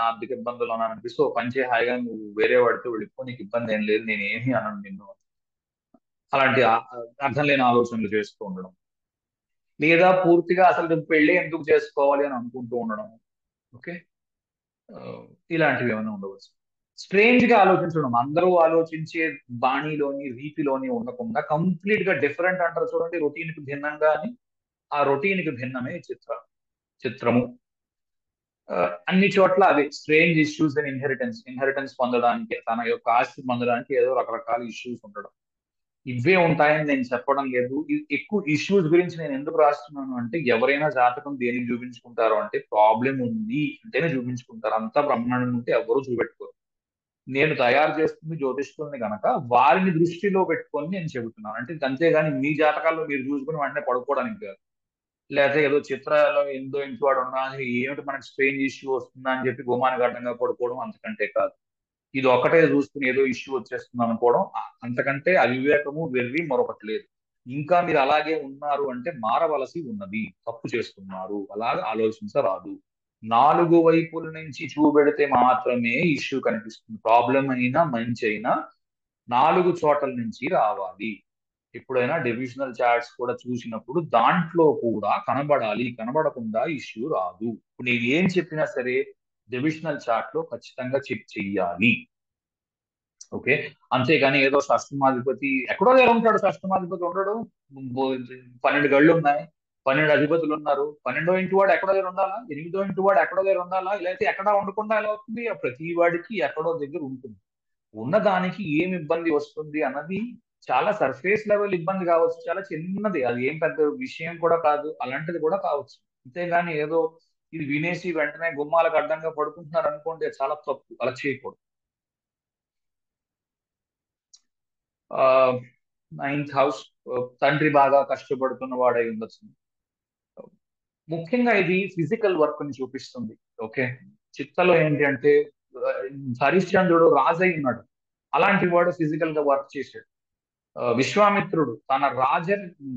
ఆర్థిక ఇబ్బందులు ఉన్నాను అనిపిస్తే ఓ పని చేయి, హాయిగా నువ్వు వేరే వాడితో వెళ్ళిపో, నీకు ఇబ్బంది ఏం లేదు, నేను ఏమీ అనను నిన్ను. అలాంటి అర్థం లేని ఆలోచనలు చేస్తూ ఉండడం. లేదా పూర్తిగా అసలు నువ్వు పెళ్ళి ఎందుకు చేసుకోవాలి అని అనుకుంటూ ఉండడం. ఓకే. ఆ, ఇలాంటివి ఏమైనా ఉండవచ్చు. స్ట్రేంజ్ గా ఆలోచించడం, అందరూ ఆలోచించే బాణీలోని రీతిలోని ఉండకుండా కంప్లీట్ గా డిఫరెంట్ అంటారు చూడండి, రొటీన్ కి భిన్నంగా అని. ఆ రొటీన్ కి భిన్నమే చిత్రము. ఆ, అన్ని చోట్ల అదే స్ట్రేంజ్ ఇష్యూస్ అండ్ ఇన్హెరిటెన్స్ పొందడానికి, తన యొక్క ఆస్తి పొందడానికి ఏదో రకరకాల ఇష్యూస్ ఉండడం. ఇవే ఉంటాయని నేను చెప్పడం లేదు. ఎక్కువ ఇష్యూస్ గురించి నేను ఎందుకు రాస్తున్నాను అంటే, ఎవరైనా జాతకం దేనికి చూపించుకుంటారు అంటే ప్రాబ్లం ఉంది అంటేనే చూపించుకుంటారు. అంతా బ్రహ్మాండంగా ఉంటే ఎవరు చూపెట్టుకోరు. నేను తయారు చేస్తుంది జ్యోతిష్కుల్ని గనక వారిని దృష్టిలో పెట్టుకొని నేను చెబుతున్నాను. అంటే అంతేగాని మీ జాతకాల్లో మీరు చూసుకుని వెంటనే పడుకోవడానికి కాదు. లేకపోతే ఏదో చిత్రాల్లో ఎంతో ఇంటి వాడు ఉన్నా ఏమిటి మనకి స్ట్రేంజ్ ఇష్యూ వస్తుందా అని చెప్పి గుమానికి అడ్డంగా పడుకోవడం, అంతకంటే కాదు. ఇది ఒక్కటే చూసుకుని ఏదో ఇష్యూ వచ్చేస్తుంది అనుకోవడం, అంతకంటే అవివేకము వెర్రి మరొకటి లేదు. ఇంకా మీరు అలాగే ఉన్నారు అంటే మారవలసి ఉన్నది, తప్పు చేస్తున్నారు, అలాగా ఆలోచించరాదు. నాలుగు వైపుల నుంచి చూపెడితే మాత్రమే ఇష్యూ కనిపిస్తుంది. ప్రాబ్లం అయినా మంచి అయినా నాలుగు చోట్ల నుంచి రావాలి. ఎప్పుడైనా డివిజనల్ చార్ట్స్ కూడా చూసినప్పుడు దాంట్లో కూడా కనబడాలి. కనబడకుండా ఇష్యూ రాదు. ఇప్పుడు నేను ఏం చెప్పినా సరే డివిజనల్ చార్ట్ లో ఖచ్చితంగా చెక్ చెయ్యాలి. ఓకే. అంతేగాని ఏదో షష్టమాధిపతి ఎక్కడో దగ్గర ఉంటాడు. షష్టమాధిపతి ఉండడు. బో- 12 గళ్ళు ఉన్నాయి. 12 అధిపతులు ఉన్నారు. 12వ ఇంటి వాడు ఎక్కడో దగ్గర ఉండాలా? 8వ ఇంటి వాడు ఎక్కడో దగ్గర ఉండాలా? ఇలా అయితే ఎక్కడా ఉండకుండా ఎలా అవుతుంది? ప్రతి వాడికి ఎక్కడో దగ్గర ఉంటుంది. ఉన్నదానికి ఏం ఇబ్బంది వస్తుంది అన్నది చాలా సర్ఫేస్ లెవెల్ ఇబ్బంది కావచ్చు. చాలా చిన్నది. అది ఏం పెద్ద విషయం కూడా కాదు. అలాంటిది కూడా కావచ్చు. అంతేగాని ఏదో ఇది వినేసి వెంటనే గుమ్మాలకు అడ్డంగా పడుకుంటున్నారు అనుకోండి, అది చాలా తప్పు. అలా చేయకూడదు. ఆ 9th హౌస్, తండ్రి బాగా కష్టపడుతున్న వాడై ఉండొచ్చు. ముఖ్యంగా ఇది ఫిజికల్ వర్క్ ని చూపిస్తుంది. ఓకే. చిత్తలో ఏంటి అంటే ఆ, హరిశ్చంద్రుడు రాజై ఉన్నాడు. అలాంటి వాడు ఫిజికల్ గా వర్క్ చేశాడు. విశ్వామిత్రుడు తన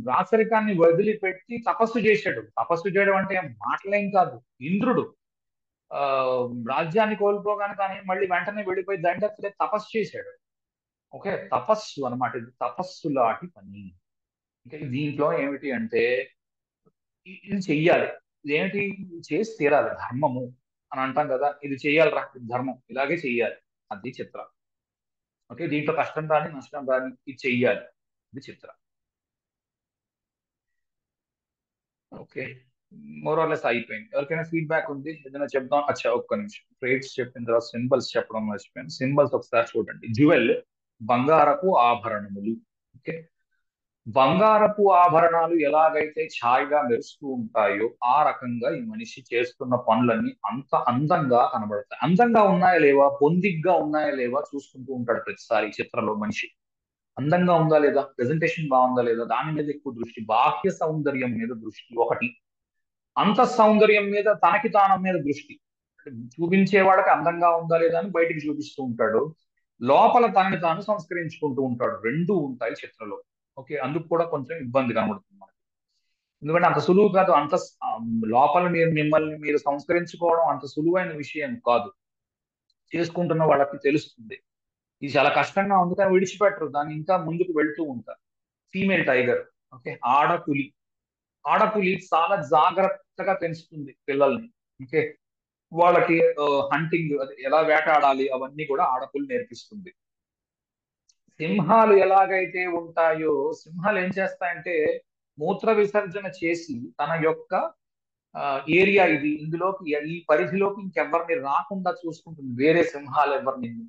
రాచరికాన్ని వదిలిపెట్టి తపస్సు చేశాడు. తపస్సు చేయడం అంటే మాటలేం కాదు. ఇంద్రుడు ఆ రాజ్యాన్ని కోల్పోగానే కానీ మళ్ళీ వెంటనే వెళ్ళిపోయి దండెత్తి తపస్సు చేశాడు. ఓకే. తపస్సు అన్నమాట. ఇది తపస్సు లాంటి పని. ఇంకా దీంట్లో ఏమిటి అంటే ఇది చెయ్యాలి. ఇదేమిటి? చేసి తీరాలి. ధర్మము అని అంటాం కదా. ఇది చెయ్యాలిరా, ఇది ధర్మం, ఇలాగే చెయ్యాలి. అది చిత్ర. ఓకే. దీంట్లో కష్టం రాని నష్టం రాని ఇది చెయ్యాలి. ఇది చిత్ర. ఓకే. మోరల్లెస్ అయిపోయింది. ఎవరికైనా ఫీడ్బ్యాక్ ఉంది? ఏదైనా చెప్దాం. అచ్చా, ఒక్క నిమిషం. ట్రేడ్స్ చెప్పిన తర్వాత సింబల్స్ చెప్పడం మర్చిపోయాను. సింబల్స్ ఒకసారి చూడండి. జ్యువెల్, బంగారపు ఆభరణములు. ఓకే. బంగారపు ఆభరణాలు ఎలాగైతే ఛాయగా మెరుస్తూ ఉంటాయో ఆ రకంగా ఈ మనిషి చేస్తున్న పనులన్నీ అంత అందంగా కనబడతాయి. అందంగా ఉన్నాయా లేవా, పొందిగ్గా ఉన్నాయా లేవా చూసుకుంటూ ఉంటాడు ప్రతిసారి ఈ చిత్రంలో మనిషి. అందంగా ఉందా లేదా, ప్రెజెంటేషన్ బాగుందా లేదా, దాని మీద ఎక్కువ దృష్టి. బాహ్య సౌందర్యం మీద దృష్టి ఒకటి. అంత సౌందర్యం మీద, తనకి తానం మీద దృష్టి. చూపించే వాళ్ళకి అందంగా ఉందా లేదా అని బయటికి చూపిస్తూ ఉంటాడు. లోపల తనని తాను సంస్కరించుకుంటూ ఉంటాడు. రెండూ ఉంటాయి చిత్రంలో. ఓకే. అందుకు కూడా కొంచెం ఇబ్బంది కనబడుతుంది మనకి. ఎందుకంటే అంత సులువు కాదు. లోపల మీరు మిమ్మల్ని మీరు సంస్కరించుకోవడం అంత సులువైన విషయం కాదు. చేసుకుంటున్న వాళ్ళకి తెలుస్తుంది. ఇది చాలా కష్టంగా ఉంది కానీ విడిచిపెట్టరు. దాన్ని ఇంకా ముందుకు వెళ్తూ ఉంటారు. Female tiger. ఓకే. ఆడపులి. ఆడపులి చాలా జాగ్రత్తగా పెంచుతుంది పిల్లల్ని. ఓకే. వాళ్ళకి హంటింగ్, ఎలా వేటాడాలి అవన్నీ కూడా ఆడపులి నేర్పిస్తుంది. సింహాలు ఎలాగైతే ఉంటాయో, సింహాలు ఏం చేస్తాయంటే మూత్ర విసర్జన చేసి తన యొక్క ఏరియా ఇది, ఇందులోకి ఈ పరిధిలోకి ఇంకెవరిని రాకుండా చూసుకుంటుంది. వేరే సింహాలు ఎవరిని.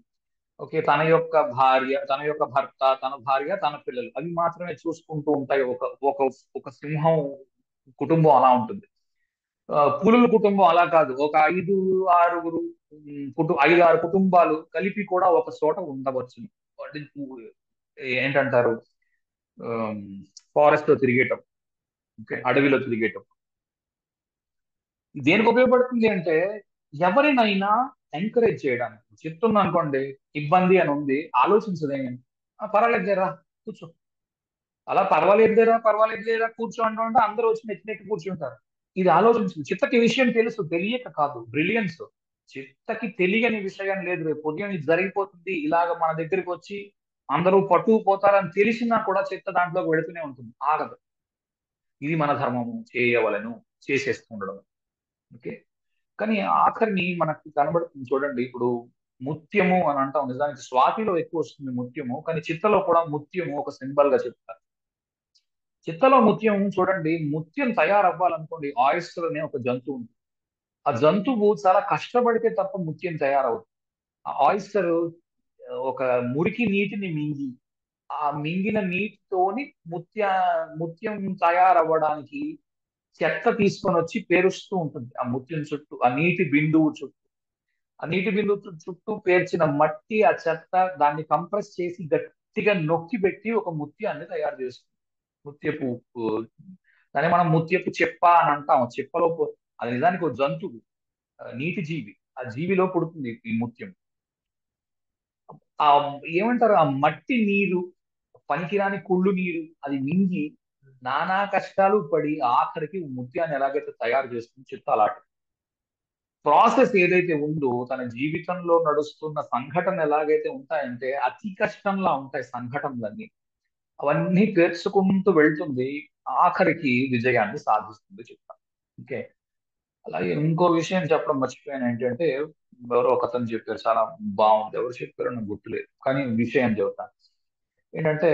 ఓకే. తన యొక్క భార్య, తన యొక్క భర్త, తన భార్య, తన పిల్లలు అవి మాత్రమే చూసుకుంటూ ఉంటాయి. ఒక ఒక ఒక సింహం కుటుంబం అలా ఉంటుంది. పులుల కుటుంబం అలా కాదు. ఒక ఐదు ఆరుగురు, ఐదు ఆరు కుటుంబాలు కలిపి కూడా ఒక చోట ఉండవచ్చు. అంటే ఏంటంటారు, ఫారెస్ట్ లో తిరిగేటప్పుడు. ఓకే. అడవిలో తిరిగేటప్పుడు దేనికి ఉపయోగపడుతుంది అంటే ఎవరినైనా ఎంకరేజ్ చేయడానికి. చెప్తున్నా అనుకోండి, ఇబ్బంది అని ఉంది, ఆలోచించదేమి. పర్వాలేదు లేరా, కూర్చో. అలా పర్వాలేదు లేరా కూర్చో అంటూ అందరూ వచ్చి నెత్తి కూర్చుంటారు. ఇది ఆలోచించు. చిత్తకి ఈ విషయం తెలుసు, తెలియక కాదు. బ్రిలియన్స్. చిత్తకి తెలియని విషయం లేదు. రేపు ఉదయం ఇది జరిగిపోతుంది, ఇలాగ మన దగ్గరికి వచ్చి అందరూ పట్టుకుపోతారని తెలిసినా కూడా చిత్త దాంట్లోకి వెళుతూనే ఉంటుంది, ఆగదు. ఇది మన ధర్మము, చేయవలను, చేసేస్తూ ఉండడం. ఓకే. కానీ ఆఖరిని మనకి కనబడుతుంది చూడండి. ఇప్పుడు ముత్యము అని అంటాం. నిజానికి స్వాతిలో ఎక్కువ వస్తుంది ముత్యము, కానీ చిత్తలో కూడా ముత్యము ఒక సింబల్ గా చెప్తారు. చిత్తలో ముత్యం చూడండి. ముత్యం తయారవ్వాలనుకోండి, ఆయిస్టర్ అనే ఒక జంతువు ఉంది. ఆ జంతువు చాలా కష్టపడితే తప్ప ముత్యం తయారవదు. ఆ ఆయిస్టర్ ఒక మురికి నీటిని మింగి, ఆ మింగిన నీటితోని ముత్య ముత్యం తయారవ్వడానికి చెత్త తీసుకొని వచ్చి పేరుస్తూ ఉంటుంది. ఆ ముత్యం చుట్టూ, ఆ నీటి బిందువు చుట్టూ. ఆ నీటి బిందువు చుట్టూ పేర్చిన మట్టి, ఆ చెత్త, దాన్ని కంప్రెస్ చేసి గట్టిగా నొక్కి పెట్టి ఒక ముత్యాన్ని తయారు చేస్తుంది. ముత్యపు దాన్ని మనం ముత్యపు చెప్ప అని అంటాం. చెప్పలో అది నిజానికి ఒక జంతువు, నీటి జీవి. ఆ జీవిలో పుడుతుంది ఈ ముత్యం. ఆ ఏమంటారు, ఆ మట్టి నీరు, పనికిరాని కుళ్ళు నీరు అది మింగి నానా కష్టాలు పడి ఆఖరికి ముత్యాన్ని ఎలాగైతే తయారు చేస్తుంది చిత్త అలాంటి. ప్రాసెస్ ఏదైతే ఉందో తన జీవితంలో నడుస్తున్న సంఘటన ఎలాగైతే ఉంటాయంటే అతి కష్టంలా ఉంటాయి సంఘటనలన్నీ. అవన్నీ పేర్చుకుంటూ వెళ్తుంది, ఆఖరికి విజయాన్ని సాధిస్తుంది చెప్తాను. ఓకే. అలాగే ఇంకో విషయం చెప్పడం మర్చిపోయాను ఏంటంటే, ఎవరో ఒక అతను చెప్పారు, చాలా బాగుంది. ఎవరు చెప్పారో నాకు గుర్తులేదు, కానీ విషయం చెబుతాను. ఏంటంటే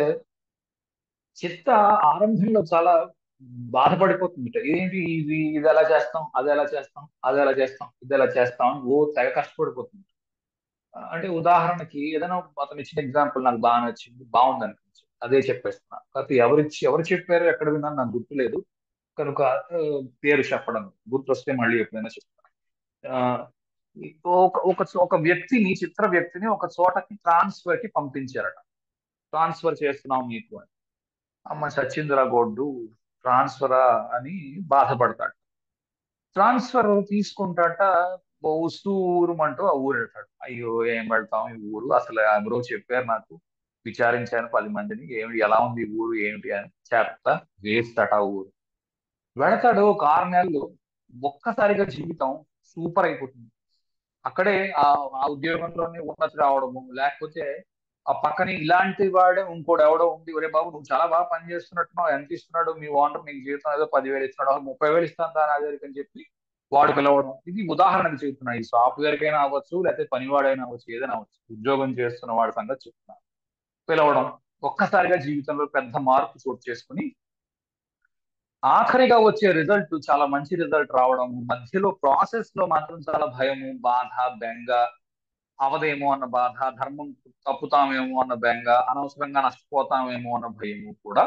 చిత్త ఆరంభంలో చాలా బాధపడిపోతుంది. ఏంటి ఇది ఎలా చేస్తాం, అది ఎలా చేస్తాం, అది ఎలా చేస్తాం, ఇది ఎలా చేస్తాం అని ఓ తెగ కష్టపడిపోతుంది. అంటే ఉదాహరణకి ఏదైనా అతను ఇచ్చిన ఎగ్జాంపుల్ నాకు బాగా నచ్చింది, బాగుంది అనిపించింది, అదే చెప్పేస్తున్నా. కాకపోతే ఎవరు చెప్పారు, ఎక్కడ విన్నాను నాకు గుర్తులేదు కనుక పేరు చెప్పడం గుర్తొస్తే మళ్ళీ ఎప్పుడైనా చెప్తాను. ఆ, ఒక వ్యక్తిని, చిత్ర వ్యక్తిని ఒక చోటకి ట్రాన్స్ఫర్ కి పంపించారట. ట్రాన్స్ఫర్ చేస్తున్నాం మీకు అని. అమ్మ సచింద్ర గొడ్డు ట్రాన్స్ఫరా అని బాధపడతాడు. ట్రాన్స్ఫర్ తీసుకుంటాట, ఉస్తూరుమంటూ ఆ ఊరు వెళ్తాడు. అయ్యో ఏం వెళ్తాం ఈ ఊరు, అసలు ఎవరో చెప్పారు నాకు, విచారించాను 10 మందిని, ఏమిటి ఎలా ఉంది ఈ ఊరు ఏమిటి అని. చెత్త, వేస్ట్ అట ఆ ఊరు. వెళతాడు ఒక 6 నెలలు, ఒక్కసారిగా జీవితం సూపర్ అయిపోతుంది. అక్కడే ఆ ఆ ఉద్యోగంలోనే ఉన్నతి రావడము, లేకపోతే ఆ పక్కనే ఇలాంటి వాడే ఇంకోటి ఎవడో ఉండి, ఒరే బాబు నువ్వు చాలా బాగా పని చేస్తున్నట్టున్నావు, ఎంత ఇస్తున్నాడు మీ ఓనర్, నీకు జీవితం ఏదో 10,000 ఇస్తున్నాడు, అసలు 30,000 ఇస్తాను దా నా దగ్గరికి అని చెప్పి వాడు పిలవడం. ఇది ఉదాహరణకు చెప్తున్నా. ఈ సాఫ్ట్వేర్ కైనా అవ్వచ్చు, లేకపోతే పనివాడైనా అవ్వచ్చు, ఏదైనా అవ్వచ్చు, ఉద్యోగం చేస్తున్న వాడి సంగతి చెప్తున్నా. పిలవడం, ఒక్కసారిగా జీవితంలో పెద్ద మార్పు చోటు చేసుకుని ఆఖరిగా వచ్చే రిజల్ట్ చాలా మంచి రిజల్ట్ రావడం, మధ్యలో ప్రాసెస్ లో మాత్రం చాలా భయము, బాధ, బెంగ, అవదేమో అన్న బాధ, ధర్మం తప్పుతామేమో అన్న బెంగ, అనవసరంగా నష్టపోతామేమో అన్న భయము కూడా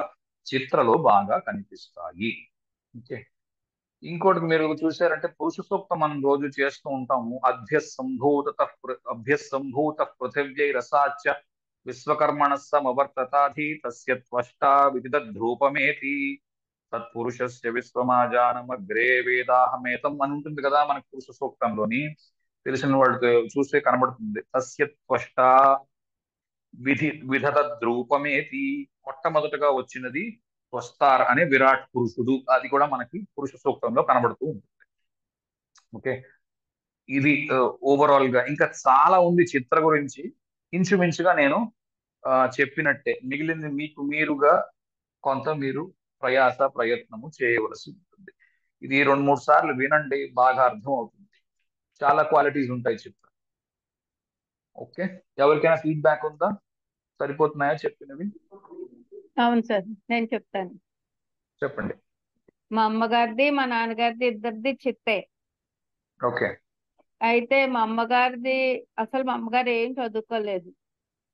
చిత్రలో బాగా కనిపిస్తాయి. ఓకే. ఇంకోటి మీరు చూసారంటే పురుష సూక్తం మనం రోజు చేస్తూ ఉంటాము. అభ్యసంభూత పృథివ్యై రసాచ విశ్వకర్మణ సమవర్తతాధి తస్య త్వష్టా విదిదధ్రూపమేతి తత్పురుషస్య విశ్వమాజానమగ్రే వేదాహమేతం అని ఉంటుంది కదా మనకి పురుష సూక్తంలోని. తెలిసిన వాళ్ళకి చూస్తే కనబడుతుంది. తస్య త్వష్ట విధదద్రూపమేతి, మొట్టమొదటగా వచ్చినది త్వస్తార్ అనే విరాట్ పురుషుడు. అది కూడా మనకి పురుష సూక్తంలో కనబడుతూ ఉంటుంది. ఓకే. ఇది ఓవరాల్ గా ఇంకా చాలా ఉంది చిత్ర గురించి. ఇంచుమించుగా నేను చెప్పినట్టే, మిగిలింది మీకు మీరుగా కొంత మీరు ప్రయత్నము చేయవలసి ఉంటుంది. ఇది 2-3 సార్లు వినండి, బాగా అర్థం అవుతుంది. చాలా క్వాలిటీస్ ఉంటాయి చిత్రం. ఓకే. ఎవరికైనా ఫీడ్బ్యాక్ ఉందా? సరిపోతున్నాయా చెప్పినవి? అవును సార్, నేను చెప్తాను. చెప్పండి. మా అమ్మగారిది మా నాన్నగారిది ఇద్దరిది చిత్తే. ఓకే. అయితే మా అమ్మగారు ఏం చదువుకోలేదు.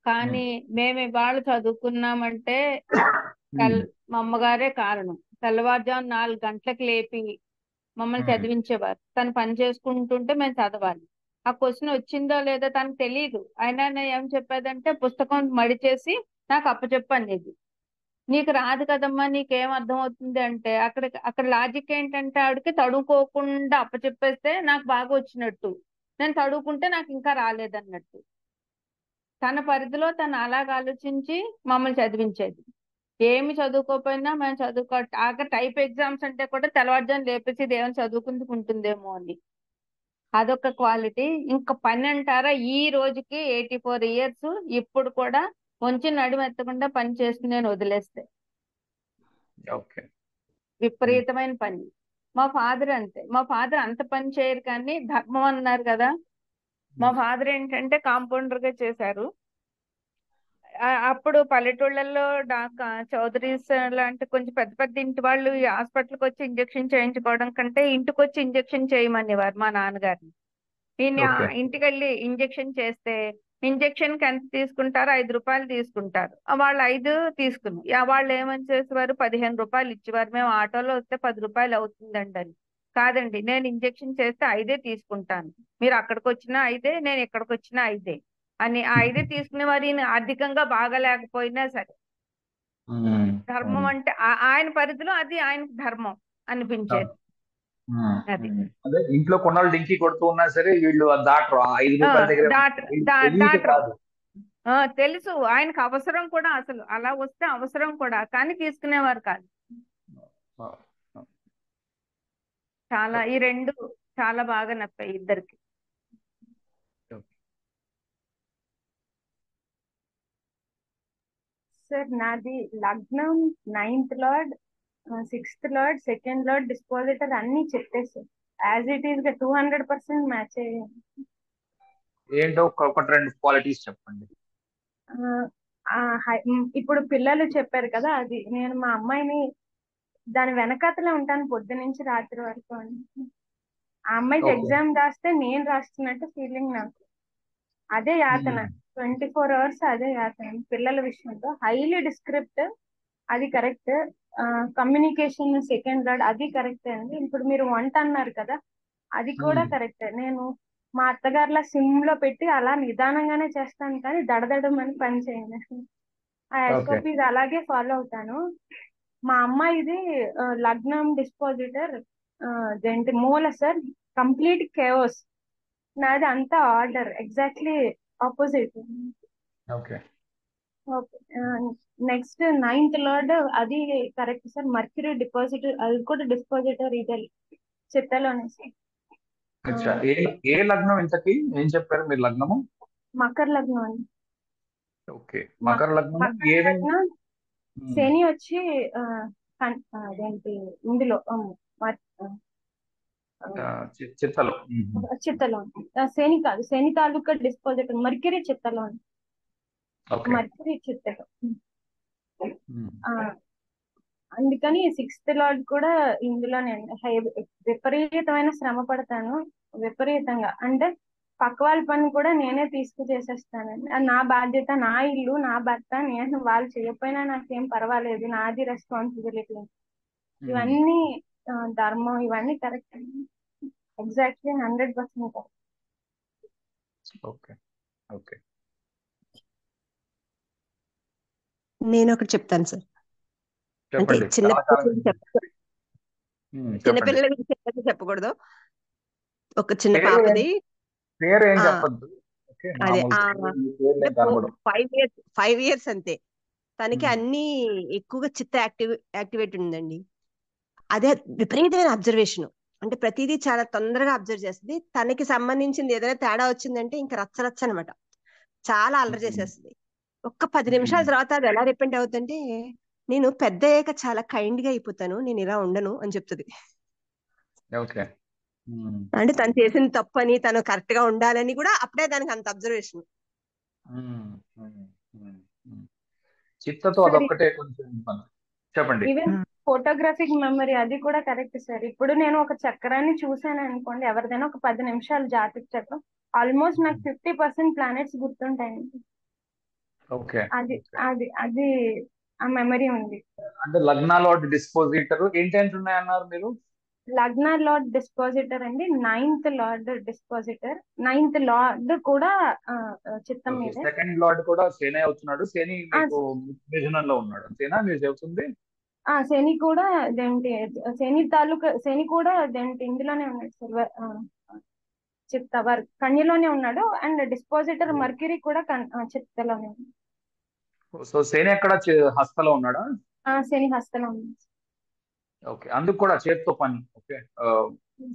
కానీ మేము ఇవాళ చదువుకున్నామంటే మా అమ్మగారే కారణం. తెల్లవారుజాము 4 గంటలకు లేపి మమ్మల్ని చదివించేవారు. తను పని చేసుకుంటుంటే మేము చదవాలి. ఆ క్వశ్చన్ వచ్చిందో లేదో తనకు తెలియదు. అయినా నేను ఏం చెప్పేదంటే పుస్తకం మడిచేసి నాకు అప్పచెప్పు అనేది. నీకు రాదు కదమ్మా, నీకేం అర్థం అవుతుంది అంటే అక్కడ లాజిక్ ఏంటంటే ఆవిడకి తడుకోకుండా అప్పచెప్పేస్తే నాకు బాగా వచ్చినట్టు, నేను తడుకుంటే నాకు ఇంకా రాలేదన్నట్టు. తన పరిధిలో తను అలాగ ఆలోచించి మమ్మల్ని చదివించేది. ఏమి చదువుకోకపోయినా మేము టైప్ ఎగ్జామ్స్ అంటే కూడా తెల్లవారుజాము లేపేసి ఏమైనా చదువుకుంటుందేమో అని. అదొక క్వాలిటీ. ఇంకా పని అంటారా, ఈ రోజుకి 84 ఇయర్స్ ఇప్పుడు కూడా కొంచెం నడుము ఎత్తకుండా పని చేస్తుంది నేను వదిలేస్తే. ఓకే. విపరీతమైన పని. మా ఫాదర్ అంతే. మా ఫాదర్ అంత పని చేయరు కానీ ధర్మం అన్నారు కదా, మా ఫాదర్ ఏంటంటే కాంపౌండర్ గా చేశారు. అప్పుడు పల్లెటూళ్ళల్లో చౌదరీస్ లాంటి కొంచెం పెద్ద పెద్ద ఇంటి వాళ్ళు ఈ హాస్పిటల్కి వచ్చి ఇంజక్షన్ చేయించుకోవడం కంటే ఇంటికి వచ్చి ఇంజక్షన్ చేయమనేవారు మా నాన్నగారిని. ఈయన ఓకే. ఇంటికి వెళ్ళి ఇంజక్షన్ చేస్తే ఇంజక్షన్ కి ఎంత తీసుకుంటారు, 5 రూపాయలు తీసుకుంటారు. వాళ్ళు 5 తీసుకుని వాళ్ళు ఏమని చేసేవారు, 15 రూపాయలు ఇచ్చేవారు. మేము ఆటోలో వస్తే 10 రూపాయలు అవుతుందండి అని. కాదండి, నేను ఇంజక్షన్ చేస్తే 5 తీసుకుంటాను, మీరు అక్కడికి వచ్చినా 5, నేను ఇక్కడికి వచ్చినా 5 అని. ఆ 5 తీసుకునేవారు. ఈయన ఆర్థికంగా బాగలేకపోయినా సరే. ధర్మం అంటే ఆయన పరిధిలో అది ఆయనకు ధర్మం అనిపించేది. అది అదే ఇంట్లో కొన్నాళ్ళు డింకి కొడుతూ ఉన్నా సరే వీళ్ళు దాటరు, 5 రూపాయల దగ్గర దాటరు. కాదు. తెలుసు ఆయనకు అవసరం కూడా, అసలు అలా వస్తే అవసరం కూడా, కానీ తీసుకునేవారు కాదు. చాలా ఈ రెండు చాలా బాగా నప్పాయి ఇద్దరికి. సార్ నాది లగ్నం 9th lord, 6th lord, 2nd lord, డిస్పోజిటర్ అన్ని చెప్పేసి సార్. యాజ్ ఇట్ ఈస్ గా 200% మ్యాచ్ అయ్యాయి. ఏంటో ఒకటి రెండు క్వాలిటీస్ చెప్పండి. ఇప్పుడు పిల్లలు చెప్పారు కదా, అది నేను మా అమ్మాయిని దాని వెనకాతలే ఉంటాను పొద్దు నుంచి రాత్రి వరకు అని. ఆ అమ్మాయికి ఎగ్జామ్ రాస్తే నేను రాస్తున్నట్టు ఫీలింగ్ నాకు. అదే యాతన 24 hours, అదే యాతన పిల్లల విషయంలో. హైలీ డిస్క్రిప్టివ్, అది కరెక్ట్. కమ్యూనికేషన్ 2nd లార్డ్, అది కరెక్ట్ అండి. ఇప్పుడు మీరు వంట అన్నారు కదా, అది కూడా కరెక్ట్. నేను మా అత్తగారిలా సిమ్ లో పెట్టి అలా నిదానంగానే చేస్తాను, కానీ దడదడమని పని చేయను. ఆ ఎస్ఓపీస్ అలాగే ఫాలో అవుతాను. మా అమ్మాయిది లగ్నం డిస్పోజిటర్ దేంటి మూల సార్, కంప్లీట్ కేఓస్. నాది అంతా order, exactly opposite. Okay. Next 9th lord, అది కరెక్ట్ సార్. మర్క్యూరీ డిపాజిటర్, అది కూడా డిస్పోజిటర్ ఇదే చిత్తలోనే సార్. ఏ లగ్నం ఇంతకి ఏం చెప్పారు మీరు? లగ్నము మకర లగ్నం అండి. ఓకే, మకర లగ్నం. శని వచ్చి అదేంటి ఇందులో చిత్తలో. చిత్తలో శని కాదు, శని తాలూకా డిస్పోజిటర్ మర్క్యూరీ చిత్తలో. మర్క్యూరీ చిత్తలో. అందుకని 6th లార్డ్ కూడా ఇందులోనే. విపరీతమైన శ్రమ పడతాను, విపరీతంగా. అంటే పక్క వాళ్ళ పని కూడా నేనే తీసుకు చేసేస్తానండి. అది నా బాధ్యత, నా ఇల్లు, నా భర్త, నేను వాళ్ళు చేయకపోయినా నాకేం పర్వాలేదు, నాది రెస్పాన్సిబిలిటీ. ఇవన్నీ ధర్మం, ఇవన్నీ కరెక్ట్ అండి. Exactly 100% correct. Okay okay. నేను ఒకటి చెప్తాను సార్. అంటే చెప్పండి. చిన్నపిల్లల గురించి చెప్పకూడదు. ఒక చిన్న పాపది పేరు ఏం చెప్పొద్దు. అదే 5 years అంతే. తనకి అన్ని ఎక్కువగా చిత్త యాక్టివేట్ ఉందండి. అదే విపరీతమైన అబ్జర్వేషన్. అంటే ప్రతిదీ చాలా తొందరగా అబ్జర్వ్ చేస్తుంది. తనకి సంబంధించింది ఏదైనా తేడా వచ్చిందంటే ఇంకా రచ్చరచ్చ అనమాట. చాలా అల్లరి చేసేస్తుంది. ఒక్క 10 నిమిషాల తర్వాత అది ఎలా రిపెండ్ అవుతుందంటే, నేను పెద్ద అయ్యాక చాలా కైండ్ గా అయిపోతాను, నేను ఇలా ఉండను అని చెప్తుంది. అంటే తను చేసిన తప్పని, తను కరెక్ట్ గా ఉండాలని కూడా అప్పుడే దానికి అంత అబ్జర్వేషన్. చిత్తతో అదొక్కటే కొంచెం చెప్పండి. ఈవెన్ ఫోటోగ్రాఫిక్ మెమరీ అది కూడా కరెక్ట్ సార్. ఇప్పుడు నేను ఒక చక్రాన్ని చూసాను అనుకోండి, ఎవరిదైనా ఒక 10 నిమిషాలు జాతక చక్రం, ఆల్మోస్ట్ నాకు 50% ప్లానెట్స్ గుర్తుంటాయండి. అది అది అది ఆ మెమరీ ఉంది. అంటే లగ్నా లార్డ్ డిస్పోజిటర్ ఏంటంటే ఉన్నాయన్నారు మీరు? లగ్నా లార్డ్ డిస్పోజిటర్ అండి, 9th లార్డ్ డిస్పోజిటర్. 9th లార్డ్ కూడా చిత్తం మీద. 2nd లార్డ్ కూడా శని అవుతున్నాడు. శని మీకు మిథునంలో ఉన్నాడు అంతేనా మీరు చెబుతుంది? శని కూడా అదేంటి, శని తాలూకా శని కూడా అదేంటి ఇందులోనే ఉన్నాడు సార్, చిత్త కన్యలోనే ఉన్నాడు. అండ్ డిస్పోజిటర్ మర్క్యూరీ కూడా చిత్తలోనే ఉన్నాడు. సో శని ఎక్కడ? హస్తలో ఉన్నాడా? శని హస్తలో ఉన్నాడు. ఓకే, అందుకు కూడా చేతితో పని. ఓకే,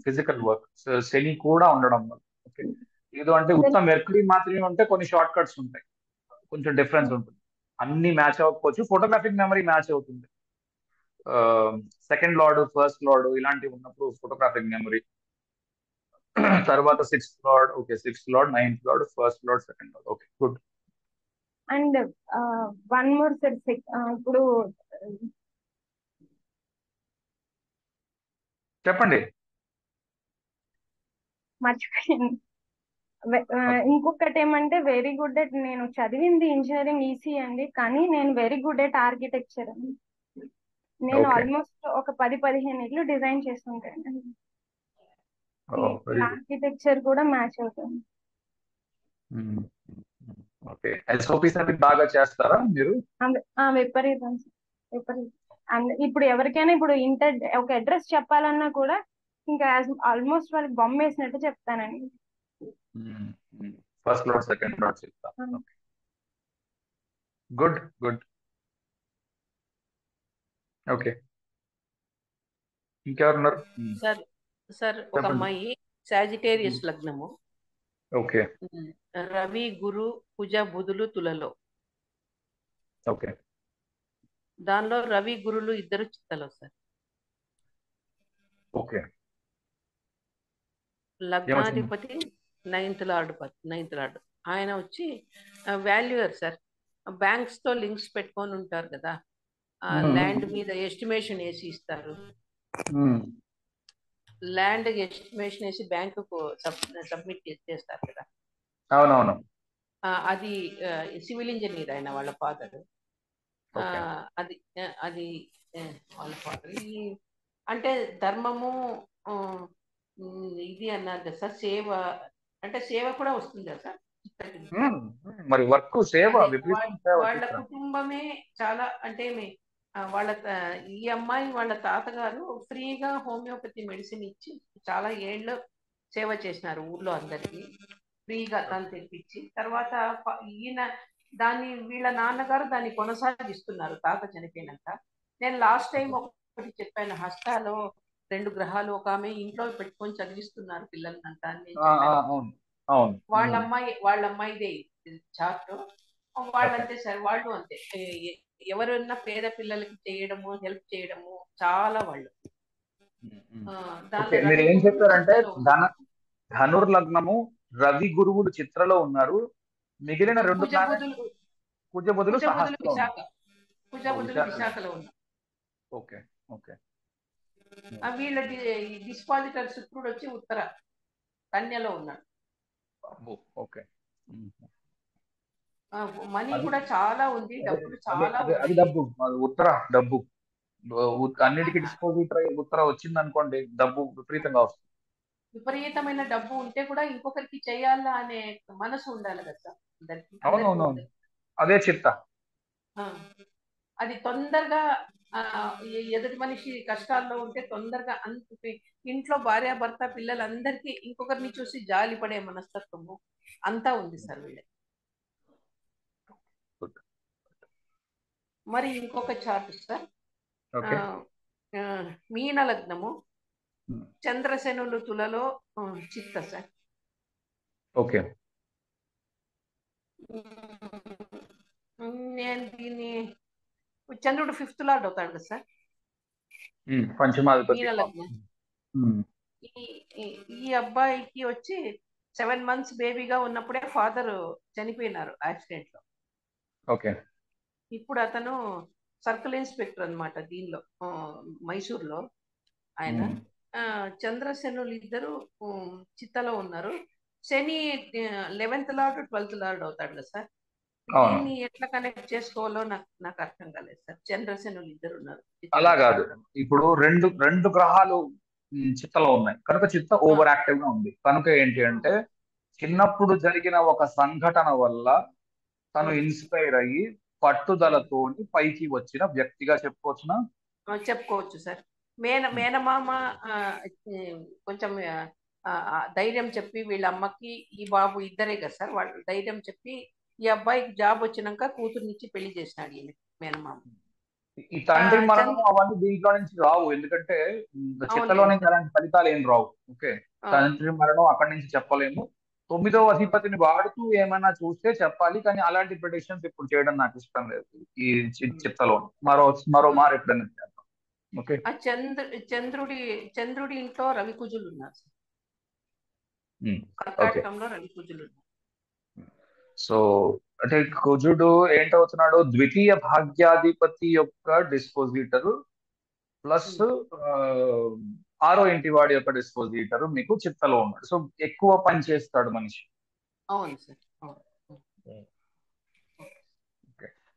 ఫిజికల్ వర్క్ శని కూడా ఉండడం వల్ల. ఓకే, ఏదో అంటే ఉత్తమ మెర్క్యూరీ మాత్రమే ఉంటే కొన్ని షార్ట్ కట్స్ ఉంటాయి, కొంచెం డిఫరెన్స్ ఉంటుంది. అన్ని మ్యాచ్ అవ్వకపోవచ్చు. ఫోటోగ్రాఫిక్ మెమరీ మ్యాచ్ అవుతుంది. 2nd లార్డ్, 1st లార్డ్ ఇలాంటివి ఉన్నప్పుడు ఫోటోగ్రాఫిక్ మెమరీ. తర్వాత 6th lord, okay 6th lord, 9th lord, 1st lord, 2nd lord. Okay, good. And one more sir, ఇప్పుడు చెప్పండి. మర్చిపోయాను. ఇంకొకటి ఏమంటే, వెరీ గుడ్ ఎట్, నేను చదివింది ఇంజనీరింగ్ ఈసీ అండి, కానీ నేను వెరీ గుడ్ ఎట్ ఆర్కిటెక్చర్ అండి. నేను ఆల్మోస్ట్ ఒక 10-15 ఇల్లు డిజైన్ చేస్తుంటాను. ఆర్కిటెక్చర్ కూడా మ్యాచ్ అవుతుంది. ఓకే, ఎస్ఓపీస్ అవి బాగా చేస్తారా మీరు? విపరీతం. ఇప్పుడు ఎవరికైనా ఇప్పుడు ఒక అడ్రస్ చెప్పాలన్నా కూడా ఇంకా ఆల్మోస్ట్ వాళ్ళకి బొమ్మ వేసినట్టు చెప్తానండి. 1st లార్డ్, 2nd లార్డ్ చెప్తా. Good good. ఓకే, ఇంకెవరున్నారు? సార్ ఒక అమ్మాయి సాజిటేరియస్ లగ్నము. ఓకే రవి గురు కుజ బుధులు తులలో. ఓకే దానిలో రవి గురులు ఇద్దరు చిత్తలో సార్. ఓకే లగ్నాధిపతి నైన్త్ లార్డ్ ఆయన వచ్చి వాల్యూయర్ సార్. బ్యాంక్స్ తో లింక్స్ పెట్టుకొని ఉంటారు కదా, ల్యాండ్ మీద ఎస్టిమేషన్ వేసి ఇస్తారు. ల్యాండ్ ఎస్టిమేషన్ వేసి బ్యాంకుకు సబ్మిట్ చేస్తారు కదా. అవునవును. అది సివిల్ ఇంజనీర్ ఆయన వాళ్ళ ఫాదర్. అది అది వాళ్ళ ఫాదర్. అంటే ధర్మము ఇది అన్నారు కదా సార్, సేవ అంటే సేవ కూడా వస్తుంది కదా సార్. మరి వర్క్ సేవ, వాళ్ళ కుటుంబమే చాలా అంటే వాళ్ళ ఈ అమ్మాయి వాళ్ళ తాతగారు ఫ్రీగా హోమియోపతి మెడిసిన్ ఇచ్చి చాలా ఏళ్ళు సేవ చేసినారు ఊర్లో అందరికి ఫ్రీగా తను తెప్పించి. తర్వాత ఈయన దాన్ని వీళ్ళ నాన్నగారు దాన్ని కొనసాగిస్తున్నారు తాత చనిపోయినాక. నేను లాస్ట్ టైం ఒకటి చెప్పాను, హస్తాలో 2 గ్రహాలు ఒక ఆమె ఇంట్లో పెట్టుకొని చదివిస్తున్నారు పిల్లలంతా అని నేను చెప్పాను. వాళ్ళ అమ్మాయిదే చార్ట్. వాళ్ళంతే సార్, వాళ్ళు అంతే. ఎవరైనా పేద పిల్లలకి చేయడము, హెల్ప్ చేయడము చాలా వాళ్ళు. మీరు ఏం చెప్పారంటే ధనుర్లగ్నము రవి గురువులు చిత్రలో ఉన్నారు, మిగిలిన 2 కుజబుధులు విశాఖలో ఉన్నారు. Okay okay. వీళ్ళ డిస్పాజిటర్ శుక్రుడు వచ్చి ఉత్తర కన్యలో ఉన్నాడు. ఓకే. మనీ కూడా చాలా ఉంది, డబ్బులు చాలా. అది డబ్బు ఉత్తర డబ్బు అన్నిటికీ డిస్పోజిటర్ ఉత్తర వచ్చింది అనుకోండి, డబ్బు విపరీతంగా వస్తుంది. విపరీతమైన డబ్బు ఉంటే కూడా ఇంకొకరికి చేయాలా అనే మనసు ఉండాలి కదా సార్. అవునవునవును, అదే చిత్త. అది తొందరగా ఎదుటి మనిషి కష్టాల్లో ఉంటే తొందరగా ఇంట్లో భార్య భర్త పిల్లలందరికీ ఇంకొకరిని చూసి జాలి పడే మనస్తత్వము అంతా ఉంది సార్ వీళ్ళకి. మరి ఇంకొక చార్ట్ సార్, మీన లగ్నము చంద్రశనులు తులలో చిత్త సార్. ఓకే. నేను దీన్ని చంద్రుడు 5th లార్డ్ అవుతాడు కదా సార్, పంచమాధిపతి. మీన లగ్నం. ఈ అబ్బాయికి వచ్చి 7 months బేబీగా ఉన్నప్పుడే ఫాదర్ చనిపోయినారు యాక్సిడెంట్ లో. ఓకే. ఇప్పుడు అతను సర్కిల్ ఇన్స్పెక్టర్ అన్నమాట దీనిలో, మైసూర్లో. ఆయన చంద్రశనులు ఇద్దరు చిత్తలో ఉన్నారు. శని 11th లార్డ్ 12th లార్డ్ అవుతాడు కదా సార్. దీన్ని ఎట్లా కనెక్ట్ చేసుకోవాలో నాకు అర్థం కాలేదు సార్. చంద్రశనులు ఇద్దరు ఉన్నారు. అలా కాదు, ఇప్పుడు రెండు గ్రహాలు చిత్తలో ఉన్నాయి కనుక చిత్త ఓవర్ యాక్టివ్ గా ఉంది. కనుక ఏంటి అంటే చిన్నప్పుడు జరిగిన ఒక సంఘటన వల్ల తను ఇన్స్పైర్ అయ్యి పట్టుదలతో పైకి వచ్చిన వ్యక్తిగా చెప్పుకోవచ్చునా? చెప్పుకోవచ్చు సార్. మేనమామ కొంచెం ధైర్యం చెప్పి వీళ్ళ అమ్మకి, ఈ బాబు ఇద్దరే కదా సార్, వాళ్ళు ధైర్యం చెప్పి ఈ అబ్బాయికి జాబ్ వచ్చినాక కూతురునిచ్చి పెళ్లి చేసినాడు ఈయన మేనమామ. ఈ తండ్రి మరణం అవన్నీ దీంట్లో నుంచి రావు, ఎందుకంటే చిత్తలో నుంచి అలాంటి ఫలితాలు ఏం రావు. ఓకే, తండ్రి మరణం అక్కడి నుంచి చెప్పలేము. 9వ అధిపతిని వాడుతూ ఏమైనా చూస్తే చెప్పాలి, కానీ అలాంటి ప్రెడిక్షన్స్ ఇప్పుడు చేయడం నాకు ఇష్టం లేదు ఈ చిత్తలో. మరో మారు ఎప్పుడైనా చేద్దాం. ఓకే. చంద్రుడి ఇంట్లో రవి కుజులు ఉన్నారు, కర్కాటకంలో రవి కుజులు ఉన్నారు. సో అంటే కుజుడు ఏంటవుతున్నాడు, ద్వితీయ భాగ్యాధిపతి యొక్క డిస్పోజిటర్ ప్లస్ 6వ ఇంటి వాడి యొక్క డిస్పోజిటర్ మీకు చిత్తలో ఉన్నాడు. సో ఎక్కువ పని చేస్తాడు మనిషి. అవును సార్.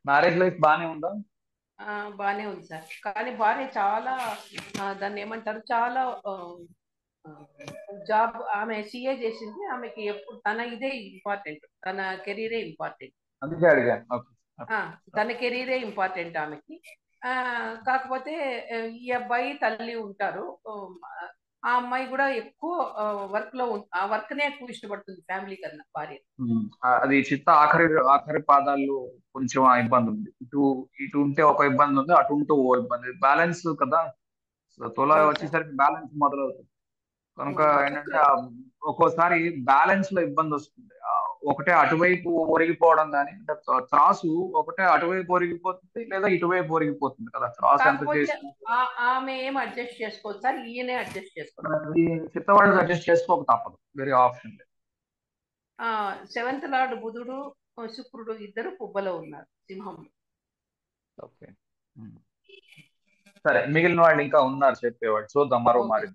మ్యారేజ్ లైఫ్ బానే ఉందా? బానే ఉంది సార్, కానీ భార్య చాలా దాన్ని ఏమంటారు, చాలా జాబ్, ఆమె సిఏ చేసింది, ఆమెకి ఎప్పుడు తన ఇదే ఇంపార్టెంట్, తన కెరీరే ఇంపార్టెంట్. అందుకే అడిగాను. తన కెరీరే ఇంపార్టెంట్ ఆమెకి. కాకపోతే ఈ అబ్బాయి తల్లి ఉంటారు, ఆ అమ్మాయి కూడా ఎక్కువ వర్క్ లో ఆ వర్క్ నే ఎక్కువ ఇష్టపడుతుంది ఫ్యామిలీ కన్నా భార్య. అది చిత్త ఆఖరి పాదాల్లో కొంచెం ఇబ్బంది ఉంది. ఇటు ఉంటే ఒక ఇబ్బంది ఉంది, అటు ఉంటే ఓ ఇబ్బంది. బ్యాలెన్స్ కదా, తుల వచ్చేసరికి బ్యాలెన్స్ మొదలవుతుంది. కనుక ఒక్కొక్క ఏంటంటే ఒక్కోసారి బ్యాలెన్స్ లో ఇబ్బంది వస్తుంది. ఒకటే అటువైపు ఒరిగిపోవడం కానీ, అంటే త్రాసు ఒకటే అటువైపు ఒరిగిపోతుంది లేదా ఇటువైపు ఒరిగిపోతుంది కదా, త్రాసు ఎంత కాకపోతే చేసినా. ఆమె ఏం అడ్జస్ట్ చేసుకోవచ్చు సార్, ఈయనే అడ్జస్ట్ చేసుకోవచ్చు. ఈ చిత్తవాళ్ళు అడ్జస్ట్ చేసుకోక తప్పదు, వేరే ఆప్షన్ లేదు. సెవెంత్ లార్డ్ బుధుడు శుక్రుడు ఇద్దరు పుబ్బలో ఉన్నారు సింహం. ఓకే. సరే, మిగిలిన వాళ్ళు ఇంకా ఉన్నారు చెప్పేవాళ్ళు, చూద్దాం మరో ఓకే. మరి.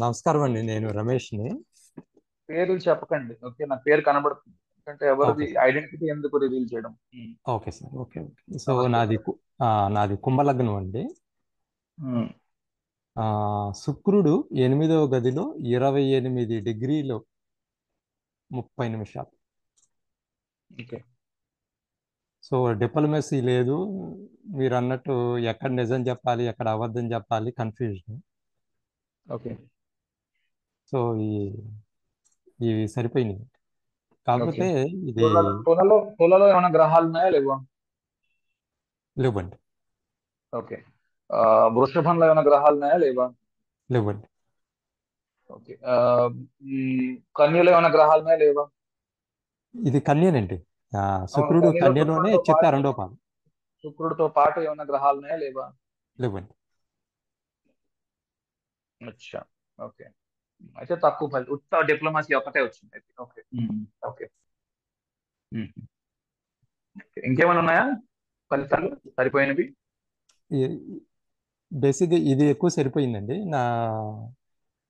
నమస్కారం అండి, నేను రమేష్ని. పేర్లు చెప్పకండి, ఓకే? నా పేరు కనబడుతుంది, ఎందుకంటే ఎవరిది ఓకే సార్. ఐడెంటిటీ ఎందుకు రివీల్ చేయడం. Okay sir. ఓకే. సో నమస్తే. నాది కుంభలగ్నం అండి. ఉమ్, శుక్రుడు 8వ గదిలో 28 డిగ్రీలు 30 నిమిషాలు. ఓకే. సో డిప్లొమసీ లేదు, మీరు అన్నట్టు ఎక్కడ నిజం చెప్పాలి ఎక్కడ అబద్ధం చెప్పాలి కన్ఫ్యూజన్. ఓకే. సో ఇవి సరిపోయినాయి. కాకపోతే ఇది తులలో ఏమైనా గ్రహాలు ఉన్నాయా లేవా? లేవండి. ఓకే. వృషభంలో ఏమైనా గ్రహాలు ఉన్నాయా లేవా? లేవండి. ఓకే. ఈ కన్యలో ఏమైనా గ్రహాలు ఉన్నాయా లేవా? ఇది కన్యనండి. అవును, శుక్రుడు కన్యలో కన్యలోనే శుక్రుడితో చిత్త పాటు 2వ పాదం. శుక్రుడితో పాటు ఏమైనా గ్రహాలు ఉన్నాయా లేవా? లేవండి. అచ్చా. ఓకే. అయితే తక్కువ ఫలితం, ఉత్త డిప్లొమసీ ఒకటే వచ్చింది అయితే. ఓకే. ఓకే. ఇంకేమైనా ఉన్నాయా ఫలితాలు సరిపోయినవి? బేసిక్గా ఇది ఎక్కువ సరిపోయిందండి.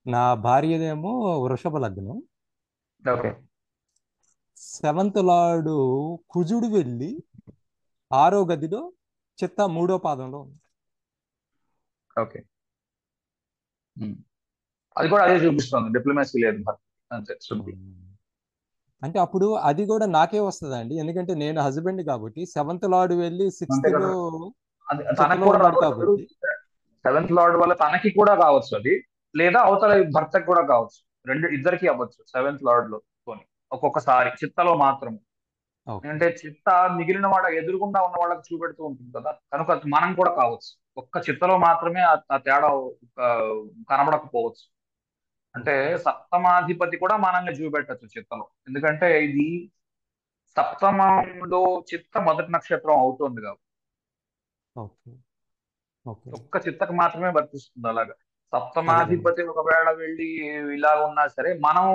నా భార్యదేమో వృషభ లగ్నం. ఓకే. 7th లార్డు కుజుడు వెళ్ళి 6వ గదిలో చిత్త 3వ పాదంలో ఉంది. ఓకే. అది కూడా అదే చూపిస్తుంది, డిప్లొమసీ లేదు అంతే. అంటే అప్పుడు అది కూడా నాకే వస్తుందండి, ఎందుకంటే నేను హస్బెండ్ కాబట్టి. 7th లార్డ్ వెళ్ళి 6th లో తనకు కూడా ఉన్నాడు కాబట్టి. 7th లార్డ్ వల్ల తనకి కూడా కావచ్చు అది, లేదా అవతల భర్తకు కూడా కావచ్చు, ఇద్దరికి అవ్వచ్చు 7th లార్డ్ లో కొని ఒక్కొక్కసారి చిత్తలో మాత్రం. అంటే చిత్త మిగిలిన వాళ్ళ ఎదురుగుండా ఉన్న వాళ్ళకి చూపెడుతూ ఉంటుంది కదా, కనుక మనం కూడా కావచ్చు. ఒక్క చిత్తలో మాత్రమే ఆ తేడా కనబడకపోవచ్చు. అంటే సప్తమాధిపతి కూడా మనల్ని చూపెట్టచ్చు చిత్తలో, ఎందుకంటే ఇది సప్తమంలో చిత్త మొదటి నక్షత్రం అవుతుంది కాబట్టి ఒక్క చిత్తకు మాత్రమే వర్తిస్తుంది. అలాగా సప్తమాధిపతి ఒకవేళ వెళ్ళి ఇలా ఉన్నా సరే మనం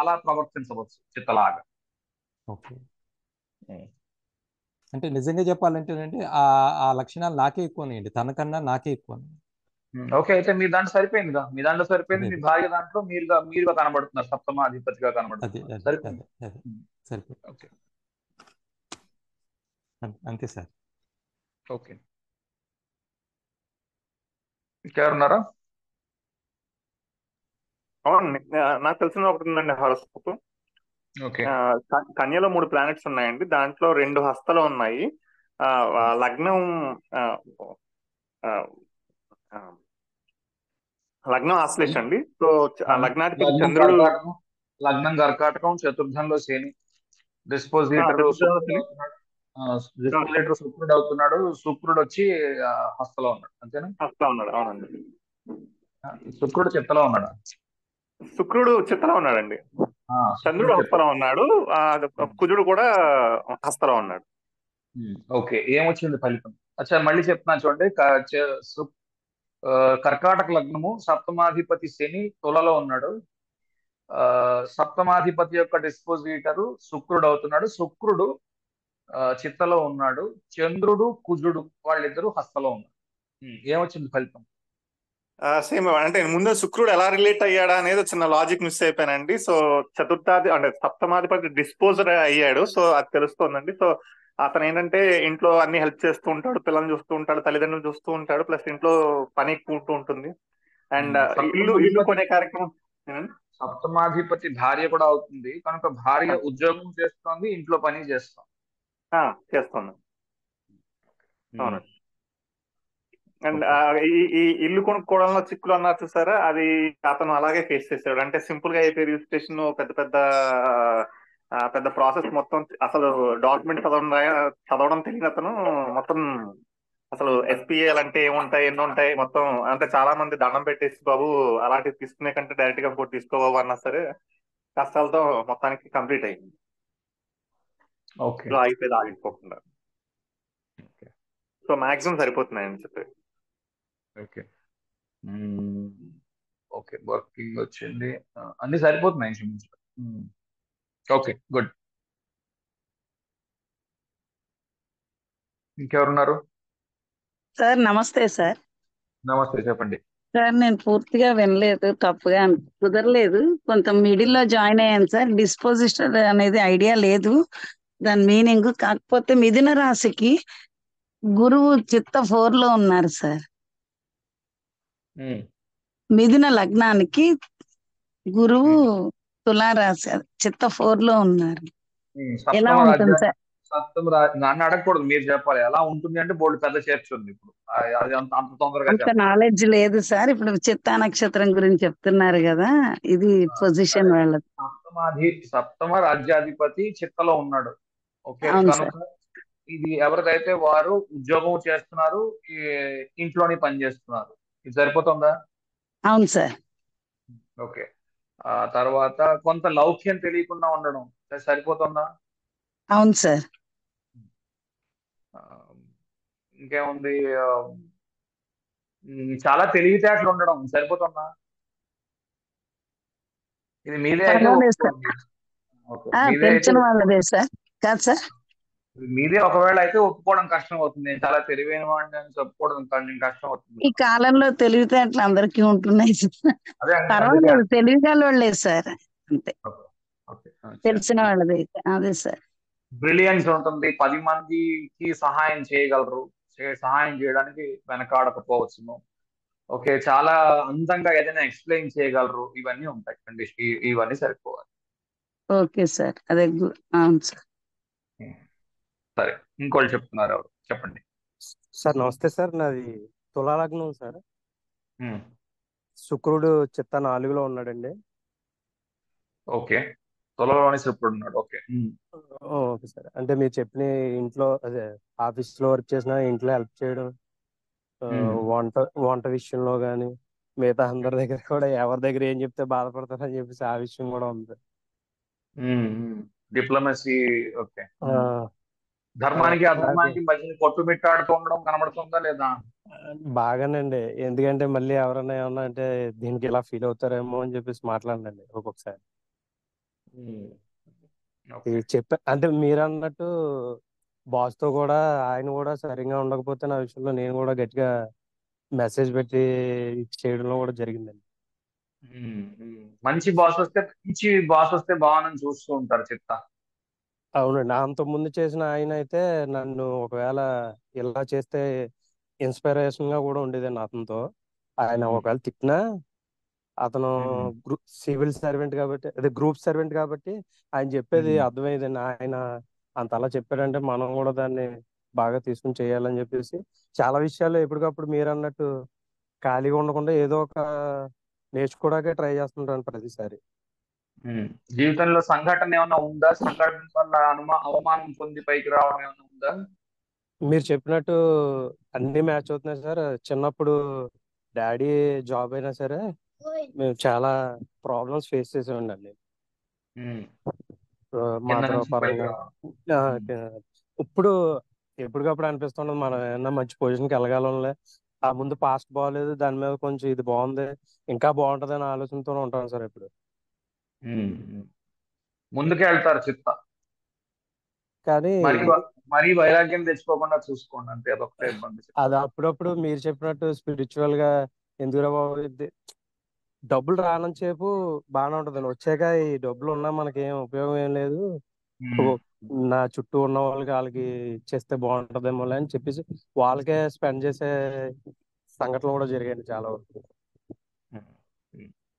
అలా ప్రవర్తించవచ్చు చిత్తలాగా. అంటే నిజంగా చెప్పాలంటేనండి ఆ లక్షణాలు నాకే ఎక్కువనండి, తనకన్నా నాకే ఎక్కువ. ఓకే. అయితే మీ దాంట్లో సరిపోయిందిగా, మీ దాంట్లో సరిపోయింది, మీ భార్య దాంట్లో మీరుగా కనబడుతున్నారు, సప్తమాధిపతిగా కనబడుతున్నారు. సరిపోయింది. సరిపోయింది. అంతే సార్. ఓకే. ఇంకెవరున్నారా? అవునండి, నాకు తెలిసిన ఒకటి ఉందండి హారోస్కోప్. కన్యలో 3 ప్లానెట్స్ ఉన్నాయండి, దాంట్లో 2 హస్తలు ఉన్నాయి. లగ్నం ఆశ్లేష అండి. సో లగ్నాధిపతి చంద్రుడు. లగ్నం కర్కాటకం, చతుర్థంలో శని, డిస్పోజిటర్ శుక్రుడు అవుతున్నాడు. శుక్రుడు వచ్చి హస్తలో ఉన్నాడు, అంతేనా? హస్తలో ఉన్నాడు, అవునండి. శుక్రుడు చిత్తలో ఉన్నాడు. శుక్రుడు చిత్తలో ఉన్నాడండి, చంద్రుడు హస్తలో ఉన్నాడు, కుజుడు కూడా హస్తలో ఉన్నాడు. ఓకే. ఏమొచ్చింది ఫలితం? అచ్చా, మళ్ళీ చెప్తున్నాను చూడండి. కర్కాటక లగ్నము, సప్తమాధిపతి శని తులలో ఉన్నాడు. సప్తమాధిపతి యొక్క డిస్పోజిటరు శుక్రుడు అవుతున్నాడు. శుక్రుడు చిత్తలో ఉన్నాడు. చంద్రుడు కుజుడు వాళ్ళిద్దరూ హస్తలో ఉన్నారు. ఏమొచ్చింది ఫలితం? సేమ్ అంటే ముందు శుక్రుడు ఎలా రిలేట్ అయ్యాడా అనేది చిన్న లాజిక్ మిస్ అయిపోయానండి. సో సప్తమాధిపతి డిస్పోజర్ అయ్యాడు, సో అది తెలుస్తోందండి. సో అతను ఏంటంటే ఇంట్లో అన్ని హెల్ప్ చేస్తూ ఉంటాడు, పిల్లల్ని చూస్తూ ఉంటాడు, తల్లిదండ్రులు చూస్తూ ఉంటాడు, ప్లస్ ఇంట్లో పని ఎక్కువ ఉంటుంది. అండ్ ఇల్లు కొనే కార్యక్రమం. సప్తమాధిపతి భార్య కూడా అవుతుంది, కనుక భార్య ఉద్యోగం చేస్తోంది, ఇంట్లో పని చేస్తుంది. అవునండి. అండ్ ఈ ఇల్లు కొనుక్కోవడంలో చిక్కులు అన్నారు చూసారా, అది అతను అలాగే ఫేస్ చేశాడు. అంటే సింపుల్ గా అయిపోయి రిజిస్ట్రేషన్ పెద్ద ప్రాసెస్ మొత్తం, అసలు డాక్యుమెంట్ చదవడం తెలియని అతను మొత్తం అసలు ఎస్పీఏలు అంటే ఏముంటాయి, ఎన్ని ఉంటాయి మొత్తం. అంటే చాలా మంది దండం పెట్టేసి బాబు అలాంటివి తీసుకునే కంటే డైరెక్ట్ గా ఇంకోటి తీసుకో బాబు అన్నా సరే కష్టాలతో మొత్తానికి కంప్లీట్ అయింది. ఓకే ఇలా అయిపోయింది ఆగిపోకుండా. సో మాక్సిమం సరిపోతున్నాయని చెప్పి. ఓకే ఓకే వర్కింగ్ వచ్చింది, అన్ని సరిపోతున్నాయి ఇంచుమించు. Okay good. ఇంకెవరున్నారు? సార్ నమస్తే సార్. నమస్తే, చెప్పండి. సార్ నేను పూర్తిగా వినలేదు, తప్పుగా కుదరలేదు, కొంత మిడిల్లో జాయిన్ అయ్యాను సార్. డిస్పోజిషన్ అనేది ఐడియా లేదు దాని మీనింగ్. కాకపోతే మిథున రాశికి గురువు చిత్త 4 లో ఉన్నారు సార్. ఉమ్, మిథున లగ్నానికి గురువు ఉమ్, తులారాశి చిత్త 4 లో ఉన్నారు. ఎలా సప్తమ ఉంటుంది రాజ్యాన్ని సార్? నన్ను అడగకూడదు, మీరు చెప్పాలి ఎలా ఉంటుంది అంటే. బోర్డు పెద్ద చర్చ ఉంది ఇప్పుడు, అది అంత అంత తొందరగా అంత చెప్పాలి. నాలెడ్జ్ లేదు సార్. ఇప్పుడు చిత్తా నక్షత్రం గురించి చెప్తున్నారు కదా, ఇది పొజిషన్ సరే, వాళ్ళది. సప్తమ రాజ్యాధిపతి చిత్తలో ఉన్నాడు. ఓకే, అవును కనుక సార్. ఇది ఎవరిదైతే వారు ఉద్యోగం చేస్తున్నారు, ఈ ఇంట్లోని పని చేస్తున్నారు. ఇది సరిపోతుందా? అవును సార్. ఓకే. ఆ తర్వాత కొంత లౌక్యం తెలియకుండా ఉండడం, సరిపోతుందా? అవును సార్. ఆ, ఇంకేముంది? చాలా తెలివితేటలు ఉండడం సరిపోతుందా? ఇది మీదే అయితే పర్వాలేదు సార్. ఒప్పుకోండి. ఓకే, మీదే అయితే తెలిసిన ఒప్పుకోండి. వాళ్ళదే సార్. కాదు సార్. మీదే ఒకవేళ అయితే ఒప్పుకోవడం కష్టం అవుతుంది. నేను చాలా తెలివైన వాడిని అని చెప్పుకోవడం కొంచెం కష్టం అవుతుంది. ఈ కాలంలో తెలివితేటలు అందరికీ ఉంటున్నాయి సార్. అదే అండి, అందుకే పర్వాలేదు, తెలివిగల వాళ్ళే సార్. అంతే, ఓకే, ఓకే. తెలిసిన వాళ్ళదే. అదే సార్. బ్రిలియన్స్ ఉంటుంది, 10 మందికి సహాయం చేయగలరు, సహాయం చేయడానికి వెనకాడకపోవచ్చును. ఓకే, చాలా అందంగా ఏదైనా ఎక్స్ప్లెయిన్ చేయగలరు, ఇవన్నీ ఉంటాయి కండిషన్. ఇవన్నీ సరిపోవాలి. Okay sir. అదే అవును సార్. సరే, ఇంకోళ్ళు చెప్తున్నారు, ఎవరు చెప్పండి. సార్ నమస్తే సార్. నాది తులాలగ్నం సార్. ఉమ్, శుక్రుడు చిత్త 4లో ఉన్నాడండి. ఓకే, తులలోని శుక్రుడు ఉన్నాడు. ఓకే. Okay sir. అంటే మీరు చెప్పిన ఇంట్లో అదే ఆఫీస్ లో వర్క్ చేసిన ఇంట్లో హెల్ప్ చేయడం, వంట వంట విషయంలో కానీ మిగతా అందరి దగ్గర కూడా ఎవరి దగ్గర ఏం చెప్తే బాధపడతారని చెప్పేసి ఆ విషయం కూడా ఉంది. డిప్లొమసీ. ఓకే. ఆ, ధర్మానికి నాకు అధర్మానికి మధ్య కొట్టుమిట్టాడుతూ ఉండడం కనబడుతుందా లేదా? బాగానండి. ఎందుకంటే మళ్ళీ ఎవరైనా ఏమన్నా అంటే దీనికి ఇలా ఫీల్ అవుతారేమో అని చెప్పేసి మాట్లాడండి ఒక్కొక్కసారి. ఓకే. ఇది అంటే మీరు అన్నట్టు బాస్ తో కూడా ఆయన కూడా సరిగా ఉండకపోతే నా విషయంలో నేను కూడా గట్టిగా మెసేజ్ పెట్టి చేయడంలో కూడా జరిగిందండి. మంచి బాస్ వస్తే బాగుందని చూస్తూ ఉంటారు చిత్త. అవునండి. అంత ముందు చేసిన ఆయన అయితే నన్ను ఒకవేళ ఇలా చేస్తే ఇన్స్పిరేషన్ గా కూడా ఉండేదండి అతనితో. ఆయన ఒకవేళ తిట్టినా అతను సివిల్ సర్వెంట్ కాబట్టి, అదే గ్రూప్ సర్వెంట్ కాబట్టి ఆయన చెప్పేది అర్థమయ్యేదండి. ఆయన అంత అలా చెప్పాడంటే మనం కూడా దాన్ని బాగా తీసుకుని చేయాలని చెప్పేసి చాలా విషయాలు ఎప్పటికప్పుడు మీరు అన్నట్టు ఖాళీగా ఉండకుండా ఏదో ఒక నేర్చుకోవడానికే ట్రై చేస్తుంటాను ప్రతిసారి. జీవితంలో సంఘటన ఏమైనా ఉందా? సంఘటన వల్ల అవమానం పొంది పైకి రావడం ఏమైనా ఉందా? మీరు చెప్పినట్టు అన్ని మ్యాచ్ అవుతున్నాయి సార్. చిన్నప్పుడు డాడీ జాబ్ అయినా సరే మేము చాలా ప్రాబ్లమ్స్ ఫేస్ చేసామండి. కింద మాతృ నుంచి పైకి పరంగా ఇప్పుడు ఎప్పటికప్పుడు అనిపిస్తున్నది మనం ఏమన్నా మంచి పొజిషన్కి వెళ్ళగలంలే. ఆ ముందు పాస్ట్ బాగాలేదు, దాని మీద కొంచెం ఇది బాగుంది, ఇంకా బాగుంటది అనే ఆలోచనతో ఉంటాను సార్ ఇప్పుడు. ముందుకే వెళ్తారు చిత్త. కానీ మరీ వైరాగ్యం తెచ్చుకోకుండా చూసుకోండి, అంతే. అదొకటే ఇబ్బంది. అది అప్పుడప్పుడు మీరు చెప్పినట్టు స్పిరిచువల్ గా ఎందుకు బాబు డబ్బులు రానంత సేపు బాగానే ఉంటదండి. వచ్చాక ఈ డబ్బులు ఉన్నా మనకి ఏం ఉపయోగం ఏం లేదు, నా చుట్టూ ఉన్న వాళ్ళకి ఇచ్చేస్తే బాగుంటదేమో అని చెప్పేసి వాళ్ళకే స్పెండ్ చేసే సంఘటనలు కూడా జరిగాయండి చాలా వరకు.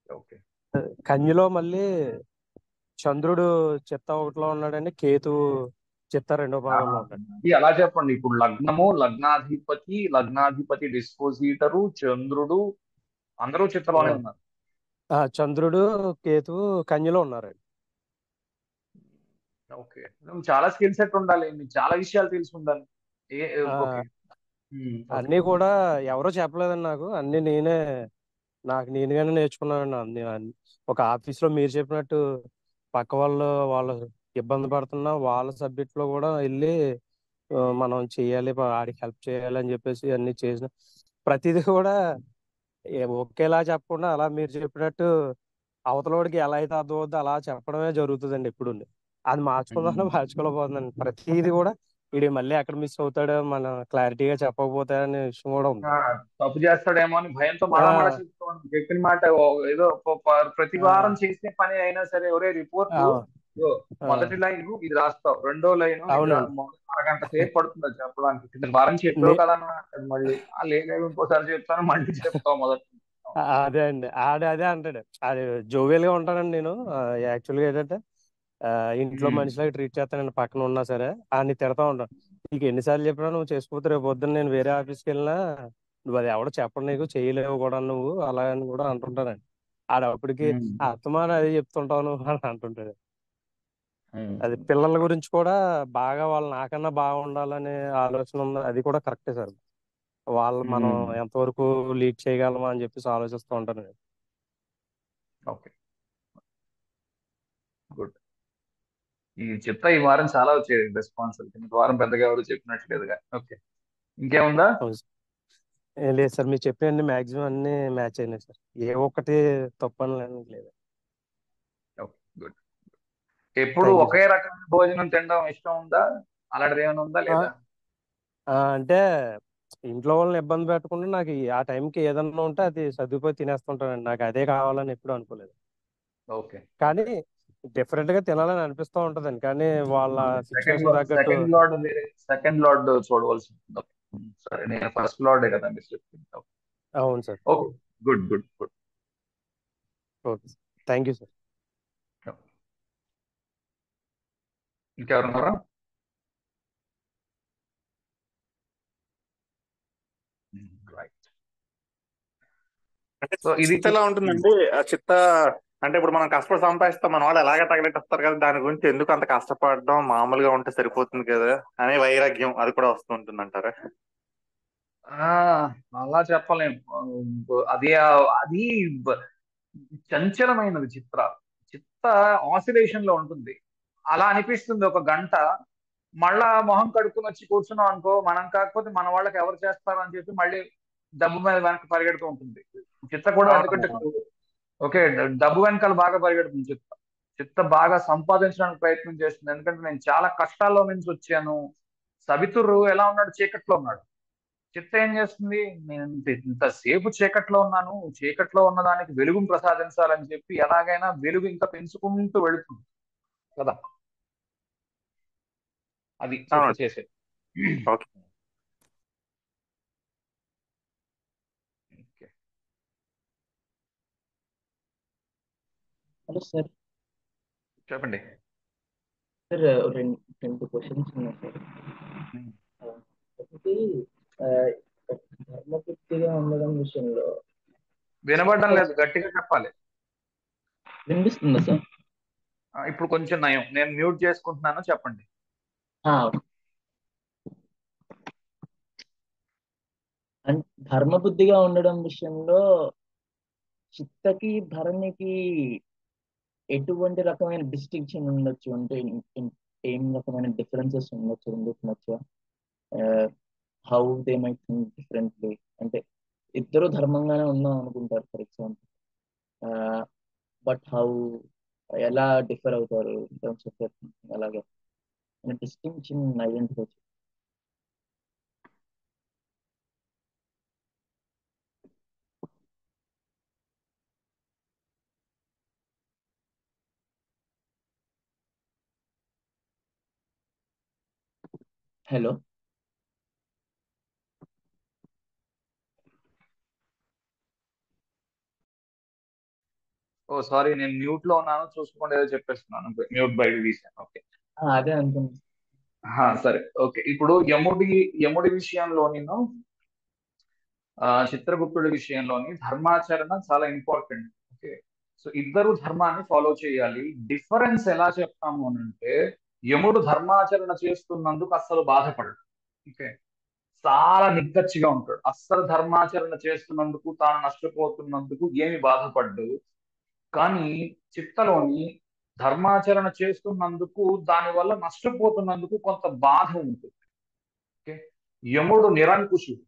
ఓకే. కన్యలో మళ్ళీ చంద్రుడు చిత్త 1లో ఉన్నాడండి, కేతు చిత్త 2వ భావంలో ఉన్నాడు. అలా చెప్పండి. ఇప్పుడు లగ్నాధిపతి డిస్పోజిటరు చంద్రుడు అందరూ చిత్తలోనే ఉన్నారు. చంద్రుడు కేతు కన్యలో ఉన్నారండి. ఓకే, చాలా స్కిల్ సెట్ ఉండాలి, మీకు చాలా విషయాలు తెలిసి ఉండాలి. ఓకే. ఓకే. అన్నీ కూడా ఎవరో చెప్పలేదండి నాకు, అన్నీ నాకు నేనుగానే నేర్చుకున్నానండి ఒక ఆఫీస్లో మీరు చెప్పినట్టు పక్క వాళ్ళు ఇబ్బంది పడుతున్నా వాళ్ళ సబ్జెక్ట్లో కూడా వెళ్ళి మనం చేయాలి, ఆడికి హెల్ప్ చేయాలి అని చెప్పేసి అన్ని చేసిన ప్రతిదీ కూడా ఒకేలా చెప్పకుండా అలా మీరు చెప్పినట్టు అవతలోడికి ఎలా అయితే అర్థం అవుద్దో అలా చెప్పడమే జరుగుతుందండి ఎప్పుడు. అది మార్చుకుందామని మార్చుకోలేకపోతుందండి. ప్రతిదీ కూడా వీడి మళ్ళీ ఎక్కడ మిస్ అవుతాడో, మనం క్లారిటీగా చెప్పకపోతాడనే విషయం కూడా ఉంది. తప్పు చేస్తాడేమో అని భయంతో ఆ, మళ్ళా మళ్ళా చెప్తాను. చెప్పిన మాట ఏదో ప్రతి ఆ, వారం చేసే పని అయినా సరే, ఒరే రిపోర్ట్ అవు- ఆ, మొదటి లైన్ ఇది రాస్తావు, రెండో లైన్ ఇది అవునండి. అరగంట సేపు పడుతుంది అది చెప్పడానికి. కింద వారం చెప్పావు నే- కదా అన్న, మళ్ళీ లేదు ఇంకోసారి చెప్తాను మళ్ళీ చెప్తావు మొదటి నుంచి. అదే అండి, అదే అంటాడు. అది జోవియల్ గా ఉంటానండి నేను. యాక్చువల్గా ఏంటంటే ఇంట్లో మనిషిలాగా ట్రీట్ చేస్తానండి, పక్కన ఉన్నా సరే అని తిడతా ఉంటాను. నీకు ఎన్నిసార్లు చెప్పినా నువ్వు చేసుకోకపోతే రేపు పొద్దున్న నేను వేరే ఆఫీస్కి వెళ్ళినా నువ్వు అది ఎవడో చెప్పడం నీకు చేయలేవు కూడా నువ్వు అలా అని కూడా అంటుంటానండి. ఆడప్పటికి అత్తమాన అదే చెప్తుంటావు నువ్వు అని అంటుంటాడు. అది పిల్లల గురించి కూడా బాగా వాళ్ళు నాకన్నా బాగుండాలనే ఆలోచన ఉంది, అది కూడా కరెక్టే సార్. వాళ్ళు మనం ఎంతవరకు లీడ్ చేయగలమా అని చెప్పేసి ఆలోచిస్తూ ఉంటాను నేను. Okay, good. ఈ చెప్తా ఈ వారం చాలా వచ్చేది రెస్పాన్స్. ఈ వారం పెద్దగా ఎవరు చెప్పినట్లేదుగా. ఓకే, ఇంకేముందా? అవును సార్. ఏం లేదు సార్, మీరు చెప్పిన మాక్సిమం అన్ని మ్యాచ్ అయినాయి సార్, ఏ ఒక్కటి తప్పని లేదు. Okay, good. ఎప్పుడు థ్యాంక్ యూ ఒకే సార్. రకమైన భోజనం తినడం ఇష్టం ఉందా? అలాంటిది ఏమైనా ఉందా లేదా? అంటే ఇంట్లో వాళ్ళని ఇబ్బంది పెట్టకుండా నాకు ఆ టైంకి ఏదన్నా ఉంటే అది సర్దుకుపోయి తినేస్తుంటానండి. నాకు అదే కావాలని ఎప్పుడు అనుకోలేదు. ఓకే, కానీ డిఫరెంట్ గా తినాలని అనిపిస్తూ ఉంటదండి, కానీ వాళ్ళ సెకండ్ సిచ్యువేషన్ తగ్గట్టు. సెకండ్ లార్డ్ వేరే, సెకండ్ లార్డ్ చూడవలసి ఉంటుంది. ఓకే. సరే, నేను ఫస్ట్ లార్డే కదా మీరు చెప్పింది. ఓకే, అవును sir. Okay, good good good. Okay sir, thank you sir. ఇంకెవరున్నారా? రైట్. అంటే సో ఇది చిత్త ఎలా ఉంటుందండి ఆ చిత్త? అంటే ఇప్పుడు మనం కష్టపడి సంపాదిస్తాం, మన వాళ్ళు ఎలాగ తగలెట్టేస్తారు కదా, దాని గురించి ఎందుకు అంత కష్టపడడం, మామూలుగా ఉంటే సరిపోతుంది కదా అనే వైరాగ్యం అది కూడా వస్తూ ఉంటుంది అంటారా? ఆ, అలా చెప్పలేం. అది అది చంచలమైనది చిత్ర. చిత్త ఆసిలేషన్ లో ఉంటుంది. అలా అనిపిస్తుంది ఒక గంట. మళ్ళా మొహం కడుక్కుని వచ్చి కూర్చున్నాం అనుకో, మనం కాకపోతే మన వాళ్ళకి ఎవరు చేస్తారు అని చెప్పి మళ్ళీ డబ్బు మీద వెనక్కి పరిగెడుతూ ఉంటుంది చిత్త కూడా. ఎందుకంటే ఓకే, డబ్బు వెనకాల బాగా పరిగెడుతుంది చిత్త. చిత్త బాగా సంపాదించడానికి ప్రయత్నం చేస్తుంది. ఎందుకంటే నేను చాలా కష్టాల్లో నుంచి వచ్చాను. సవితురు ఎలా ఉన్నాడు? చీకట్లో ఉన్నాడు. చిత్త ఏం చేస్తుంది? నేను ఇంతసేపు చీకట్లో ఉన్నాను, చీకట్లో ఉన్నదానికి వెలుగును ప్రసాదించాలని చెప్పి ఎలాగైనా వెలుగు ఇంకా పెంచుకుంటూ వెళుతుంది కదా. అది చిత్త అవునండి. చేసేది. ఓకే. ఓకే. Hello sir. చెప్పండి. సార్ రెండు క్వశ్చన్స్ ఉన్నాయి సార్. ఒకటి, ఆ, ధర్మబుద్ధిగా ఉండడం విషయంలో వినబడడం లేదు, గట్టిగా చెప్పాలి. వినిపిస్తుందా సార్? ఇప్పుడు కొంచెం నయం. నేను మ్యూట్ చేసుకుంటున్నాను, చెప్పండి. ధర్మబుద్ధిగా ఉండడం విషయంలో చిత్తకి భరణికి ఎటువంటి రకమైన డిస్టింక్షన్ ఉండొచ్చు, అంటే ఏం రకమైన డిఫరెన్సెస్ ఉండొచ్చు రెండింటి మధ్య? How they my think differently, అంటే ఇద్దరు ధర్మంగానే ఉందాం అనుకుంటారు ఫర్ ఎగ్జాంపుల్, బట్ ఎలా డిఫర్ అవుతారు ఇన్ టర్మ్స్ ఆఫ్ అలాగే డిస్టింక్షన్ ఐడెంటిఫై. హలో. ఓ సారీ, నేను మ్యూట్ లో ఉన్నాను, చూసుకోండి, ఏదో చెప్పేస్తున్నాను. మ్యూట్ బయట తీసాను. ఓకే, అదే అనుకుంటున్నాను. సరే. ఓకే, ఇప్పుడు యముడి విషయంలో నేను చిత్రగుప్తుడి విషయంలోని ధర్మాచరణ చాలా ఇంపార్టెంట్. ఓకే, సో ఇద్దరు ధర్మాన్ని ఫాలో చేయాలి. డిఫరెన్స్ ఎలా చెప్తాము అని అంటే, యముడు ధర్మాచరణ చేస్తున్నందుకు అస్సలు బాధపడడు. ఓకే, చాలా నిక్కచ్చిగా ఉంటాడు. అస్సలు ధర్మాచరణ చేస్తున్నందుకు తాను నష్టపోతున్నందుకు ఏమి బాధపడ్డు. కానీ చిత్తలోని ధర్మాచరణ చేస్తున్నందుకు దానివల్ల నష్టపోతున్నందుకు కొంత బాధ ఉంటుంది. ఓకే, యముడు నిరంకుశుడు,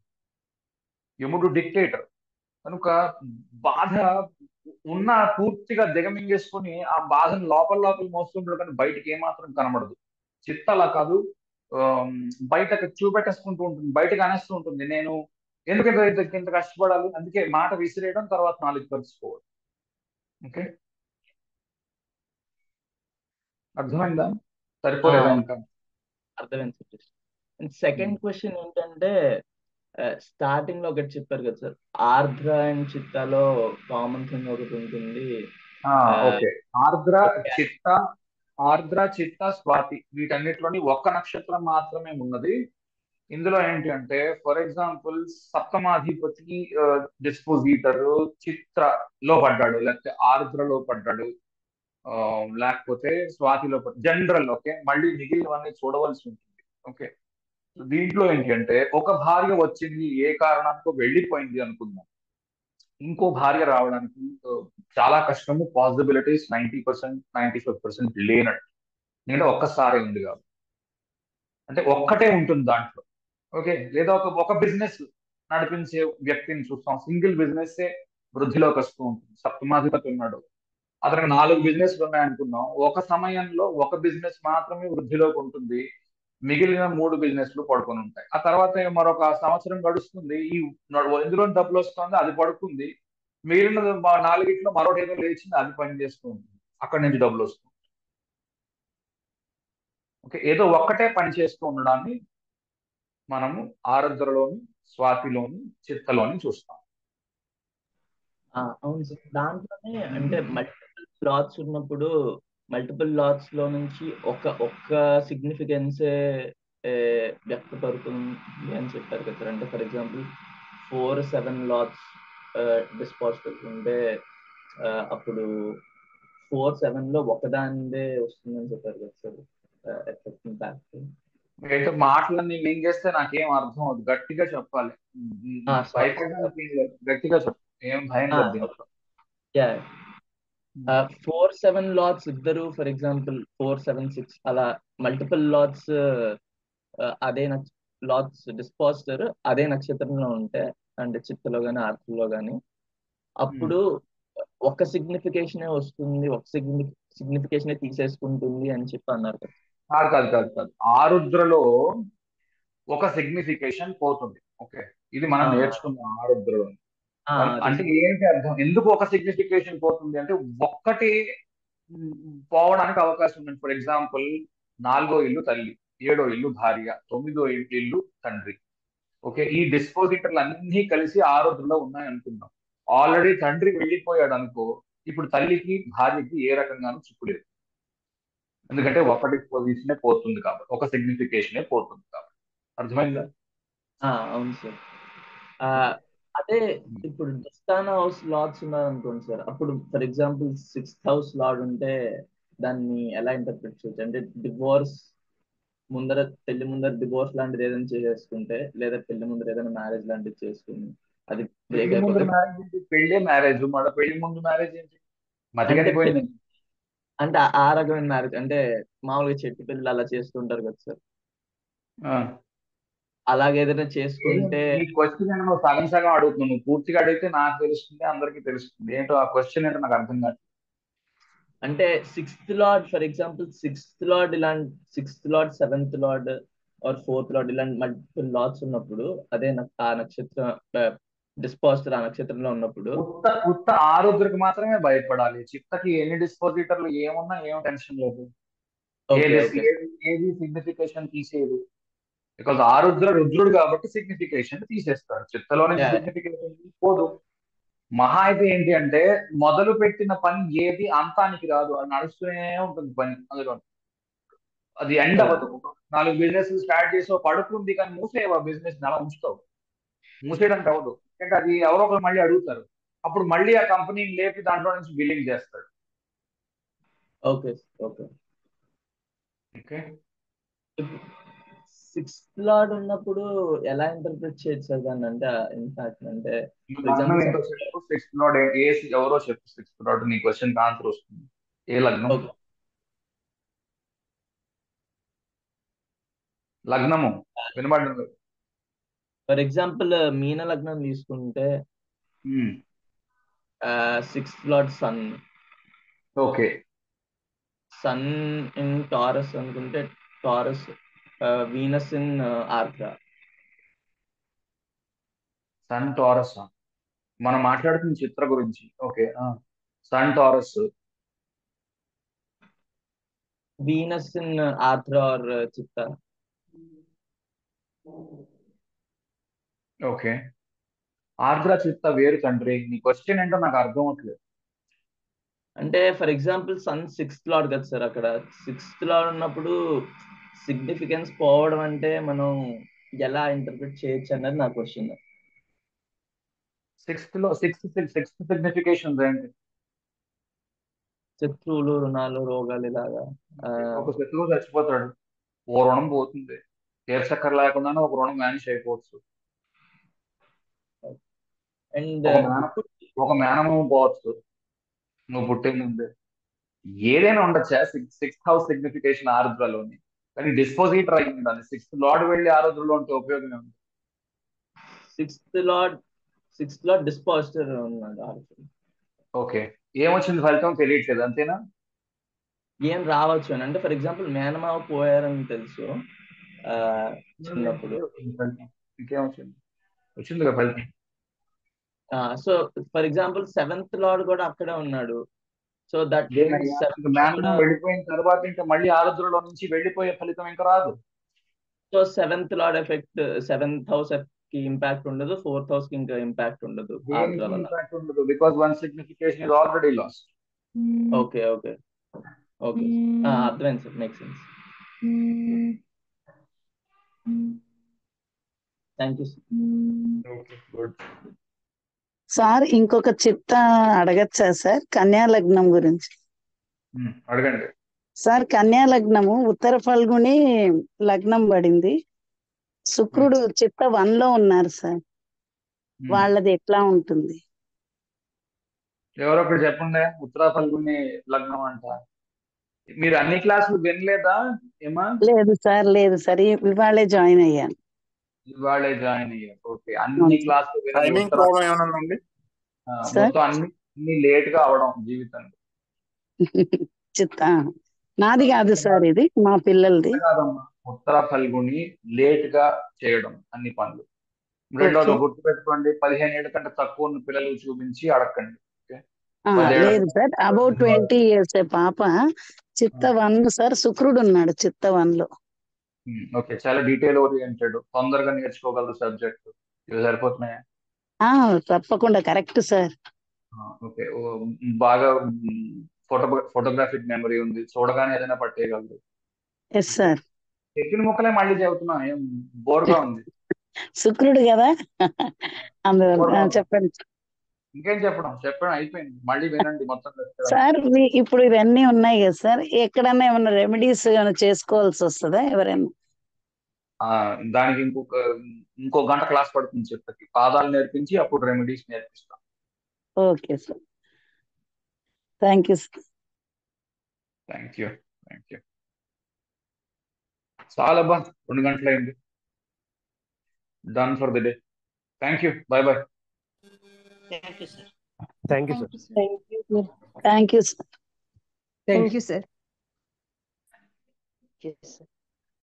యముడు డిక్టేటర్ కనుక బాధ ఉన్న పూర్తిగా దిగమింగేసుకొని ఆ బాధను లోపల లోపల మోస్తుంటాడు, కానీ బయటికి ఏమాత్రం కనబడదు. చిత్త అలా కాదు. ఆమ్, బయటకు చూపెట్టేసుకుంటూ ఉంటుంది, బయటకు అనేస్తూ ఉంటుంది, నేను ఎందుకు ఇంత కష్టపడాలి, అందుకే మాట విసిరేయడం, తర్వాత నాలుగు పరుచుకోవడం. ఓకే, అర్థమైందా? సరిపోలేదా ఇంకా? అర్థమైంది సార్. అండ్ సెకండ్ క్వశ్చన్ ఏంటంటే స్టార్టింగ్ లో ఒకటి చెప్పారు కదా సార్, ఆర్ద్ర అండ్ చిత్తాలో కామన్ థింగ్ ఒకటి ఉంటుంది. ఓకే, ఆర్ద్ర చిత్త, ఆర్ద్ర చిత్త స్వాతి వీటన్నిటిలోని ఒక్క నక్షత్రం మాత్రమే ఉన్నది. ఇందులో ఏంటి అంటే, ఫర్ ఎగ్జాంపుల్ సప్తమాధిపతి డిస్పోజిటర్ చిత్రలో పడ్డాడు, లేకపోతే ఆర్ద్రలో పడ్డాడు, లేకపోతే స్వాతిలో పడ్డాడు, జనరల్. ఓకే, మళ్ళీ మిగిలినవన్నీ చూడవలసి ఉంటుంది. ఓకే, దీంట్లో ఏంటి అంటే, ఒక భార్య వచ్చింది, ఏ కారణానికో వెళ్ళిపోయింది అనుకుందాం, ఇంకో భార్య రావడానికి చాలా కష్టము, పాసిబిలిటీస్ 90%, 95% లేనట్టు. నేను ఒక్కసారి ఉంది కాబట్టి, అంటే ఒక్కటే ఉంటుంది దాంట్లో. ఓకే, లేదా ఒక బిజినెస్ నడిపించే వ్యక్తిని చూస్తాం, సింగిల్ బిజినెస్ వృద్ధిలోకి వస్తూ ఉంటుంది. సప్తమాధిపతి ఉన్నాడు, అతనికి 4 బిజినెస్లు ఉన్నాయనుకున్నాం, ఒక సమయంలో ఒక బిజినెస్ మాత్రమే వృద్ధిలోకి ఉంటుంది, మిగిలిన 3 బిజినెస్లు పడుకొని ఉంటాయి. ఆ తర్వాత మరొక సంవత్సరం గడుస్తుంది, ఎందులో డబ్బులు వస్తుంది అది పడుకుంది, మిగిలిన 4 మరొకటి ఏదో లేచింది, అది పని చేస్తూ ఉంటుంది, అక్కడి నుంచి డబ్బులు వస్తుంది. ఓకే, ఏదో ఒక్కటే పని చేస్తూ ఉండడాన్ని మనము ఆరుద్రలోని, స్వాతిలోని, చిత్తలోని చూస్తాం. అవును సార్. దాంట్లోనే అంటే మల్టిపుల్ లాట్స్ ఉన్నప్పుడు మల్టిపుల్ లాట్స్ లో నుంచి ఒక్క సిగ్నిఫికెన్సే వ్యక్తపడుతుంది అని చెప్పారు కదా సార్. అంటే ఫర్ ఎగ్జాంపుల్ 4-7 లాట్స్ డిస్పాజిబుల్ ఉంటే అప్పుడు 4-7 లో ఒకదానిదే వస్తుందని చెప్పారు కదా సార్, ఎఫెక్ట్ ఇంపాక్ట్. ఏంటో మాటలన్నీ మింగేస్తే నాకేం అర్థం అవుతుంది, గట్టిగా చెప్పాలి. భయపడడానికి ఏం లేదు, గట్టిగా చెప్పు, ఏం భయం లేదు దీంట్లో. 4-7 లాట్స్ ఇద్దరు, ఫర్ ఎగ్జాంపుల్ 4-7-6 అలా మల్టిపుల్ లాట్స్ అదే లాట్స్ డిస్పాజిటర్ అదే నక్షత్రంలో ఉంటే, అంటే చిత్తలో గానీ ఆర్త్లో గానీ, అప్పుడు ఒక సిగ్నిఫికేషనే వస్తుంది, ఒక సిగ్నిఫికేషనే తీసేసుకుంటుంది అని చెప్పి అన్నారు కదా. కాదు, ఆరుద్రలో ఒక సిగ్నిఫికేషన్ పోతుంది. ఓకే, ఇది మనం నేర్చుకున్నాం ఆరుద్రలో. అంటే ఏంటి అర్థం, ఎందుకు ఒక సిగ్నిఫికేషన్ పోతుంది అంటే, ఒక్కటి పోవడానికి అవకాశం ఉంది. ఫర్ ఎగ్జాంపుల్ 4వ ఇల్లు తల్లి, 7వ ఇల్లు భార్య, 9వ ఇల్లు తండ్రి. ఓకే, ఈ డిస్పోజిటర్లు అన్ని కలిసి ఆరుద్రలో ఉన్నాయి అనుకుందాం. ఆల్రెడీ తండ్రి వెళ్ళిపోయాడు అనుకో, ఇప్పుడు తల్లికి భార్యకి ఏ రకంగానూ చిక్కు లేదు, ఎందుకంటే ఒకటి పొజిషనే పోతుంది కాబట్టి, ఒక సిగ్నిఫికేషనే పోతుంది కాబట్టి. అర్థమైందా? అవును సార్. అదే ఇప్పుడు దుస్థాన హౌస్ లార్డ్స్ ఉన్నారు అనుకోండి సార్, అప్పుడు for example 6th house lord ఉంటే దాన్ని ఎలా ఇంటర్ప్రిట్ చేయొచ్చు? అంటే డివోర్స్ ముందర, పెళ్లి ముందర డివోర్స్ లాంటిది ఏదైనా చేసుకుంటే, లేదా పెళ్లి ముందర ఏదైనా మ్యారేజ్ లాంటిది చేసుకుని అది బ్రేక్ అయిపోతే, పెళ్లి మ్యారేజ్, మళ్ళీ పెళ్లి ముందు మ్యారేజ్ ఏంటి, మతిగడిపోయింది. అంటే ఆ రకమైన మ్యారేజ్ అంటే మామూలుగా చెట్టు పెళ్లి అలా చేస్తుంటారు కదా సార్, అలాగేదైనా చేసుకుంటే. ఈ క్వశ్చన్ నువ్వు సగం సగం అడుగుతున్నావు, నువ్వు పూర్తిగా అడిగితే నాకు తెలుస్తుంది, అందరికీ తెలుస్తుంది. ఏంటో ఆ క్వశ్చన్ ఏంటో నాకు అర్థం కాదు. అంటే 6th lord, for example 6th lord ఇలాంటి 6th lord 7th lord or 4th lord ఇలాంటి మల్టిపుల్ లార్డ్స్ ఉన్నప్పుడు, అదే ఆ నక్షత్రం డిస్పాజిటర్ ఆ నక్షత్రంలో ఉన్నప్పుడు ఉత్త ఆరుద్రకు మాత్రమే భయపడాలి. చిత్తకి ఎన్ని డిస్పోజిటర్లు ఏమున్నా ఏం టెన్షన్ లేదు, ఏది సిగ్నిఫికేషన్ తీసేది. బికాజ్ ఆరుద్ర రుద్రుడు కాబట్టి సిగ్నిఫికేషన్ తీసేస్తాడు, చిత్తలోనే సిగ్నిఫికేషన్ పోదు. మహా అయితే ఏంటి అంటే, మొదలు పెట్టిన పని ఏది అంతానికి రాదు, అది నడుస్తూనే ఉంటుంది పని, అందులో అది ఎండ్ అవ్వదు. 4 బిజినెస్ స్టార్ట్ చేసి పడుకుంది, కానీ మూసేయవు ఆ బిజినెస్, అలా ఉంచుతావు, మూసేయడానికి అవ్వదు. ఎందుకంటే అది ఎవరో ఒకరు మళ్ళీ అడుగుతారు, అప్పుడు మళ్ళీ ఆ కంపెనీని లేపి దాంట్లో నుంచి బిల్లింగ్ చేస్తాడు. Okay okay. సిక్స్త్ లార్డ్ ఉన్నప్పుడు ఎలా ఇంటర్ప్రిట్ చేయొచ్చు సార్ దాన్ని? అంటే ఇన్ఫాక్ట్ అంటే ఫర్ లగ్నం ఎగ్జాంపుల్ ఏంటో చెప్పు, సిక్స్త్ లార్డ్ ఎవరో చెప్పు, సిక్స్త్ లార్డ్ నీ క్వశ్చన్ ఆన్సర్ వస్తుంది. ఏ లగ్నం? ఓకే లగ్నము వినబడి. ఫర్ ఎగ్జాంపుల్ మీన లగ్నం తీసుకుంటే sixth lord sun. Okay, sun in Taurus అనుకుంటే Taurus, Venus in Ardra. Sun Taurus. మనం మాట్లాడుతున్న చిత్ర గురించి. Okay, sun Taurus. Venus in Ardra or Chitta. Okay, Ardra Chitta వేరు తండ్రి. నీ క్వశ్చన్ ఏంటో నాకు అర్థం అవట్లేదు. అంటే for example sun sixth lord కదా సార్, అక్కడ సిక్స్త్ లార్డ్ ఉన్నప్పుడు సిగ్నిఫికెన్స్ పోవడం అంటే మనం ఎలా ఇంటర్ప్రిట్ చేయొచ్చు అన్నది నా క్వశ్చన్. సిక్స్త్ సిగ్నిఫికేషన్స్ ఏంటి? శత్రువులు, రుణాలు, రోగాలు ఇలాగా. ఒక శత్రువు చచ్చిపోతాడు, ఓ రుణం పోతుంది. తీర్చక్కర్ లేకుండానే ఒక రుణం వ్యానిష్ అయిపోవచ్చు. అండ్ ఒక మేనమామ పోవచ్చు నువ్వు పుట్టే ముందే. ఏదైనా ఉండొచ్చా సిక్స్త్ హౌస్ సిగ్నిఫికేషన్ ఆరుద్రలోని? కానీ డిస్పోజిటర్ అయి ఉండాలి. సిక్స్త్ లార్డ్ వెళ్ళి ఆరుద్రలో ఉంటే ఉపయోగం ఉంది. సిక్స్త్ లార్డ్ డిస్పాజిటర్ ఉన్నాడు. ఓకే, ఏమొచ్చింది ఫలితం తెలియట్లేదు, అంతేనా? ఏం రావచ్చు అని అంటే ఫర్ ఎగ్జాంపుల్ మేనమావ పోయారని తెలుసు చిన్నప్పుడు. ఇంకేమొచ్చింది? వచ్చింది కదా ఫలితం. So for example seventh lord కూడా అక్కడే ఉన్నాడు. సో దట్ మేనమావ వెళ్ళిపోయిన తర్వాత ఇంకా మళ్ళీ ఆరుద్రలో నుంచి వెళ్ళిపోయే ఫలితం ఇంకా రాదు. So seventh lord effect seventh house కి ఇంపాక్ట్ ఉండదు, ఫోర్త్ హౌస్ కి ఇంకా ఇంపాక్ట్ ఉండదు. ఇంపాక్ట్ ఉండదు because one signification is already lost. Okay okay okay అర్థమైంది sir, make sense. Thank you sir. Okay, good. Sir ఇంకొక చిత్త అడగచ్చా సార్ కన్యా లగ్నం గురించి? అడగండి సార్. కన్యా లగ్నము ఉత్తర ఫల్గుని లగ్నం పడింది. శుక్రుడు చిత్త 1 లో ఉన్నారు సార్. వాళ్ళది ఎట్లా ఉంటుంది? ఎవరొకరు చెప్పండి. ఉత్తర ఫల్గుని లగ్నం అంట. మీరు అన్ని క్లాసులు వినలేదా ఏమా? లేదు సార్, లేదు సార్, ఇవాళే జాయిన్ అయ్యాను. ఇవాళే జాయిన్ అయ్యారు. ఓకే, అన్ని క్లాసులు టైమింగ్ ప్రాబ్లం ఏమైనా ఉందండి? మొత్తం అన్ని లేట్ గా అవడం జీవితంలో. చిత్త నాది కాదు సార్, ఇది మా పిల్లలది. కాదమ్మా, ఉత్తర ఫల్గుని లేట్ గా చేయడం అన్ని పనులు. రెండోది గుర్తుపెట్టుకోండి, 15 ఏళ్ళ కంటే తక్కువ ఉన్న పిల్లలు చూపించి అడగండి. లేదు సార్, అబౌట్ 20 years పాప. చిత్త 1 సార్, శుక్రుడు ఉన్నాడు చిత్త 1 లో. ఓకే, చాలా డీటెయిల్ ఓరియంటెడ్, తొందరగా నేర్చుకోగలరు సబ్జెక్ట్. ఇవి సరిపోతున్నాయా? తప్పకుండా కరెక్ట్ సార్. ఓకే, బాగా ఫోటోగ్రాఫిక్ మెమరీ ఉంది, చూడగానే ఏదైనా పట్టేయగలరు. Yes sir. చెప్పిన ముక్కలే మళ్ళీ చెబుతున్నా, ఏం బోర్గా ఉంది? శుక్రుడు కదా అందువల్ల చెప్పండి. ఇంకేం చెప్పడం అయిపోయింది, మళ్ళీ వినండి మొత్తం. సార్ ఇప్పుడు ఇవన్నీ ఉన్నాయి కదా సార్, ఎక్కడన్నా ఏమన్నా రెమెడీస్ చేసుకోవాల్సి వస్తుందా ఎవరైనా? దానికి ఇంకో గంట క్లాస్ పడుతుంది చిత్తకి. పాదాలు నేర్పించి అప్పుడు రెమెడీస్ నేర్పిస్తాం. Okay sir, thank you sir. Thank you. చాలా బా, 2 గంటలైంది. Done for the day. Thank you, bye bye. Thank you sir. Thank you sir. Thank you sir. Thank you sir.